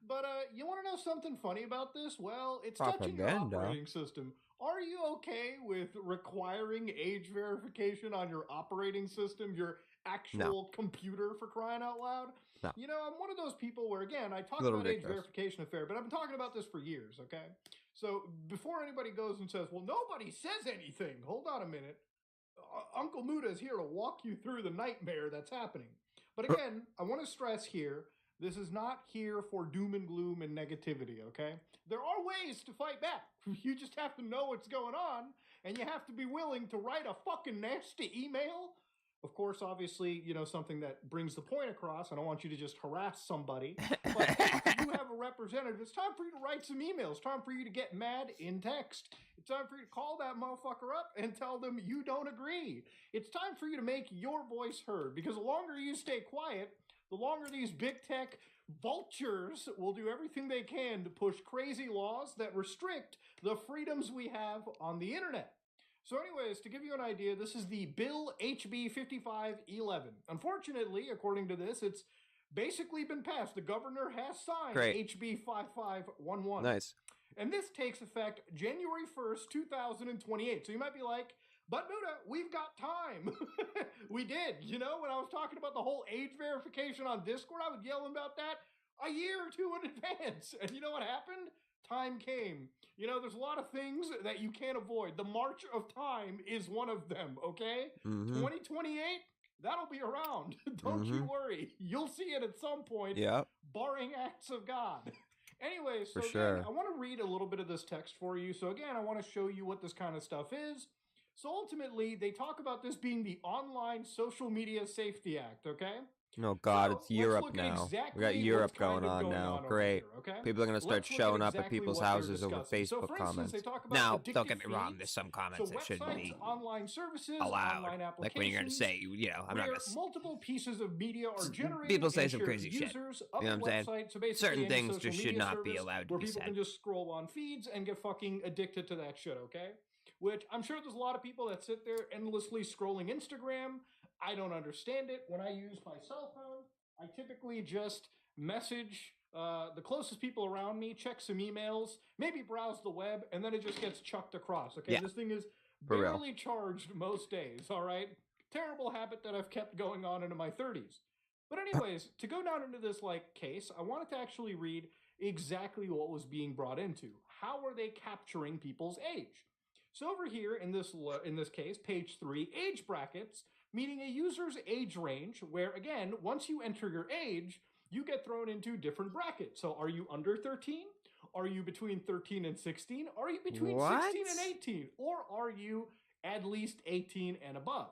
But you want to know something funny about this? Well, it's touching your Propaganda? operating system. Are you okay with requiring age verification on your operating system, your actual computer, for crying out loud? No. You know, I'm one of those people where, again, I talk Little about age ridiculous. verification affair, but I've been talking about this for years, okay? So before anybody goes and says, well, nobody says anything, hold on a minute. Uncle Muda is here to walk you through the nightmare that's happening. But again, I want to stress here, this is not here for doom and gloom and negativity, okay? There are ways to fight back. You just have to know what's going on, and you have to be willing to write a fucking nasty email. Of course, obviously, you know, something that brings the point across. I don't want you to just harass somebody. But if you have a representative, it's time for you to write some emails. It's time for you to get mad in text. It's time for you to call that motherfucker up and tell them you don't agree. It's time for you to make your voice heard, because the longer you stay quiet, the longer these big tech vultures will do everything they can to push crazy laws that restrict the freedoms we have on the internet. So anyways, to give you an idea, this is the Bill HB 5511. Unfortunately, according to this, it's basically been passed. The governor has signed HB 5511. Nice. And this takes effect January 1st, 2028. So you might be like, but Muda, we've got time. We did. You know, when I was talking about the whole age verification on Discord, I was yelling about that a year or two in advance. And you know what happened? Time came. You know, there's a lot of things that you can't avoid. The march of time is one of them, okay? 2028, that'll be around. Don't you worry. You'll see it at some point, barring acts of God. Anyway, so again, I want to read a little bit of this text for you. So again, I want to show you what this kind of stuff is. So ultimately, they talk about this being the Online Social Media Safety Act, okay? Oh God, it's Europe now. We got Europe going on now. Great. People are going to start showing up at people's houses over Facebook comments. Now, don't get me wrong, there's some comments that shouldn't be online services, allowed. online Like when you're going to say, you know, I'm not going to... multiple pieces of media are generated. People say some crazy shit. You know what I'm saying? So certain things just should not be allowed to be said. Where people can just scroll on feeds and get fucking addicted to that shit, okay? Which I'm sure there's a lot of people that sit there endlessly scrolling Instagram. I don't understand it. When I use my cell phone, I typically just message the closest people around me, check some emails, maybe browse the web, and then it just gets chucked across. Okay, this thing is barely charged most days, all right? Terrible habit that I've kept going on into my 30s. But anyways, to go down into this like case, I wanted to actually read exactly what was being brought into. How are they capturing people's age? So over here in this case, page 3, age brackets, meaning a user's age range, where again, once you enter your age, you get thrown into different brackets. So are you under 13? Are you between 13 and 16? Are you between 16 and 18? Or are you at least 18 and above?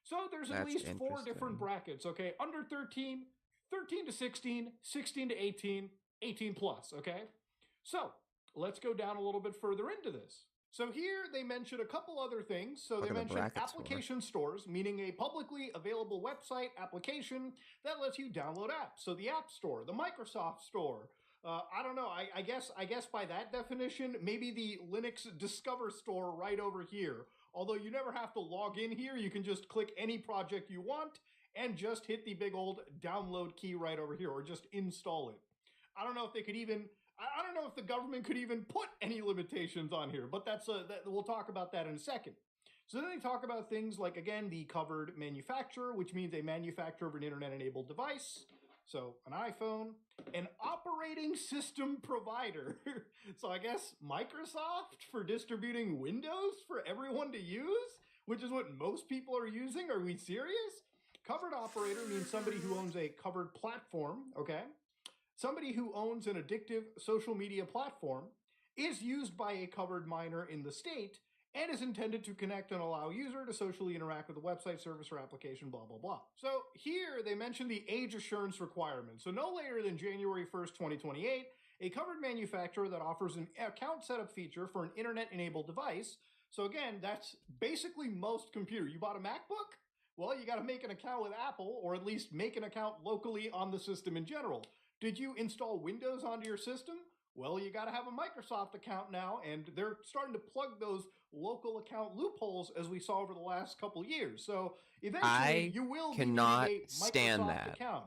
So there's at least 4 different brackets, okay? Under 13, 13 to 16, 16 to 18, 18 plus, okay? So let's go down a little bit further into this. So here they mention a couple other things. So they mention application stores, meaning a publicly available website application that lets you download apps. So the App Store, the Microsoft Store. I don't know. I guess by that definition, maybe the Linux Discover Store right over here. Although you never have to log in here, you can just click any project you want and just hit the big old download key right over here, or just install it. I don't know if they could even. I don't know if the government could even put any limitations on here, but we'll talk about that in a second. So then they talk about things like, again, the covered manufacturer, which means a manufacturer of an internet-enabled device. So an iPhone, an operating system provider. So I guess Microsoft for distributing Windows for everyone to use? which is what most people are using. Are we serious? Covered operator means somebody who owns a covered platform, okay? Somebody who owns an addictive social media platform is used by a covered miner in the state and is intended to connect and allow user to socially interact with the website, service, or application, blah, blah, blah. So here they mention the age assurance requirement. So no later than January 1st, 2028, a covered manufacturer that offers an account setup feature for an internet-enabled device. So again, that's basically most computer. You bought a MacBook? Well, you got to make an account with Apple, or at least make an account locally on the system in general. Did you install Windows onto your system? Well, you got to have a Microsoft account now, and they're starting to plug those local account loopholes as we saw over the last couple years. So eventually, you will cannot need a stand Microsoft that. account.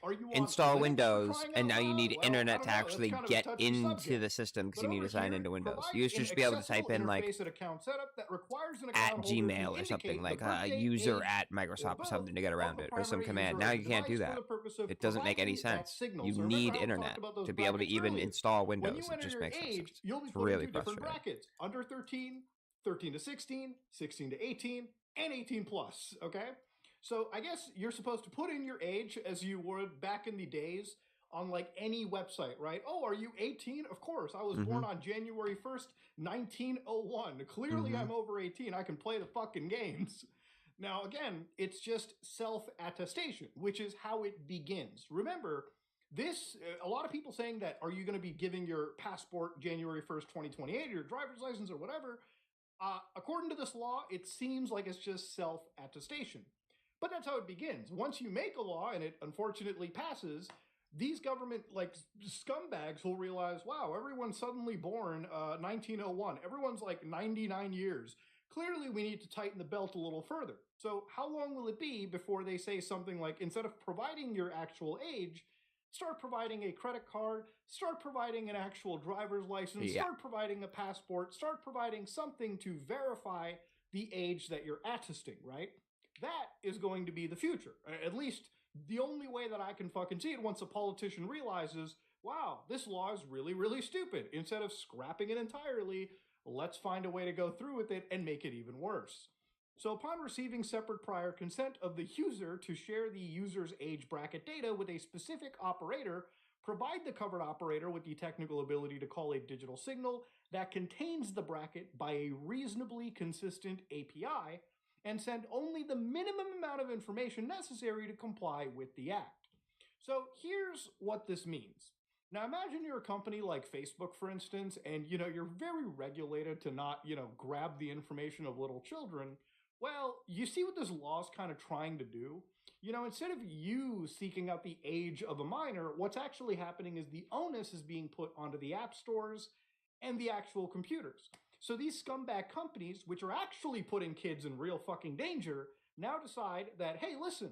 Are you on Install Linux Windows, crying and out now you loud? need Well, internet to that's actually kind of a get touchy into subject. the system because But you need to over sign here, into Windows. provide You used to an just be able to type accessible in like interface and account setup that requires an at account holder to Gmail or something, indicate like the a birthday, user age, at Microsoft or something to get of around the it, or some primary command. user Now of you the can't do device that. for the purpose of It doesn't make any providing that sense. signal. You So remember need how we internet talked about those to be able to brackets even earlier? install When Windows. you It enter just your makes no age, sense. you'll be It's put really into different frustrating. brackets. Under 13, 13 to 16, 16 to 18, and 18 plus, okay? So I guess you're supposed to put in your age as you would back in the days on like any website, right? Oh, are you 18? Of course. I was born on January 1st, 1901. Clearly I'm over 18. I can play the fucking games. Now, again, it's just self-attestation, which is how it begins. Remember, this, a lot of people saying that, are you going to be giving your passport January 1st, 2028, or your driver's license or whatever? According to this law, it seems like it's just self-attestation. But that's how it begins. Once you make a law and it unfortunately passes, these government like scumbags will realize, wow, everyone's suddenly born 1901. Everyone's like 99 years. Clearly, we need to tighten the belt a little further. So how long will it be before they say something like, instead of providing your actual age, start providing a credit card, start providing an actual driver's license, start providing a passport, start providing something to verify the age that you're attesting, right? That is going to be the future. At least the only way that I can fucking see it once a politician realizes, wow, this law is really, really stupid. Instead of scrapping it entirely, let's find a way to go through with it and make it even worse. So upon receiving separate prior consent of the user to share the user's age bracket data with a specific operator, provide the covered operator with the technical ability to call a digital signal that contains the bracket by a reasonably consistent API, and send only the minimum amount of information necessary to comply with the act. So here's what this means. Now imagine you're a company like Facebook, for instance, and you're very regulated to not, grab the information of little children. Well, you see what this law is kind of trying to do? Instead of you seeking out the age of a minor, what's actually happening is the onus is being put onto the app stores and the actual computers. So these scumbag companies, which are actually putting kids in real fucking danger, now decide that, hey, listen,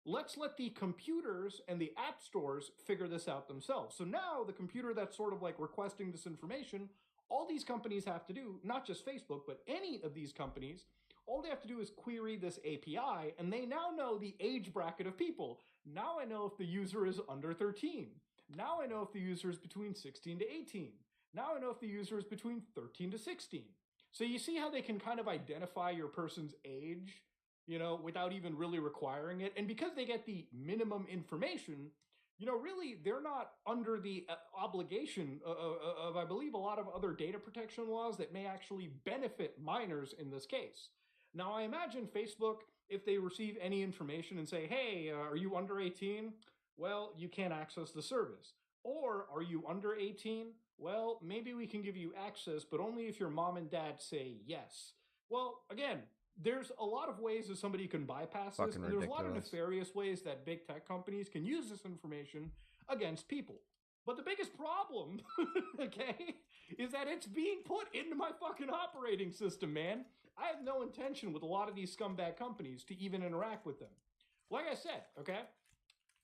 let's let the computers and the app stores figure this out themselves. So now the computer that's sort of like requesting this information, all these companies have to do, not just Facebook, but any of these companies, all they have to do is query this API, and they now know the age bracket of people. Now I know if the user is under 13. Now I know if the user is between 16 to 18. Now I know if the user is between 13 to 16. So you see how they can kind of identify your person's age, without even really requiring it. And because they get the minimum information, really they're not under the obligation of, I believe, a lot of other data protection laws that may actually benefit minors in this case. Now I imagine Facebook, if they receive any information and say, hey, are you under 18? Well, you can't access the service. Or are you under 18? Well, maybe we can give you access, but only if your mom and dad say yes. Well, again, there's a lot of ways that somebody can bypass this, and there's a lot of nefarious ways that big tech companies can use this information against people. But the biggest problem, okay, is that it's being put into my fucking operating system, man. I have no intention with a lot of these scumbag companies to even interact with them. Like I said, okay,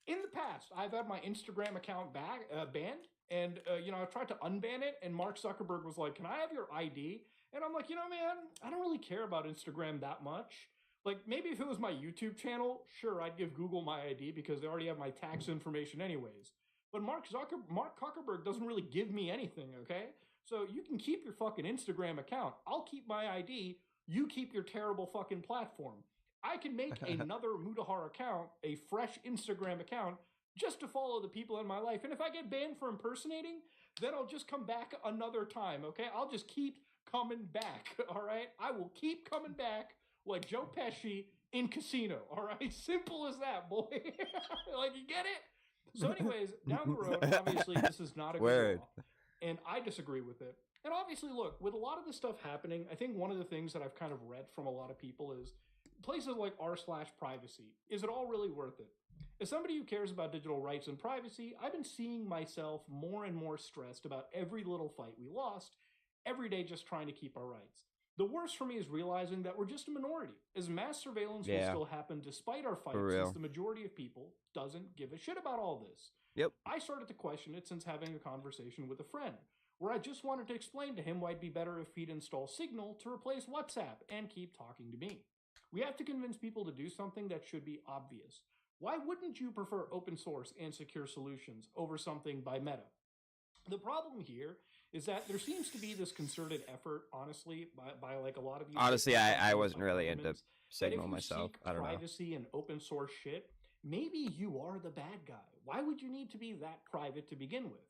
in the past, I've had my Instagram account banned. And, I tried to unban it, and Mark Zuckerberg was like, can I have your ID? And I'm like, man, I don't really care about Instagram that much. Like, maybe if it was my YouTube channel, sure, I'd give Google my ID because they already have my tax information anyways. But Mark Zuckerberg doesn't really give me anything, okay? So you can keep your fucking Instagram account. I'll keep my ID. You keep your terrible fucking platform. I can make another Mutahar account, a fresh Instagram account, just to follow the people in my life. And if I get banned for impersonating, then I'll just come back another time, okay? I'll just keep coming back, all right? I will keep coming back like Joe Pesci in Casino, all right? Simple as that, boy. Like, you get it? So anyways, down the road, obviously, this is not a good law, and I disagree with it. And obviously, look, with a lot of this stuff happening, I think one of the things that I've kind of read from a lot of people is places like r/privacy. Is it all really worth it? As somebody who cares about digital rights and privacy, I've been seeing myself more and more stressed about every little fight we lost, every day just trying to keep our rights. The worst for me is realizing that we're just a minority, as mass surveillance will still happen despite our fights, since the majority of people doesn't give a shit about all this. Yep. I started to question it since having a conversation with a friend, where I just wanted to explain to him why it'd be better if he'd install Signal to replace WhatsApp and keep talking to me. We have to convince people to do something that should be obvious. Why wouldn't you prefer open source and secure solutions over something by Meta? The problem here is that there seems to be this concerted effort, honestly, by like a lot of these. Honestly, I wasn't really into Signal myself. I don't know. Privacy and open source shit, maybe you are the bad guy. Why would you need to be that private to begin with?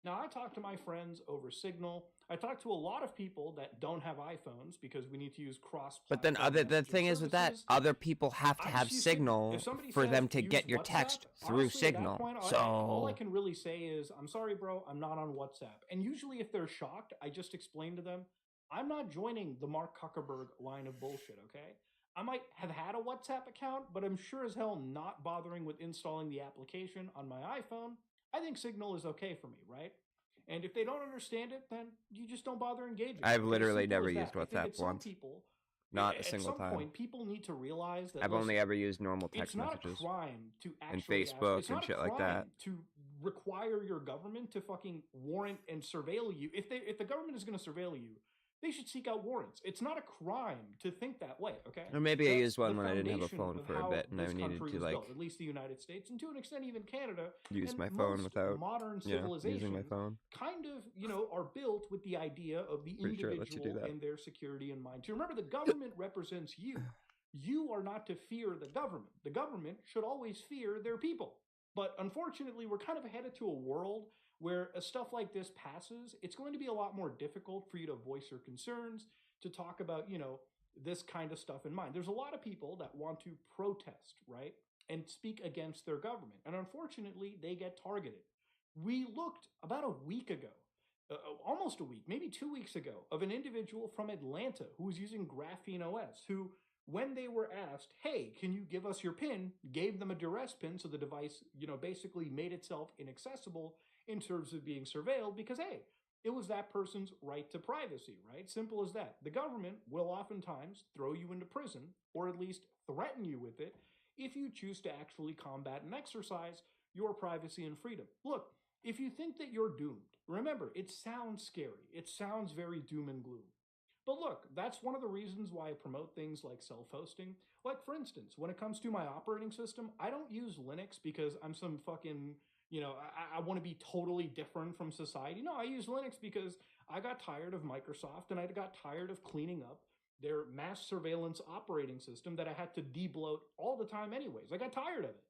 Now, I talk to my friends over Signal. I talk to a lot of people that don't have iPhones because we need to use cross. But then the thing is with that, other people have to have Signal for them to get your text through Signal. So all I can really say is, I'm sorry, bro, I'm not on WhatsApp. And usually if they're shocked, I just explain to them, I'm not joining the Mark Zuckerberg line of bullshit, okay? I might have had a WhatsApp account, but I'm sure as hell not bothering with installing the application on my iPhone. I think Signal is okay for me, right? And if they don't understand it, then you just don't bother engaging. I've literally never used WhatsApp once. Not a single time. At some point, people need to realize that I've only ever used normal text messages. It's not a crime to and actually Facebook and shit like that. To require your government to fucking warrant and surveil you. If the government is going to surveil you, they should seek out warrants. It's not a crime to think that way, okay? Or maybe I used one when I didn't have a phone for a bit and I needed to like built, at least the United States, and to an extent even Canada, use my phone without modern using my phone. Kind of, are built with the idea of the individual and their security in mind. To remember, the government represents you. You are not to fear the government. The government should always fear their people. But unfortunately, we're kind of headed to a world where as stuff like this passes, it's going to be a lot more difficult for you to voice your concerns, to talk about, this kind of stuff in mind. There's a lot of people that want to protest, right? And speak against their government. And unfortunately, they get targeted. We looked about a week ago, almost a week, maybe 2 weeks ago, of an individual from Atlanta who was using Graphene OS, who, when they were asked, hey, can you give us your PIN, gave them a duress PIN, so the device, basically made itself inaccessible in terms of being surveilled because, hey, it was that person's right to privacy, right? Simple as that. The government will oftentimes throw you into prison, or at least threaten you with it, if you choose to actually combat and exercise your privacy and freedom. Look, if you think that you're doomed, remember, it sounds scary. It sounds very doom and gloom. But look, that's one of the reasons why I promote things like self-hosting. Like, for instance, when it comes to my operating system, I don't use Linux because I'm some fucking, I want to be totally different from society. No, I use Linux because I got tired of Microsoft and I got tired of cleaning up their mass surveillance operating system that I had to debloat all the time anyways. I got tired of it.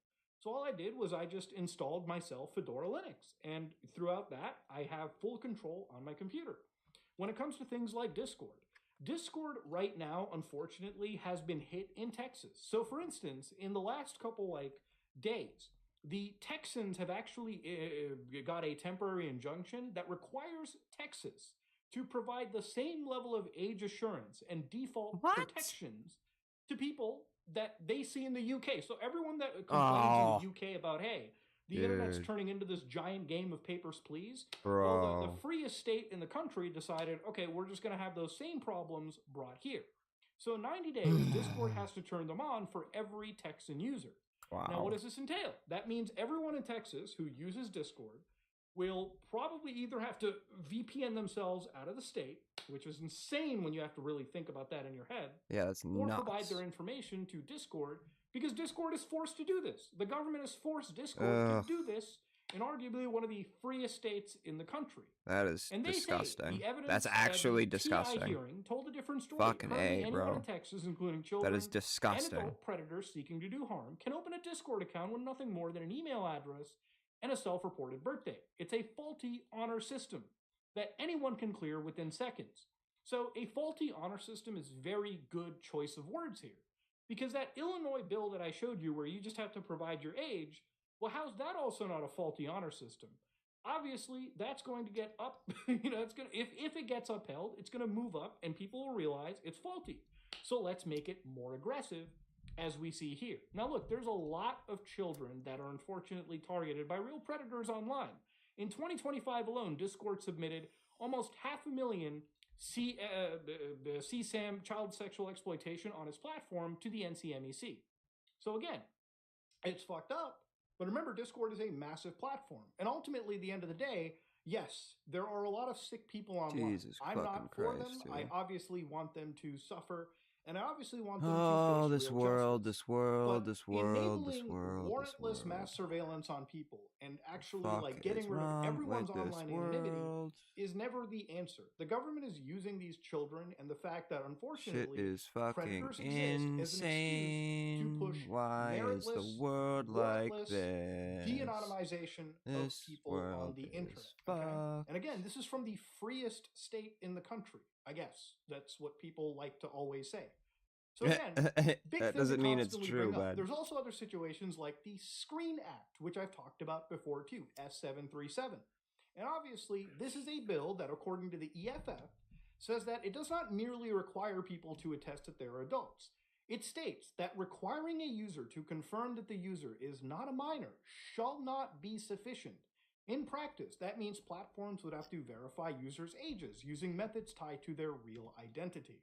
So all I did was I just installed myself Fedora Linux. And throughout that, I have full control on my computer. When it comes to things like Discord right now, unfortunately, has been hit in Texas. So for instance, in the last couple days, the Texans have actually got a temporary injunction that requires Texas to provide the same level of age assurance and default protections to people that they see in the UK. So everyone that complains in the UK about, hey, the internet's turning into this giant game of Papers, Please. Well, the freest state in the country decided, okay, we're just going to have those same problems brought here. So in 90 days, Discord has to turn them on for every Texan user. Wow. Now, what does this entail? That means everyone in Texas who uses Discord will probably either have to VPN themselves out of the state, which is insane when you have to really think about that in your head. Yeah, that's or nuts. Provide their information to Discord, because Discord is forced to do this. The government has forced Discord to do this in arguably one of the freest states in the country. That is And they say disgusting. the evidence That's at actually the TI disgusting. hearing told a different story. Fucking Currently, A, anyone bro. in Texas, including children That is disgusting. and adult predators seeking to do harm, can open a Discord account with nothing more than an email address and a self-reported birthday. It's a faulty honor system that anyone can clear within seconds. So a faulty honor system is very good choice of words here. Because that Illinois bill that I showed you where you just have to provide your age, well, how's that also not a faulty honor system? Obviously, that's going to get up, it's going to, if it gets upheld, it's going to move up and people will realize it's faulty. So let's make it more aggressive as we see here. Now look, there's a lot of children that are unfortunately targeted by real predators online. In 2025 alone, Discord submitted almost 500,000 CSAM, child sexual exploitation, on its platform to the NCMEC. So again, it's fucked up, but remember, Discord is a massive platform. And ultimately, at the end of the day, yes, there are a lot of sick people online. Jesus I'm not for fucking them. Christ, I dude. obviously want them to suffer, and I obviously want them Oh, to face this real world, justice. this world, But this world, this enabling world, this warrantless world. mass surveillance on people and actually Fuck like is getting rid of wrong everyone's with this online anonymity world? is never the answer. The government is using these children and the fact that Shit unfortunately is fucking predators exist as an excuse to insane. push Why is the meritless, world like warrantless this? de-anonymization of This people on world the is internet. fucked. And again, this is from the freest state in the country. I guess that's what people like to always say. So again, big that thing doesn't to mean it's constantly true, bring up. bud. There's also other situations like the Screen Act, which I've talked about before too, S737. And obviously, this is a bill that, according to the EFF, says that it does not merely require people to attest that they're adults. It states that requiring a user to confirm that the user is not a minor shall not be sufficient. In practice, that means platforms would have to verify users' ages using methods tied to their real identity.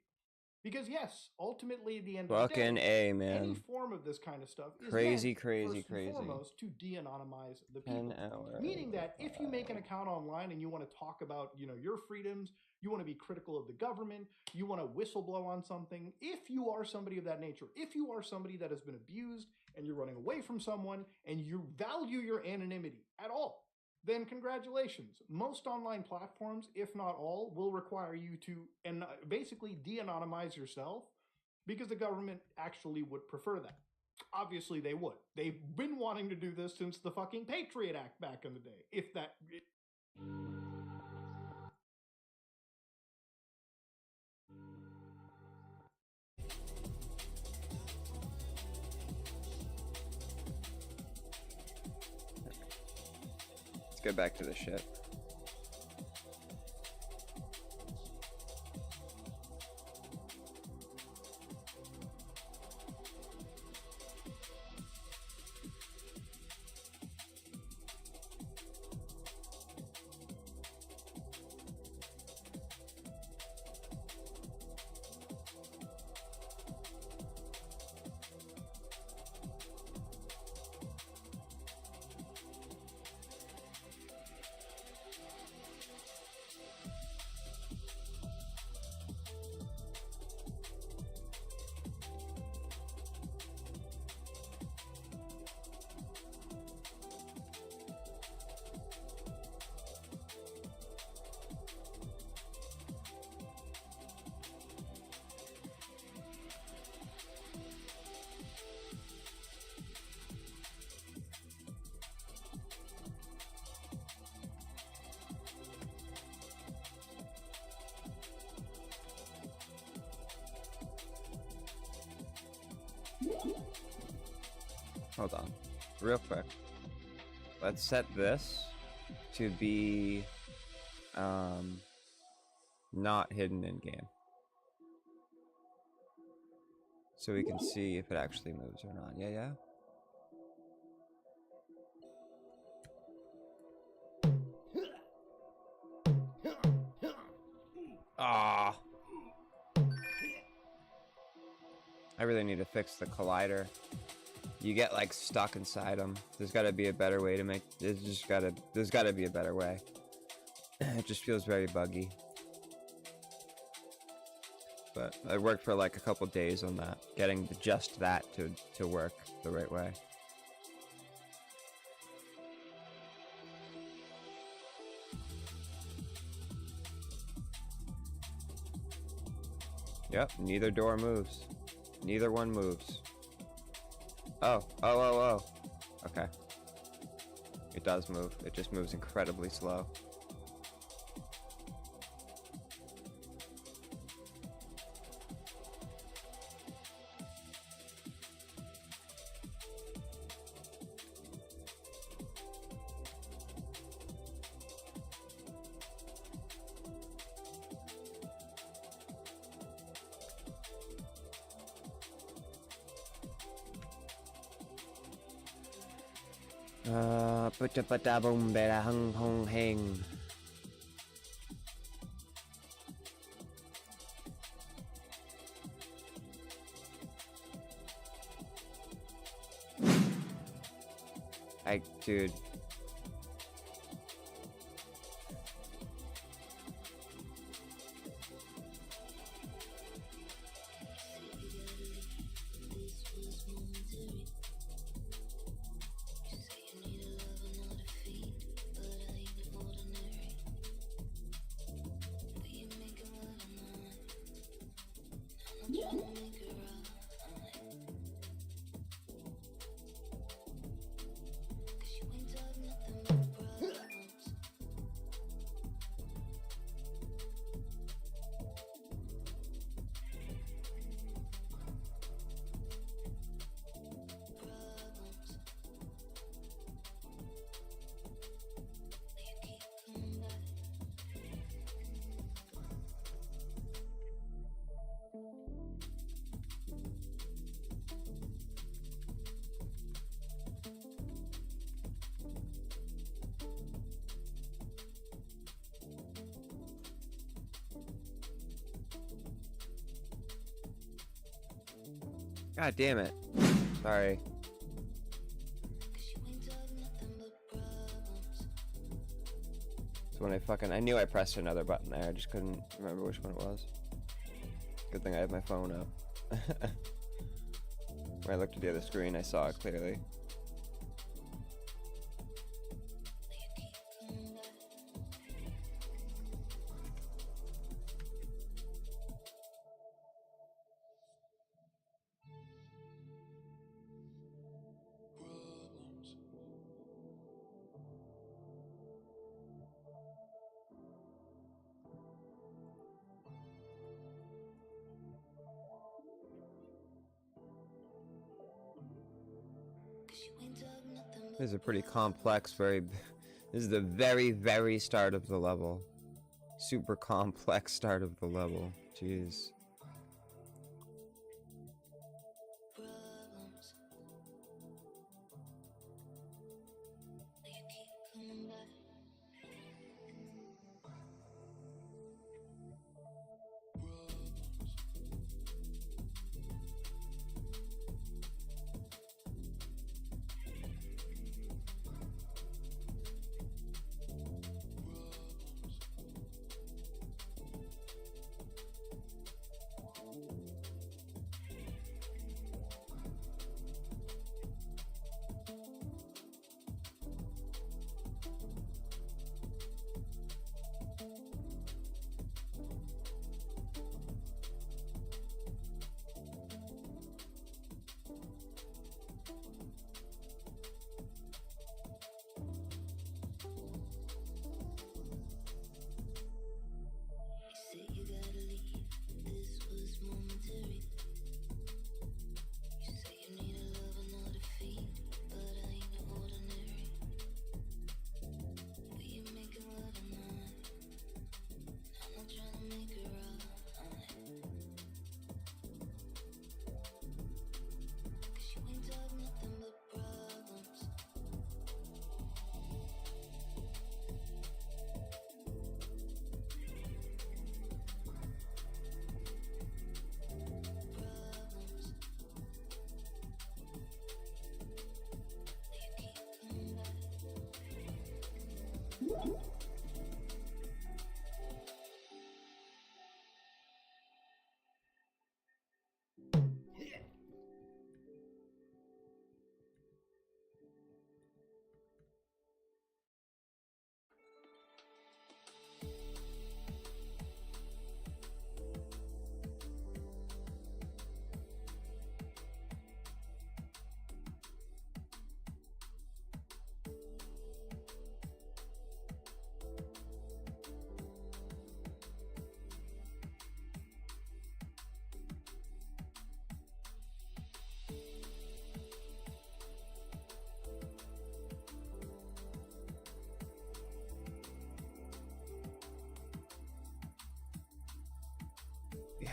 Because yes, ultimately at the end of the Fucking day, A, man. any form of this kind of stuff is Crazy, meant, crazy, first and crazy. foremost, to de-anonymize the 10 people. hour. Meaning that if you make an account online and you want to talk about, your freedoms, you want to be critical of the government, you want to whistleblow on something, if you are somebody of that nature, if you are somebody that has been abused and you're running away from someone and you value your anonymity at all, then congratulations. Most online platforms, if not all, will require you to basically de-anonymize yourself because the government actually would prefer that. Obviously, they would. They've been wanting to do this since the fucking Patriot Act back in the day. If that... Let's get back to the shit. Hold on, real quick. Let's set this to be not hidden in game, so we can see if it actually moves or not. Yeah. Ah. I really need to fix the collider. You get like stuck inside them. There's got to be a better way to make. There's got to be a better way. It just feels very buggy. But I worked for like a couple days on that, getting just that to work the right way. Yep, neither door moves. Neither one moves. Oh. Okay. It does move. It just moves incredibly slow. Pata boom bera hung hong hang. Dude. God damn it. Sorry. So when I knew I pressed another button there, I just couldn't remember which one it was. Good thing I have my phone up. When I looked at the other screen, I saw it clearly. This is a pretty complex, this is the very, very start of the level. Super complex start of the level. Jeez.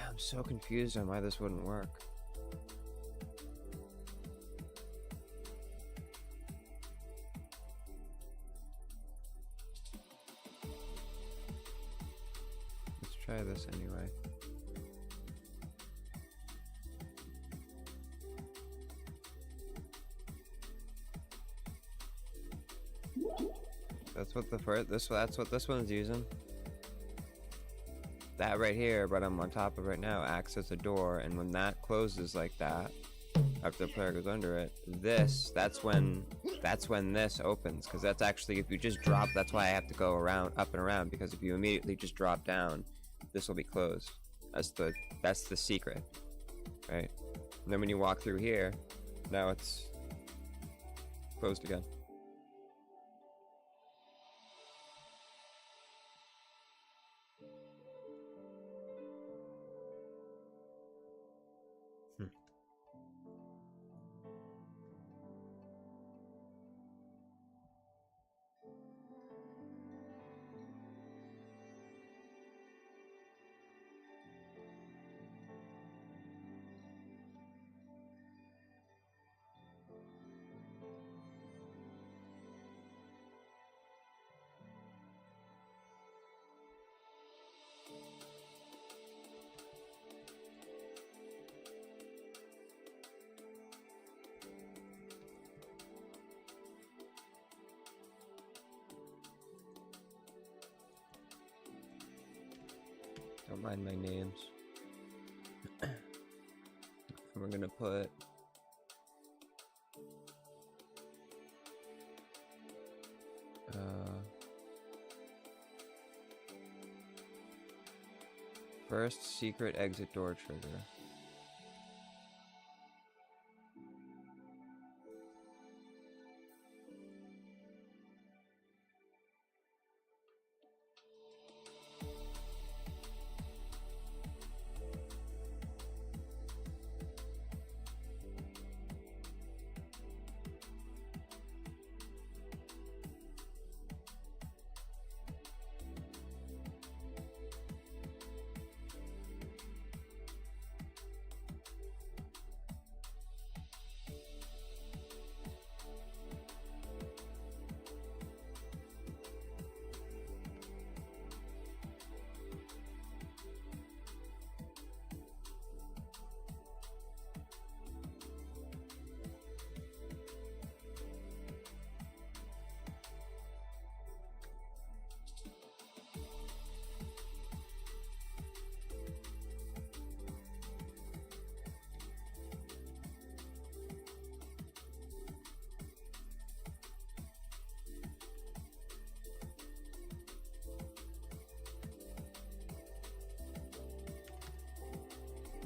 I'm so confused on why this wouldn't work. Let's try this anyway. That's what the that's what this one's using. That right here, but I'm on top of right now, acts as a door, and when that closes like that, after the player goes under it, that's when this opens, because that's actually, if you just drop, that's why I have to go around, up and around, because if you immediately just drop down, this will be closed. That's the secret, right? And then when you walk through here, now it's closed again. Don't mind my names. We're gonna put first secret exit door trigger.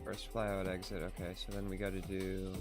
First flyout exit, okay, so then we gotta do...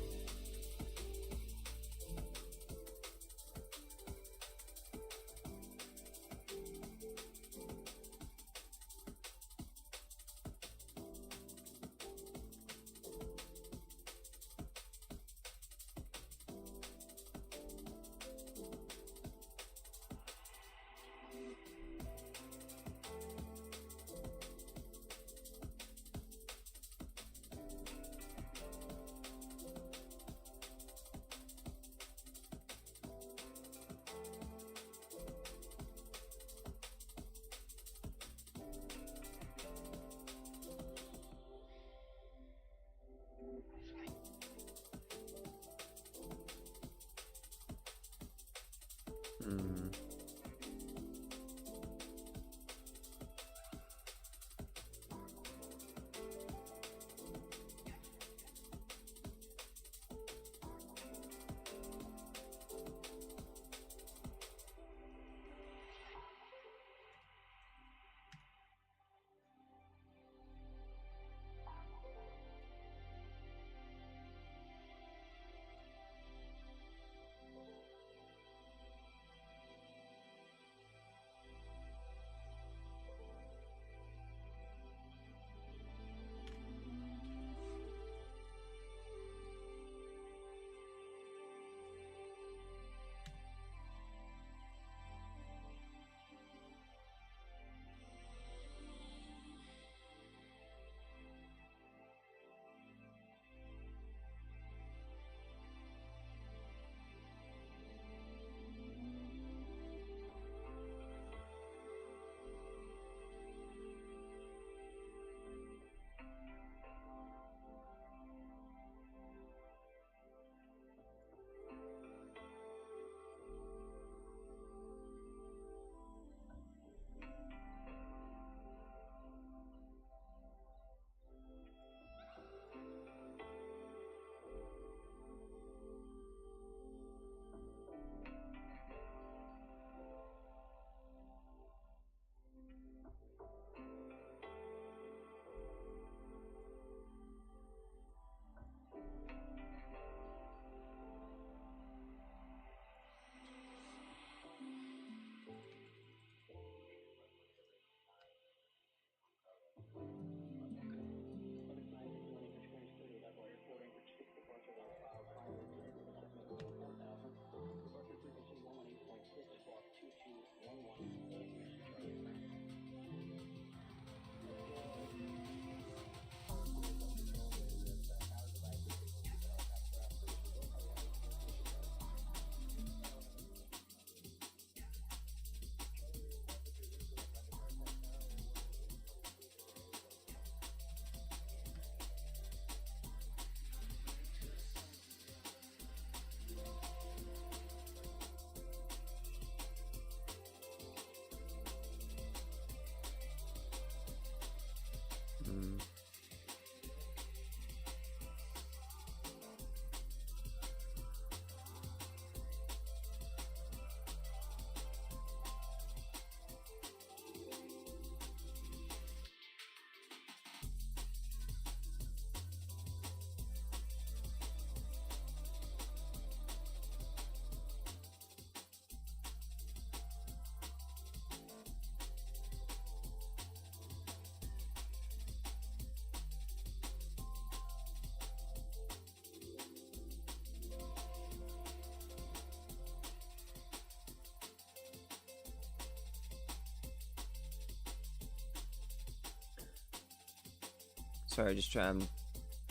Sorry, just trying,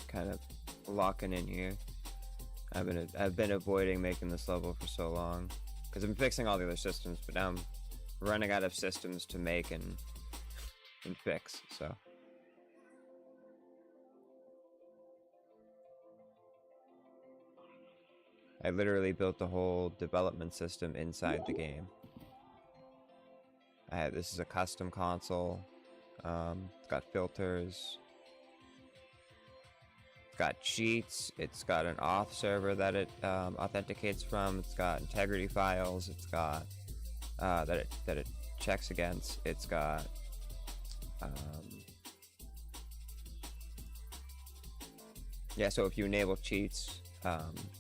kind of locking in here. I've been avoiding making this level for so long because I've been fixing all the other systems, but now I'm running out of systems to make and fix. So. I literally built the whole development system inside the game. This is a custom console. It's got filters. It's got cheats. It's got an auth server that it authenticates from. It's got integrity files. It's got that it checks against. It's got yeah. So if you enable cheats,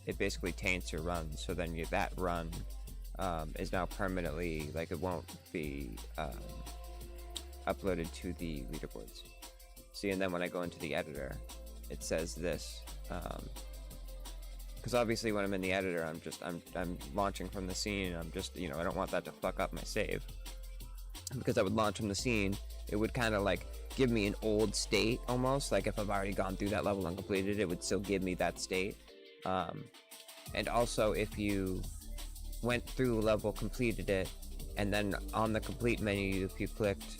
it basically taints your run. So then that run is now permanently, like, it won't be uploaded to the leaderboards. See, and then when I go into the editor, it says this, because obviously when I'm in the editor, I'm launching from the scene. I'm just, you know, I don't want that to fuck up my save, because I would launch from the scene. It would kind of like give me an old state almost, like if I've already gone through that level and completed it, it would still give me that state. And also, if you went through a level, completed it, and then on the complete menu, if you clicked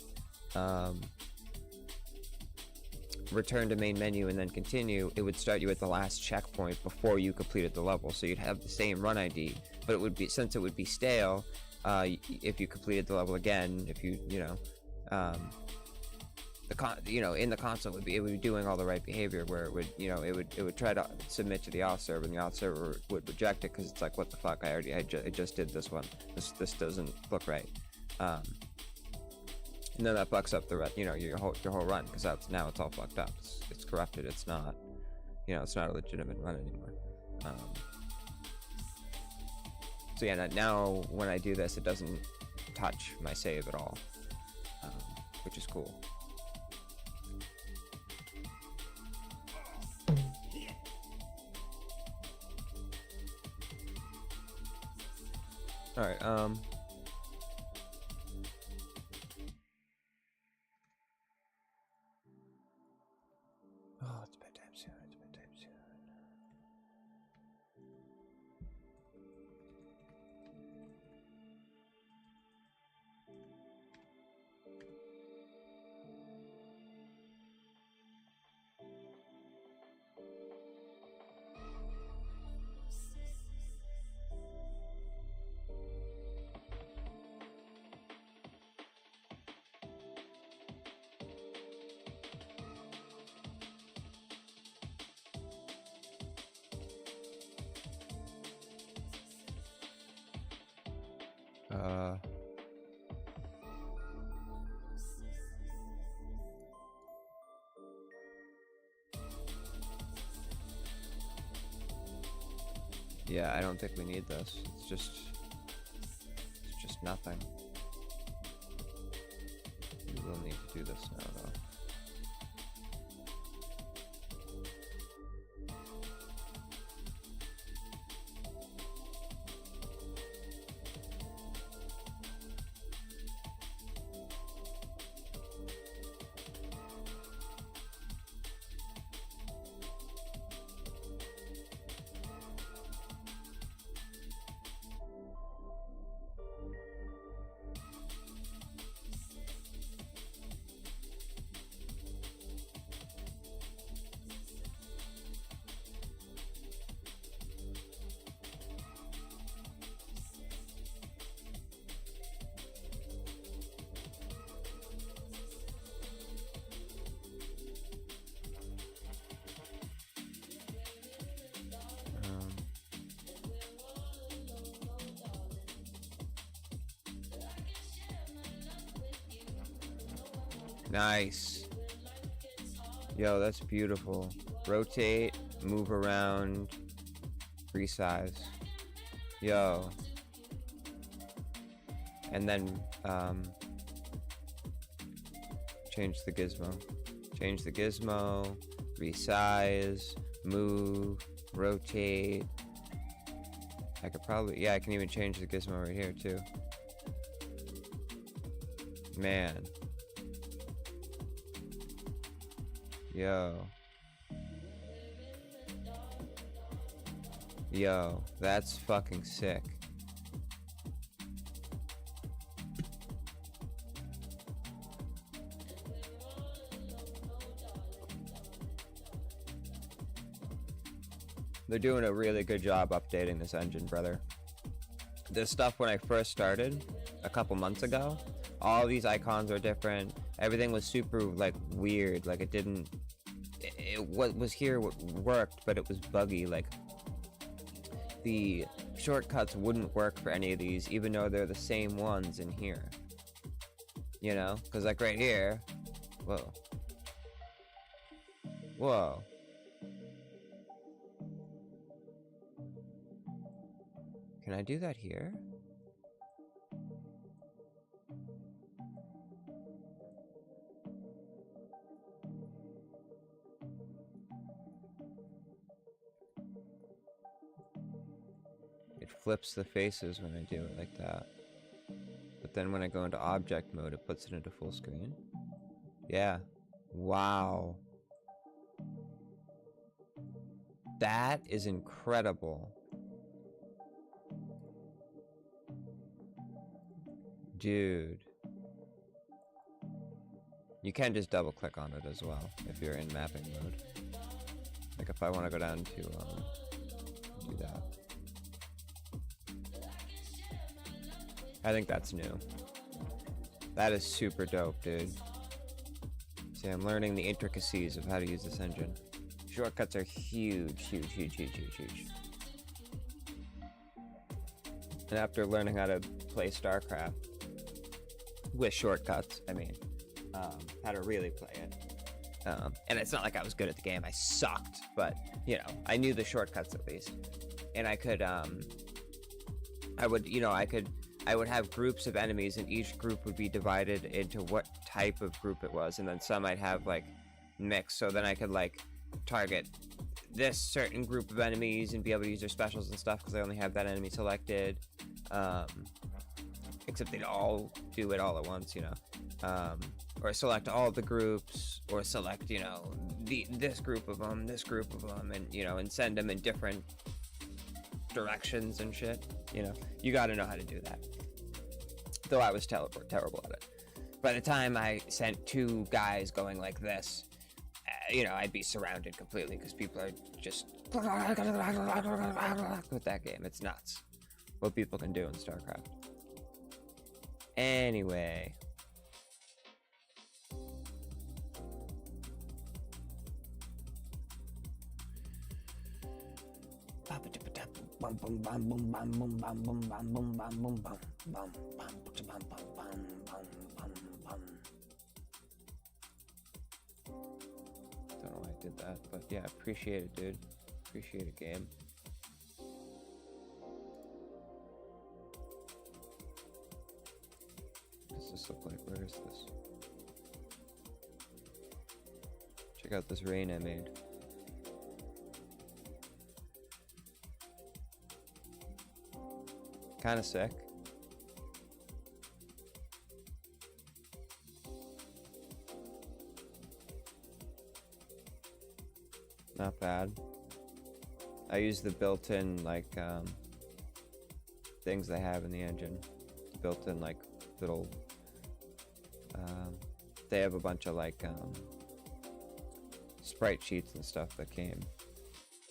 return to main menu and then continue, it would start you at the last checkpoint before you completed the level. So you'd have the same run ID, but it would be, since it would be stale, if you completed the level again, if you in the console it would be doing all the right behavior, where it would, it would try to submit to the auth server, and the auth server would reject it because it's like, what the fuck, I just did this one. This doesn't look right. And then that fucks up the rest, your whole run, because now it's all fucked up. It's corrupted. It's not, it's not a legitimate run anymore. So yeah, now when I do this, it doesn't touch my save at all, which is cool. All right. Oh, it's bedtime soon. It's bedtime soon. Yeah, I don't think we need this. It's just nothing. We will need to do this now, though. Nice. Yo, that's beautiful. Rotate, move around, resize. Yo. And then, change the gizmo. Change the gizmo, resize, move, rotate. I could probably, yeah, I can even change the gizmo right here too. Man. Yo. Yo, that's fucking sick. They're doing a really good job updating this engine, brother. This stuff, when I first started a couple months ago, all these icons are different. Everything was super like weird. Like what was here worked, but it was buggy. Like the shortcuts wouldn't work for any of these, even though they're the same ones in here. You know, because like right here, whoa, whoa. Can I do that here? It flips the faces when I do it like that. But then when I go into object mode, it puts it into full screen. Yeah. Wow. That is incredible. Dude. You can just double click on it as well if you're in mapping mode. Like if I want to go down to do that. I think that's new. That is super dope, dude. See, I'm learning the intricacies of how to use this engine. Shortcuts are huge, huge, huge, huge, huge, huge. And after learning how to play StarCraft with shortcuts, I mean, how to really play it. And it's not like I was good at the game. I sucked, but you know, I knew the shortcuts at least, and I could, I would have groups of enemies, and each group would be divided into what type of group it was, and then some I'd have like mixed, so then I could like target this certain group of enemies and be able to use their specials and stuff because I only have that enemy selected. Except they'd all do it all at once, you know. Or select all the groups, or select, you know, this group of them, and you know, and send them in different directions and shit. You know, you got to know how to do that. Though I was terrible at it. By the time I sent two guys going like this, you know, I'd be surrounded completely because people are just with that game. It's nuts what people can do in StarCraft. Anyway. Don't know why I did that, but yeah, appreciate it, dude. Appreciate it, game. What does this look like? Where is this? Check out this rain I made. Kind of sick. Not bad. I use the built-in like things they have in the engine. Built-in like little. They have a bunch of like sprite sheets and stuff that came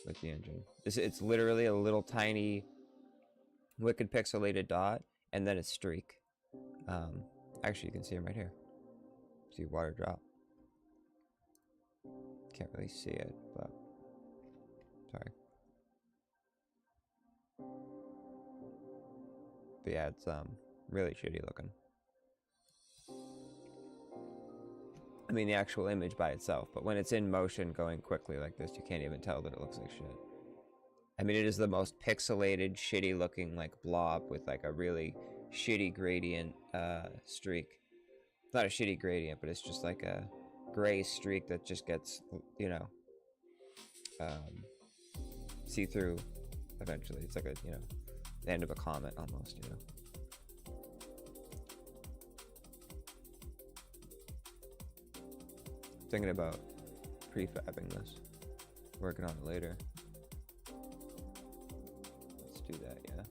with the engine. It's literally a little tiny, wicked pixelated dot, and then a streak. Actually, you can see them right here. See water drop. Can't really see it, but sorry. But yeah, it's really shitty looking. I mean, the actual image by itself, but when it's in motion going quickly like this, you can't even tell that it looks like shit. I mean, it is the most pixelated, shitty looking like blob with like a really shitty gradient streak. It's not a shitty gradient, but it's just like a gray streak that just gets, you know, see-through eventually. It's like a, you know, the end of a comet almost, you know. Thinking about prefabbing this, working on it later. Let's do that, yeah.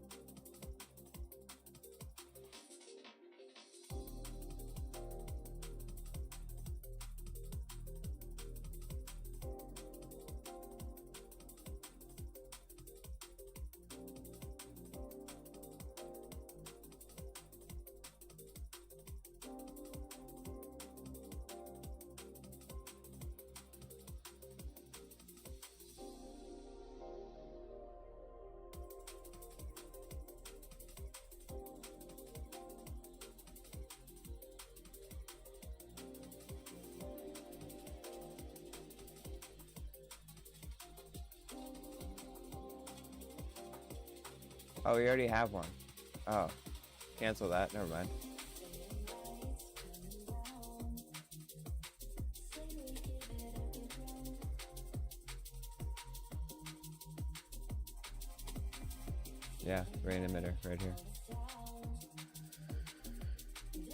Oh, we already have one. Oh, cancel that. Never mind. Yeah, rain emitter right here.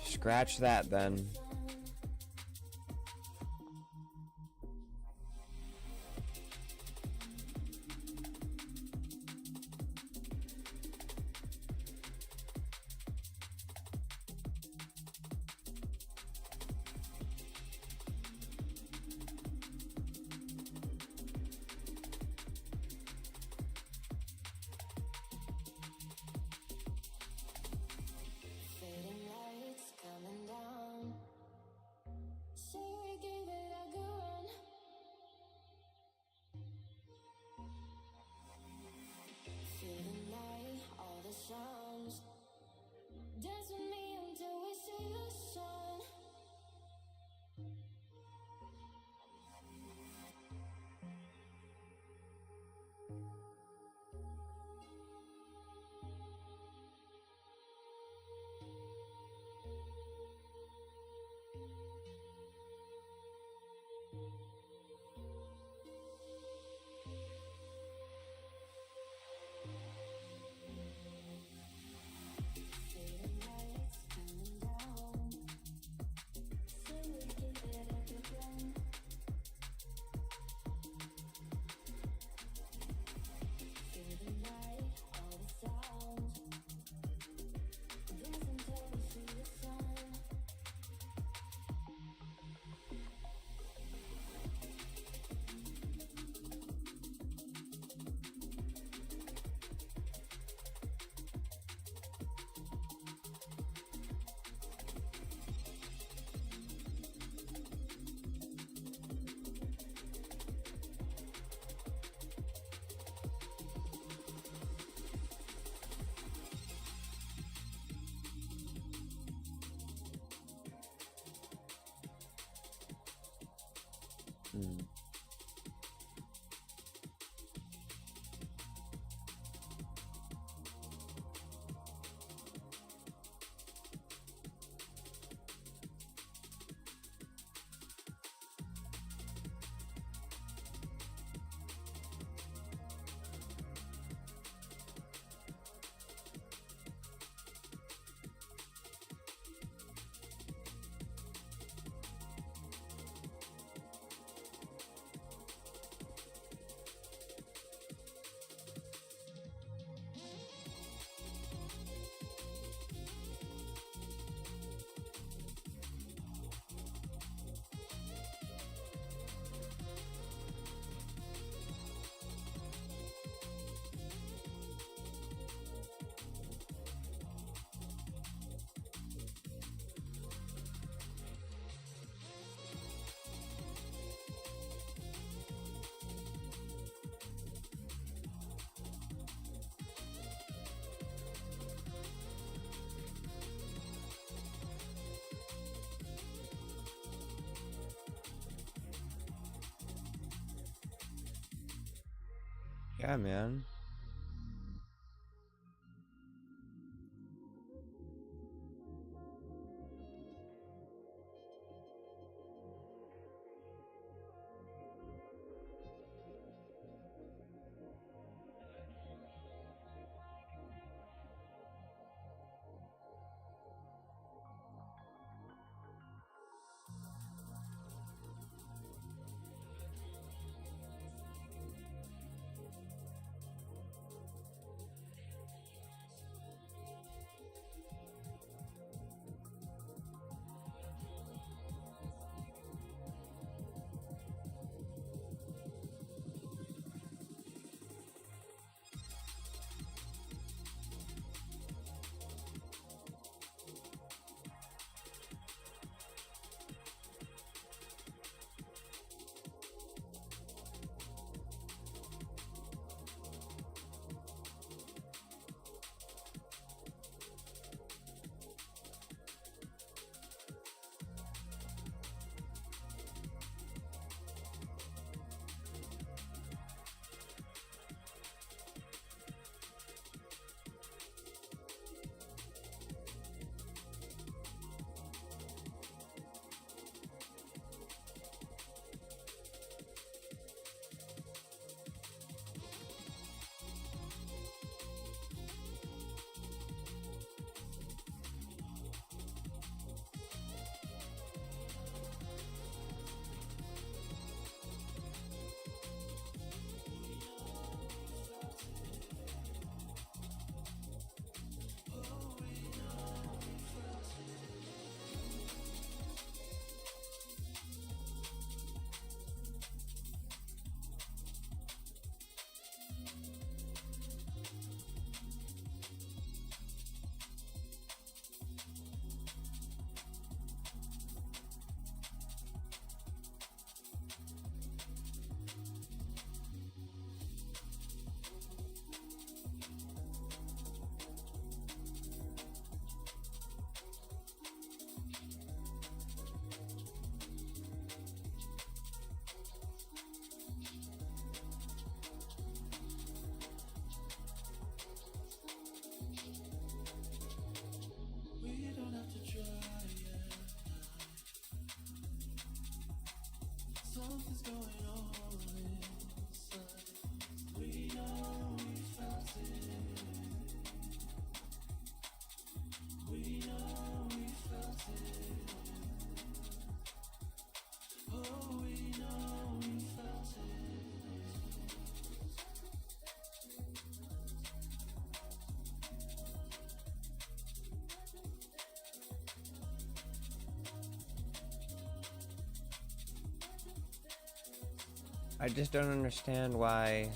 Scratch that then. Fading lights coming down. Yeah, man. We don't have to try it. Something's going on inside. We know we felt it. We know we felt it. Oh, we know we felt it. I just don't understand why.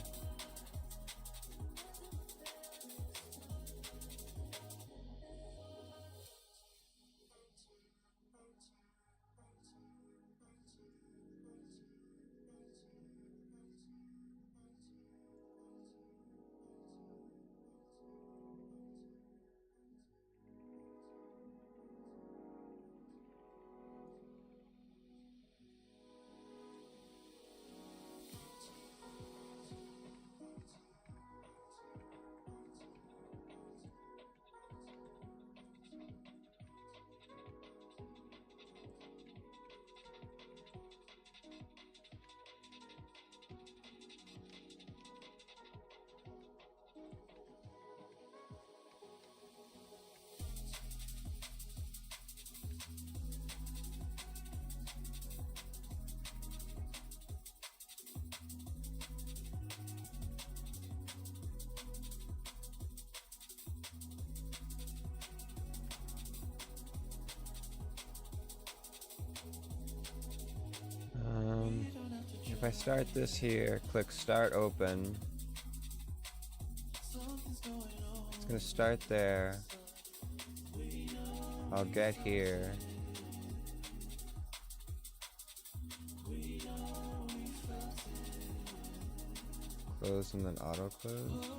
If I start this here, click Start Open, it's going to start there. I'll get here. Close and then auto close.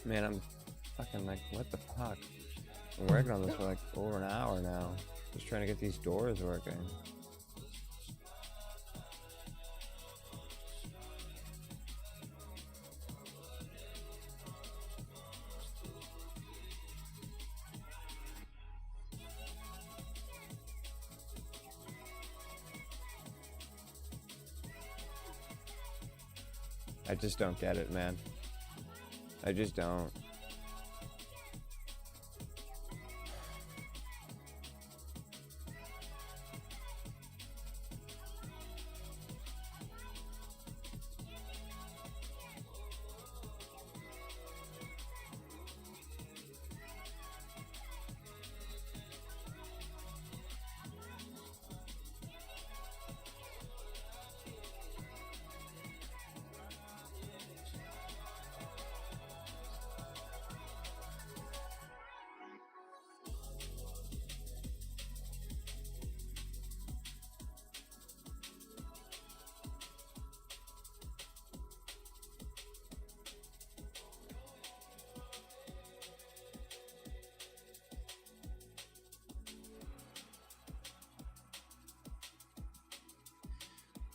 Man, I'm fucking like, what the fuck? I'm working on this for like over an hour now. Just trying to get these doors working. I just don't get it, man. I just don't.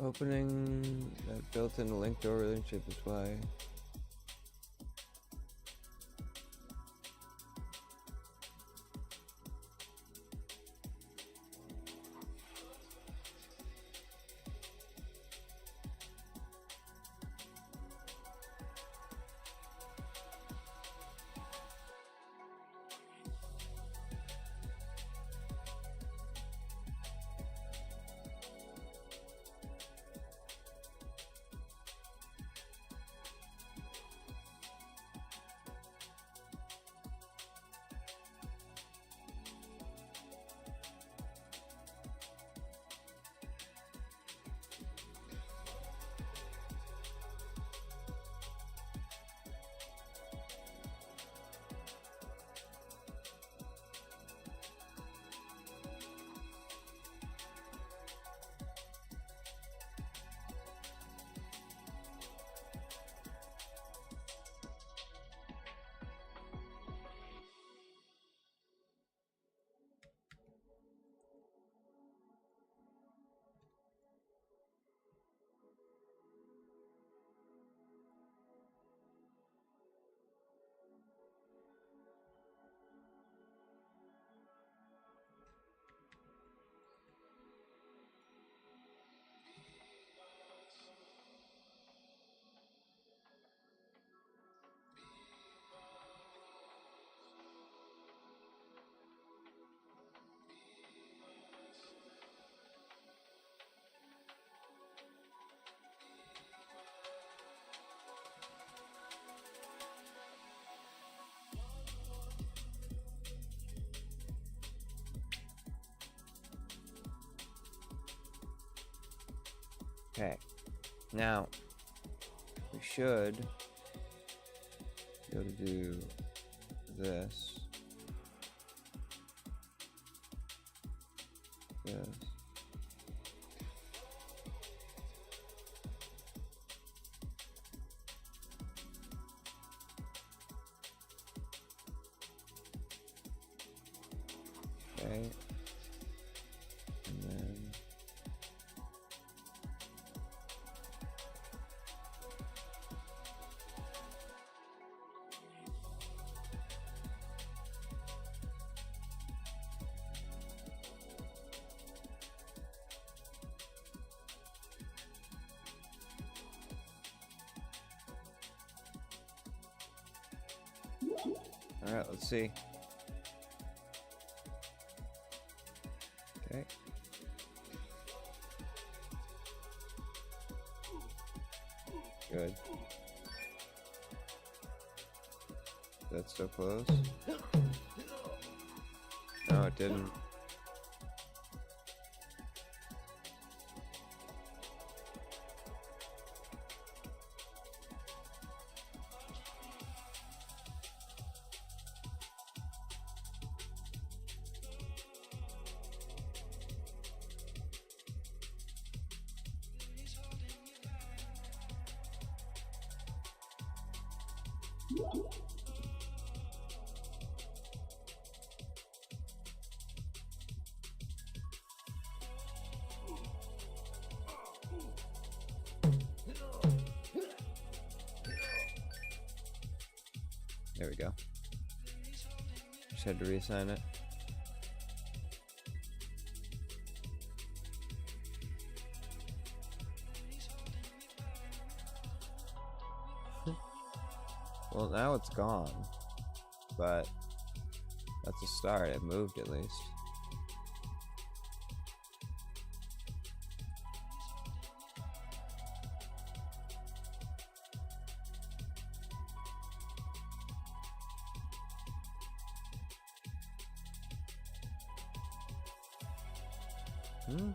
Opening that built-in link door relationship is why. Okay, now we should be able to do this, this. Okay, and then all right, let's see. Okay. Good. That's so close. No, it didn't. There we go. Just had to reassign it. Well, now it's gone. But that's a start. It moved at least. Hmm.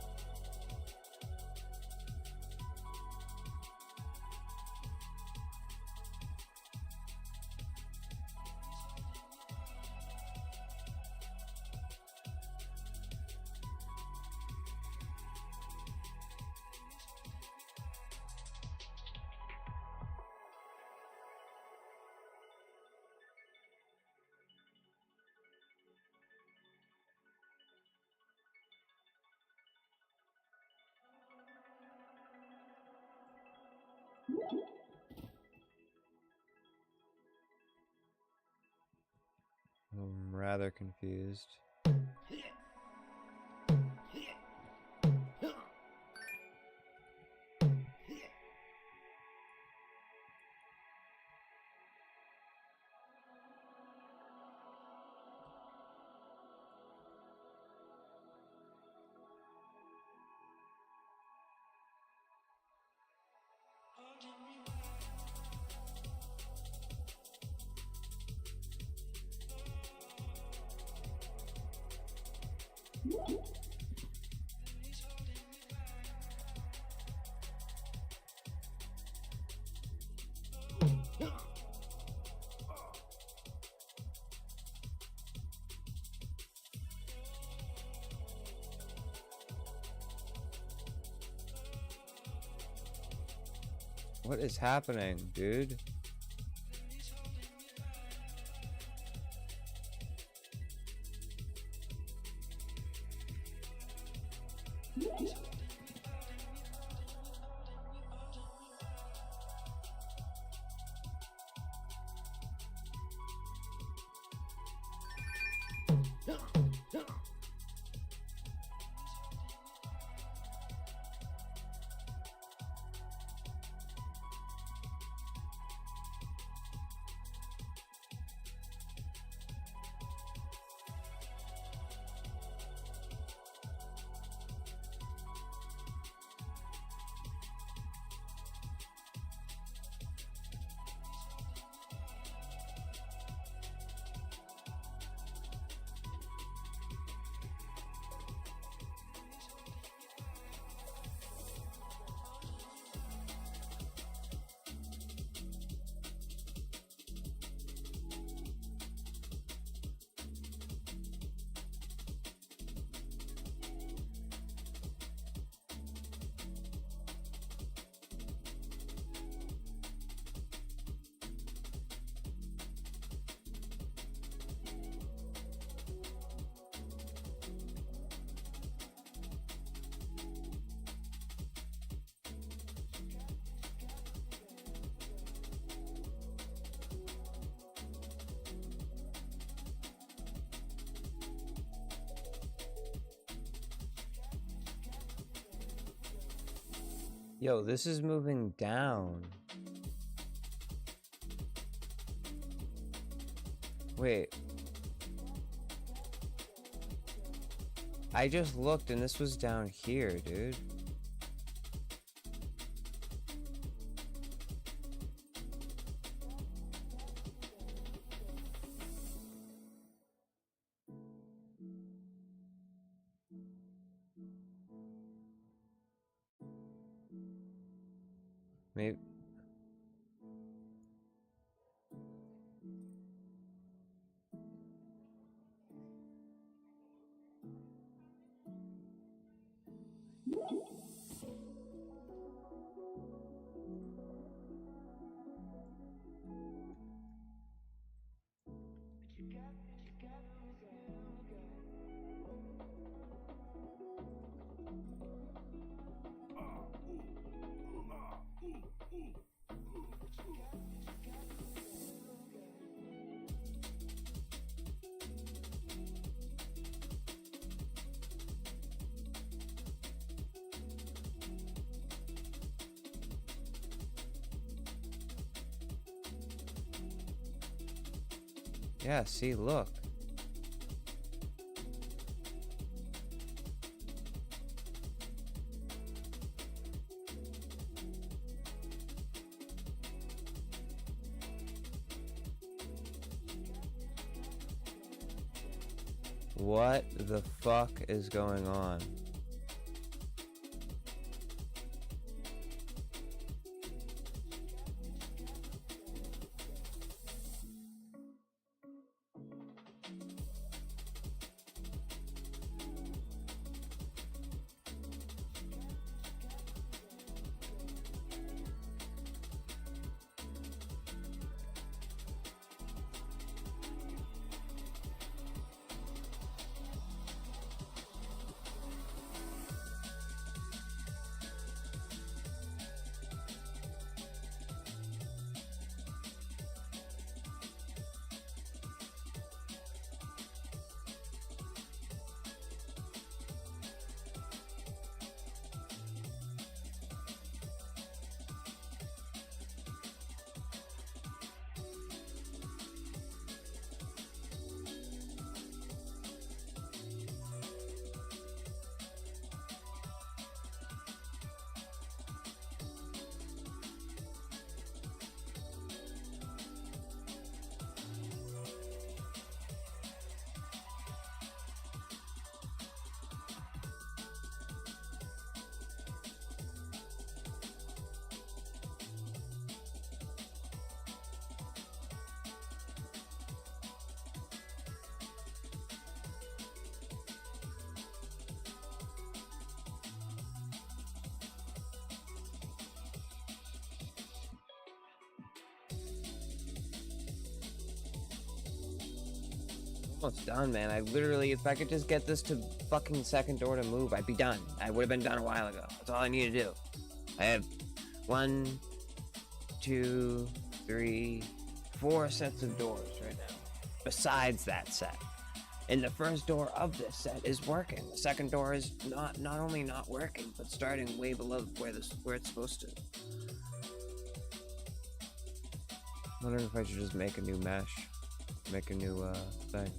I'm rather confused. What is happening, dude? Yo, this is moving down. Wait. I just looked and this was down here, dude. Maybe. Yeah, see, look. What the fuck is going on? Almost done, man. I literally, if I could just get this to fucking second door to move, I'd be done. I would have been done a while ago. That's all I need to do. I have 1, 2, 3, 4 sets of doors right now, besides that set. And the first door of this set is working. The second door is not only not working, but starting way below where it's supposed to. I'm wondering if I should just make a new mesh, make a new thing.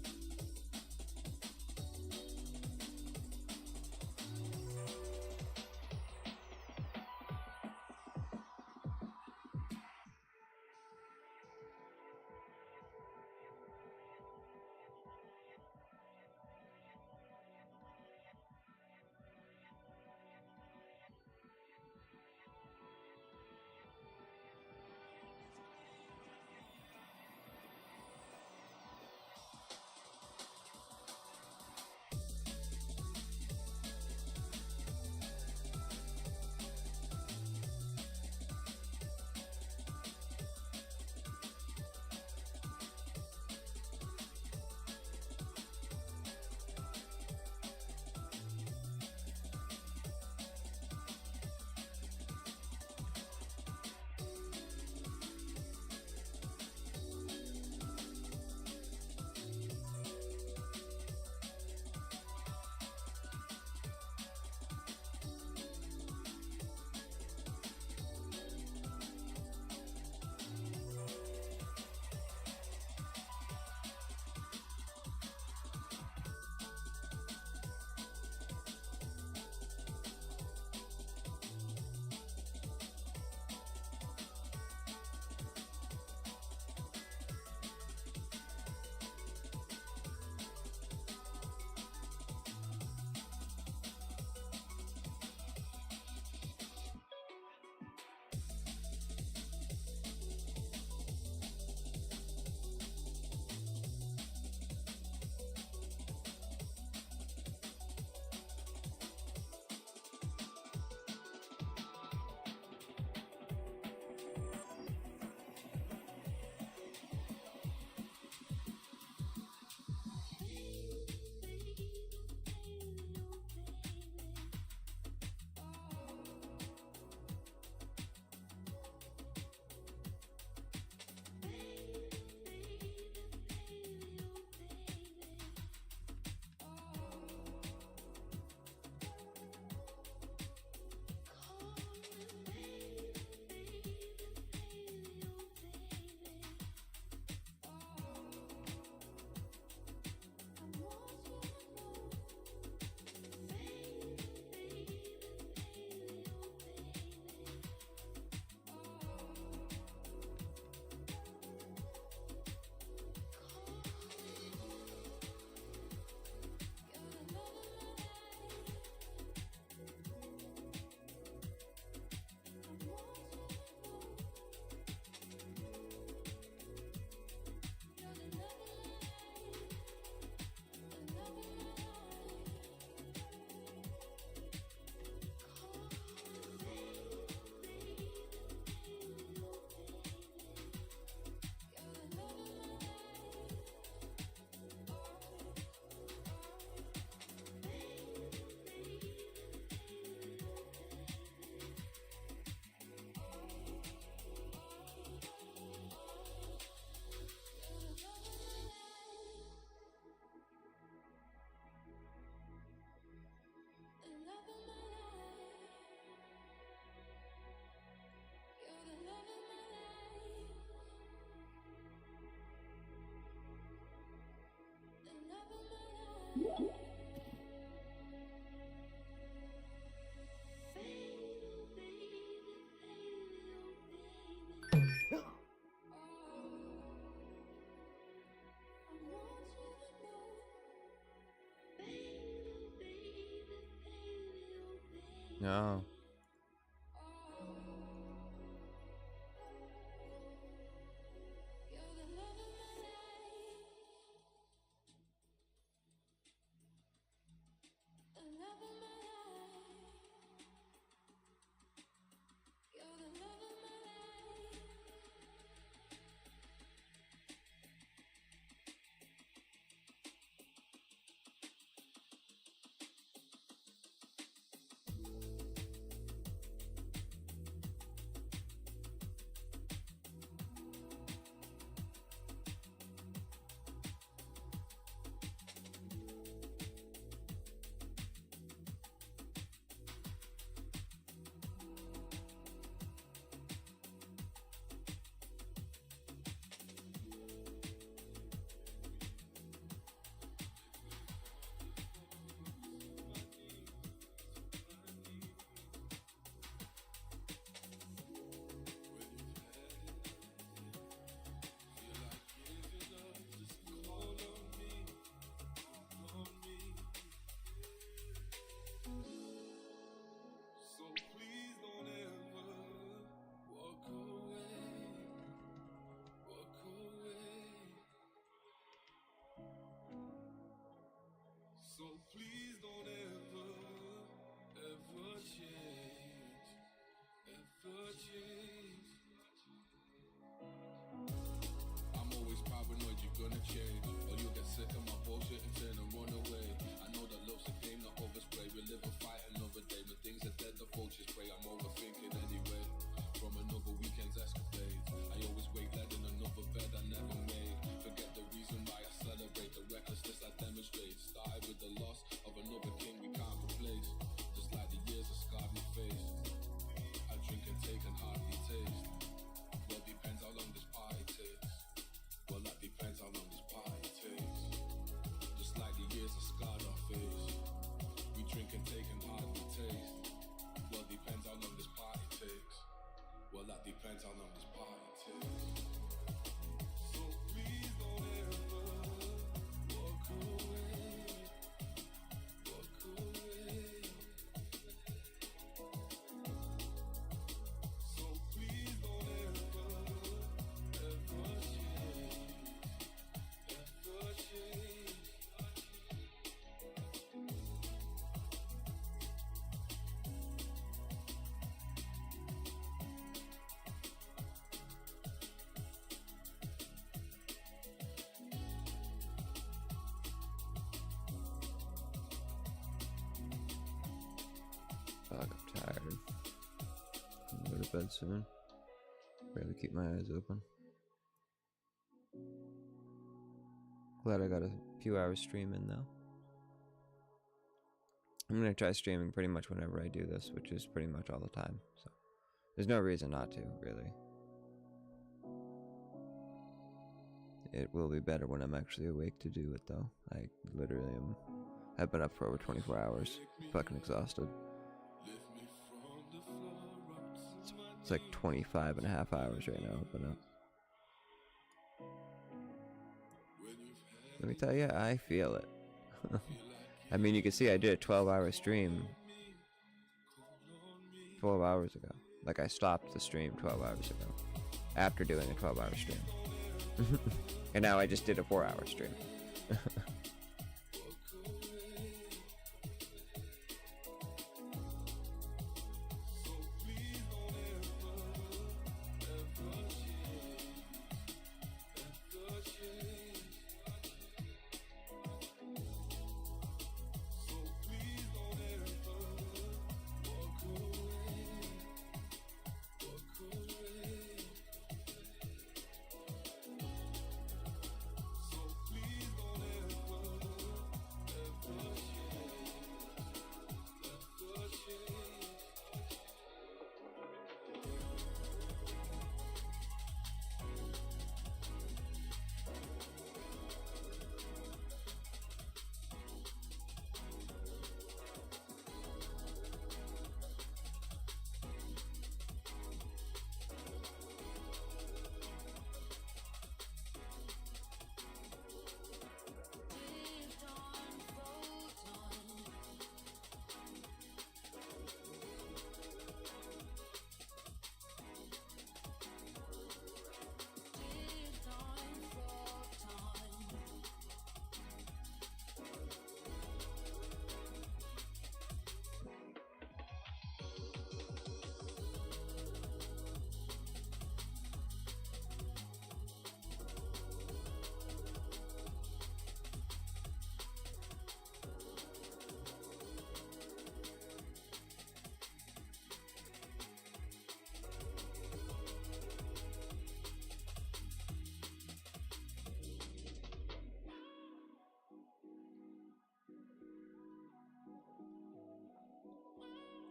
No. So please don't ever, ever change, ever change. I'm always paranoid you're gonna change, or you'll get sick of my bullshit and turn and run away. I know that love's a game, not overspray. We live and fight another day. When things are dead, the vultures pray. I'm overthinking anyway. From another weekend's escapade, I always wake led in another bed I never made. Forget the reason why I celebrate the recklessness I demonstrate. Started with the loss of another king we can't replace. Just like the years have scarred my face. I drink and take and hardly taste. Well, depends how long this party takes. Well, that depends how long this party takes. Just like the years have scarred our face. We drink and take and hardly taste. Well, depends how long this party takes. Well, that depends how long this party takes. So please don't ever walk away. Walk away. So please don't ever, ever change. Ever change. Fuck, I'm tired. I'm going to bed soon. Barely keep my eyes open. Glad I got a few hours stream in though. I'm gonna try streaming pretty much whenever I do this, which is pretty much all the time. So there's no reason not to, really. It will be better when I'm actually awake to do it though. I literally have been up for over 24 hours. Fucking exhausted. It's like 25 and a half hours right now, but let me tell you, I feel it. I mean, you can see I did a 12-hour stream 12 hours ago. Like, I stopped the stream 12 hours ago after doing a 12-hour stream. And now I just did a 4-hour stream. So please don't ever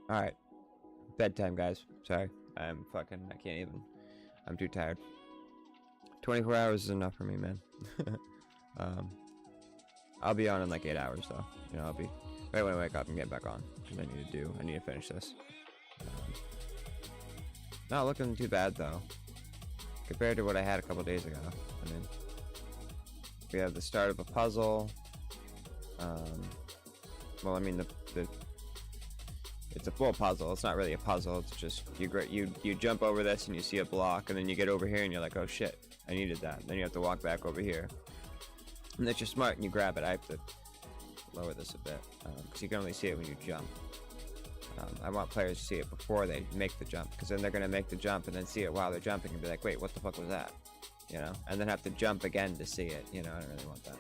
Alright. Bedtime, guys. Sorry. I can't even. I'm too tired. 24 hours is enough for me, man. I'll be on in like 8 hours, though. You know, I'll be right when I wake up and get back on. Because I need to finish this. Not looking too bad, though. Compared to what I had a couple days ago. I mean, we have the start of a puzzle. Well, I mean, it's a full puzzle. It's not really a puzzle. It's just you jump over this and you see a block, and then you get over here and you're like, oh shit, I needed that. Then you have to walk back over here, and if you're smart and you grab it. I have to lower this a bit because you can only see it when you jump. I want players to see it before they make the jump, because then they're gonna make the jump and then see it while they're jumping and be like, wait, what the fuck was that? You know, and then have to jump again to see it. You know, I don't really want that.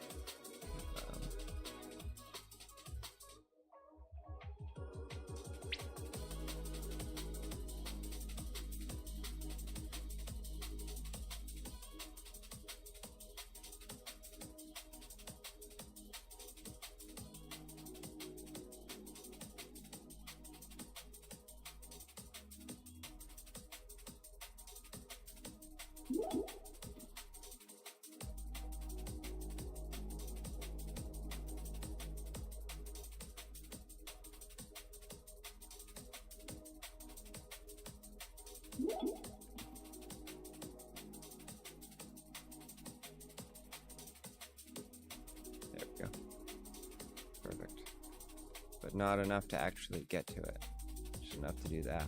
There we go. Perfect. But not enough to actually get to it. Just enough to do that.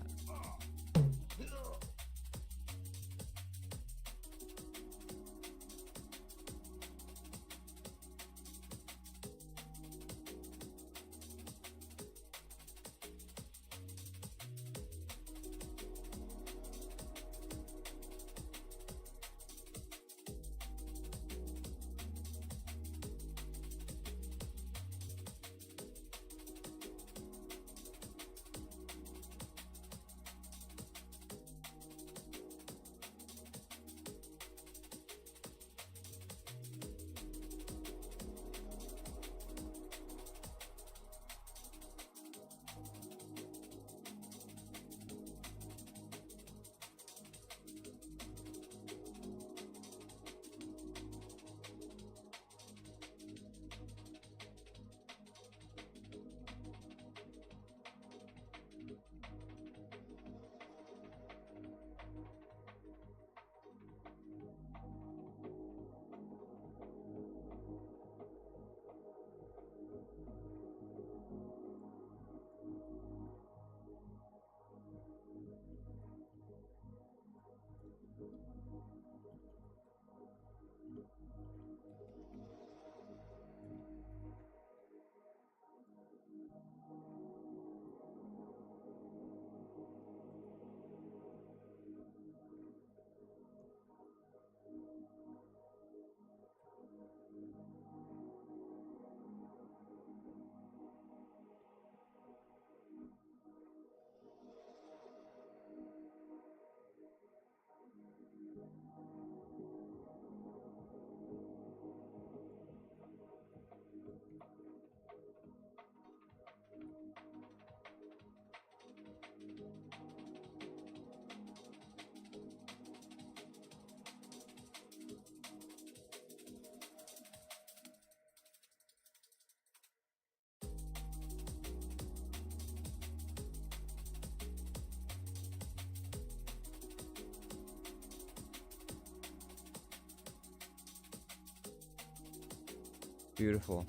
Beautiful.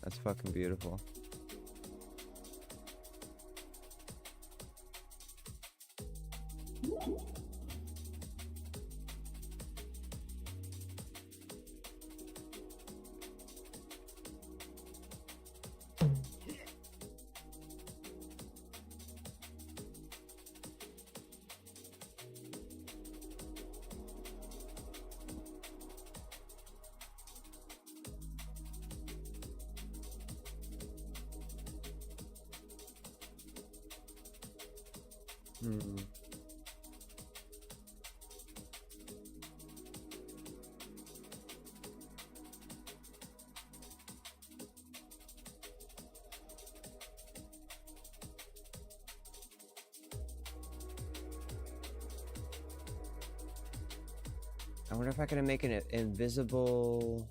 That's fucking beautiful. I wonder if I can make an invisible...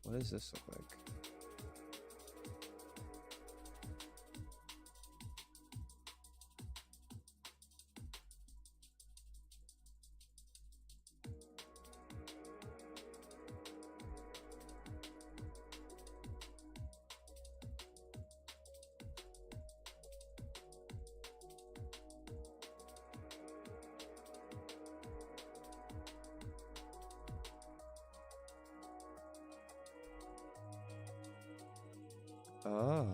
What does this look like? Oh.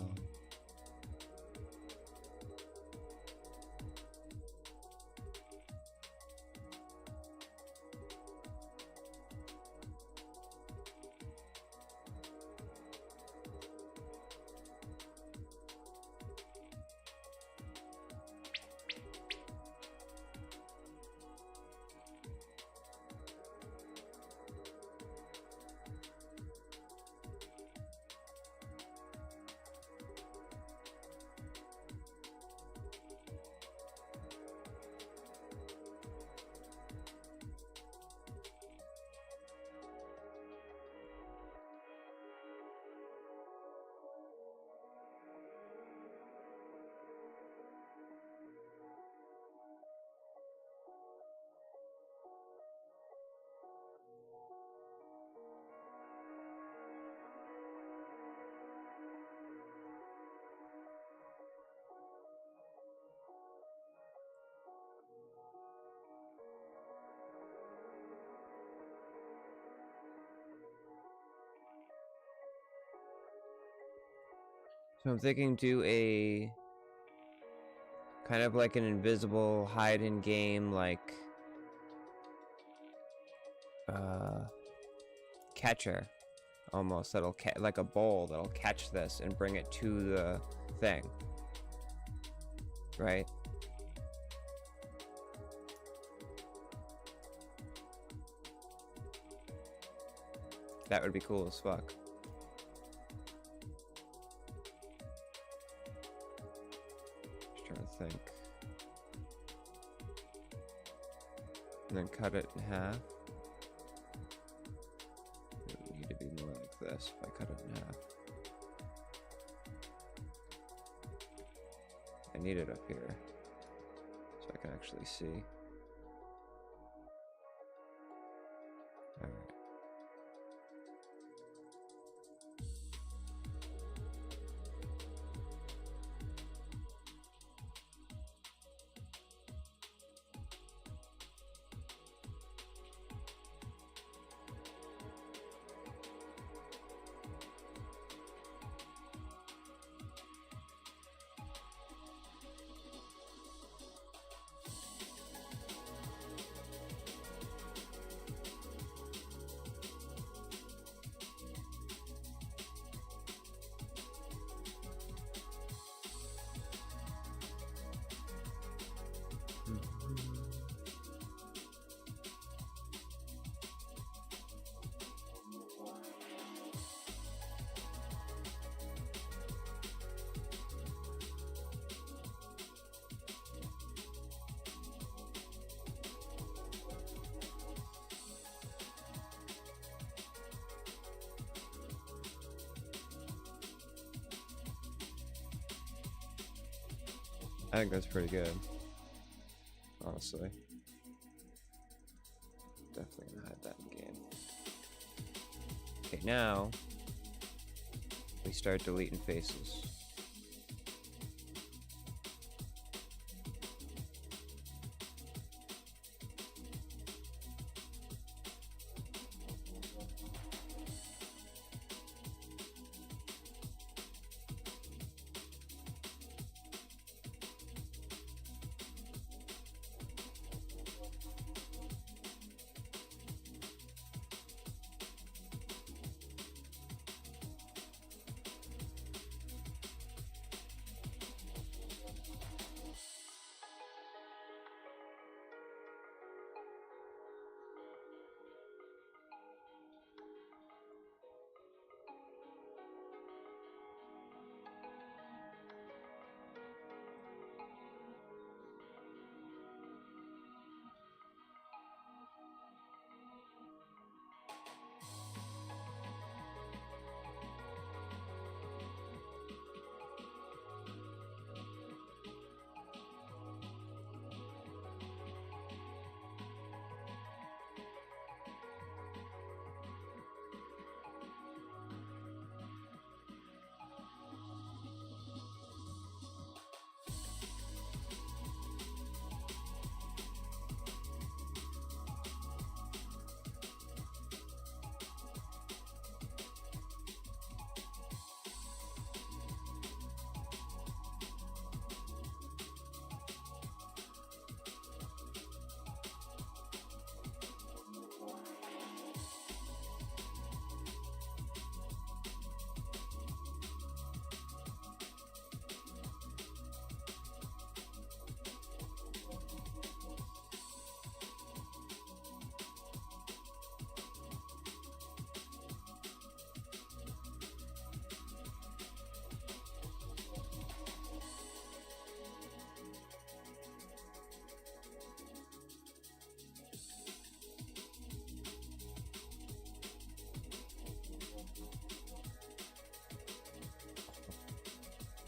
So I'm thinking do a kind of like an invisible hide-in game, like catcher, almost, that'll like a bowl that'll catch this and bring it to the thing, right? That would be cool as fuck. Just trying to think. And then cut it in half. It would need to be more like this if I cut it in half. I need it up here so I can actually see. Alright. I think that's pretty good, honestly. Definitely gonna hide that in game. Okay, now we start deleting faces.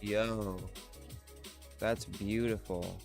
Yo, that's beautiful.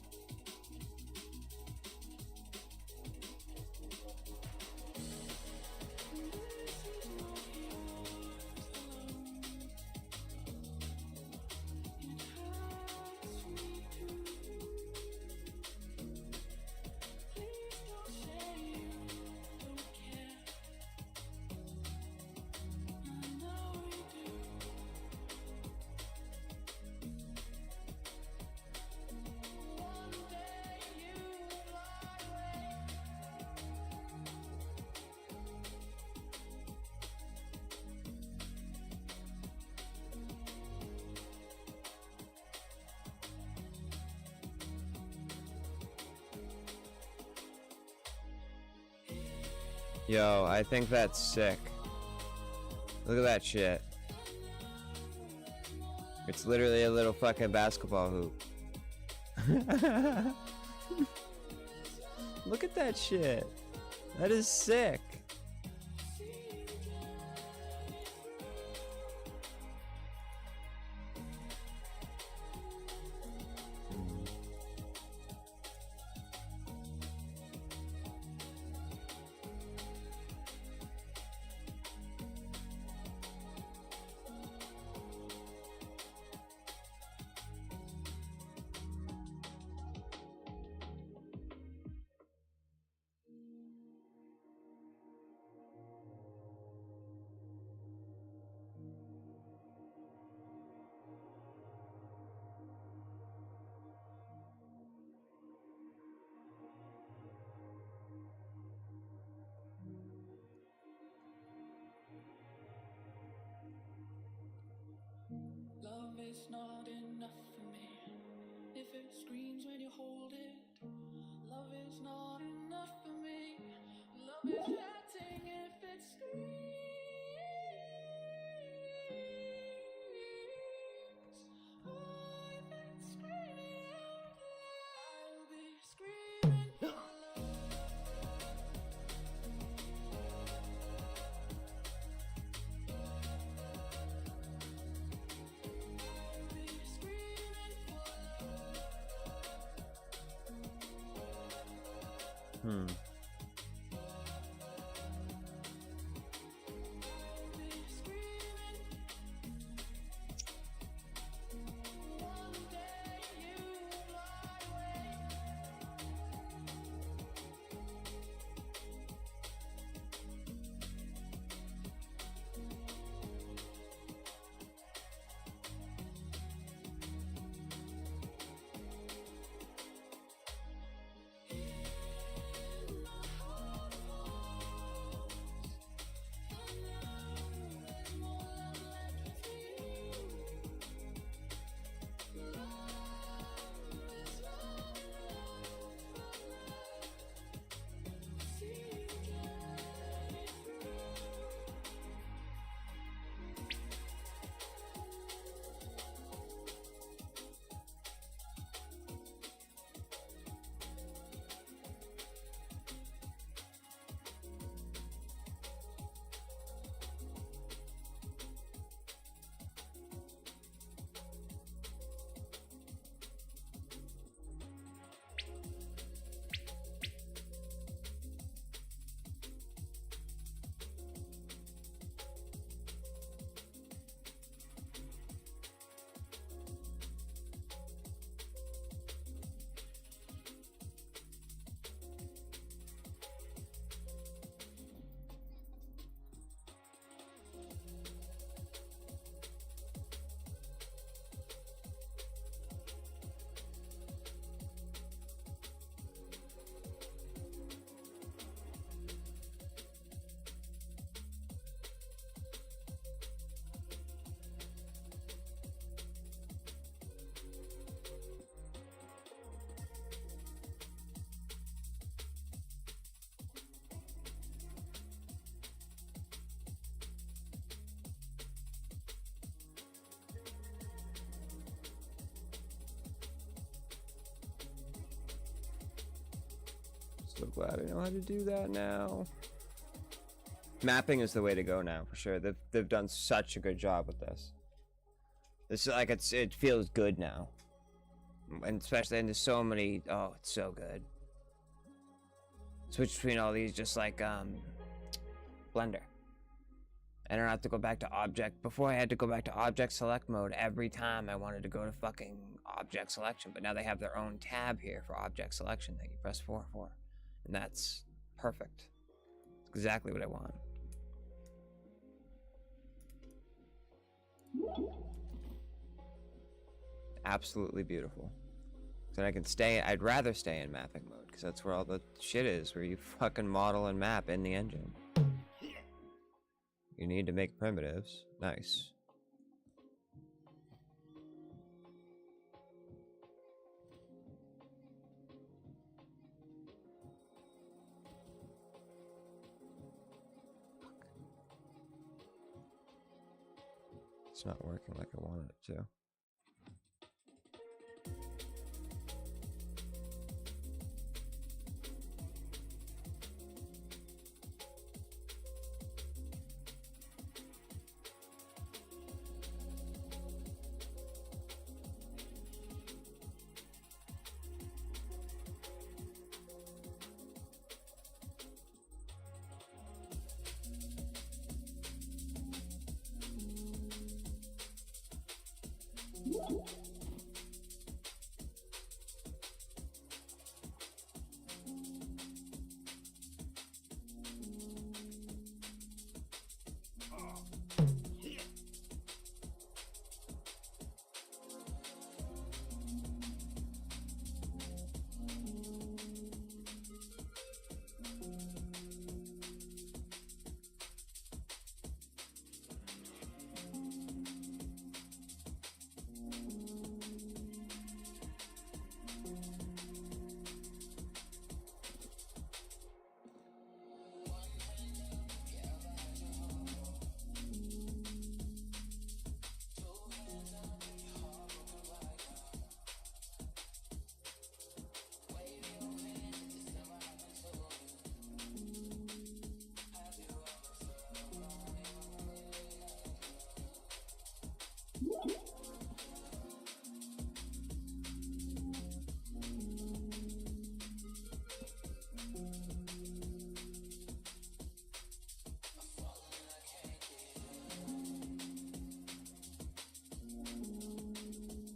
Yo, I think that's sick. Look at that shit. It's literally a little fucking basketball hoop. Look at that shit. That is sick. Love is not enough for me if it screams when you hold it. Love is not enough for me. Love is hurting if it screams. Oh, if it's screaming out loud, I'll be screaming for love. Hmm. So glad I know how to do that now. Mapping is the way to go now, for sure. They've done such a good job with this. This is like it feels good now, and especially and there's so many. Oh, it's so good. Switch between all these just like Blender. I don't have to go back to object. Before I had to go back to object select mode every time I wanted to go to fucking object selection, but now they have their own tab here for object selection that you press 4 for, and that's perfect. It's exactly what I want. Absolutely beautiful. So I can stay. I'd rather stay in mapping mode because that's where all the shit is, where you fucking model and map in the engine. You need to make primitives. Nice. It's not working like I wanted it to.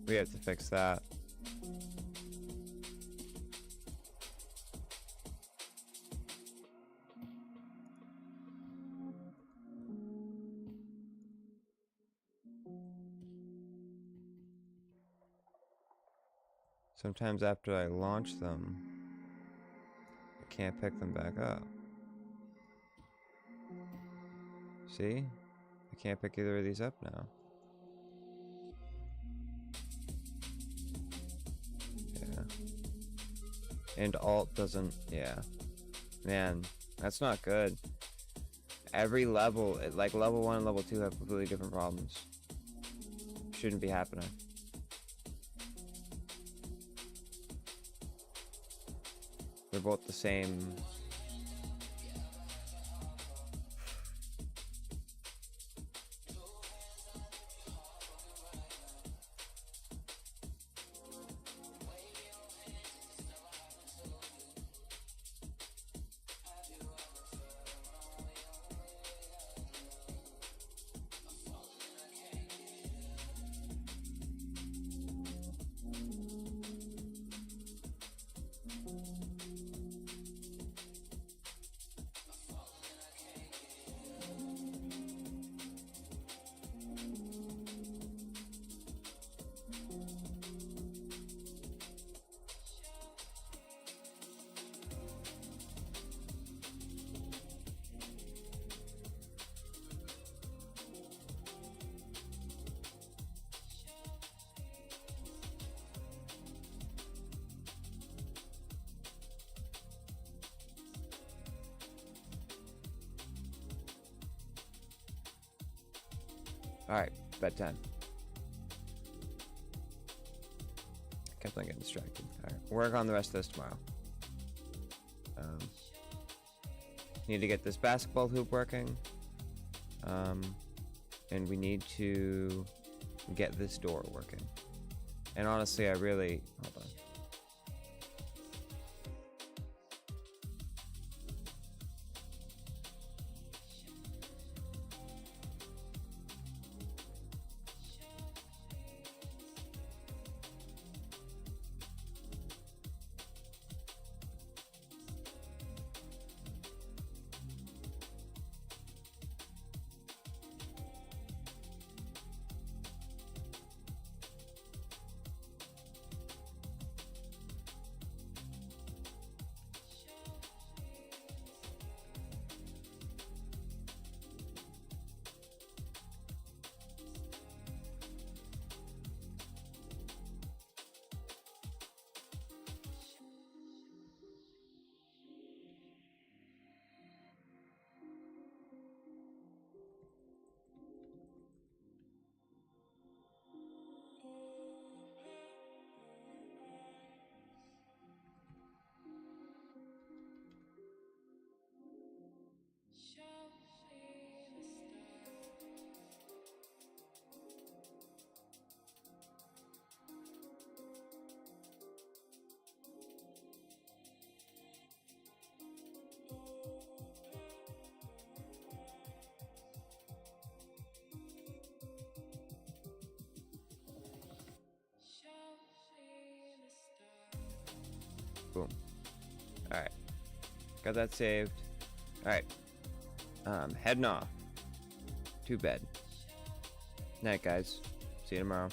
We have to fix that. Sometimes after I launch them, I can't pick them back up. See? I can't pick either of these up now. Yeah. And Alt doesn't, yeah. Man, that's not good. Every level, like level 1 and level 2 have completely different problems. Shouldn't be happening. They're both the same. Alright, bedtime. Kept on getting distracted. Alright, work on the rest of this tomorrow. Need to get this basketball hoop working. And we need to get this door working. And honestly, I really... Hold on. Boom. Alright. Got that saved. Alright. Heading off to bed. Night, guys. See you tomorrow.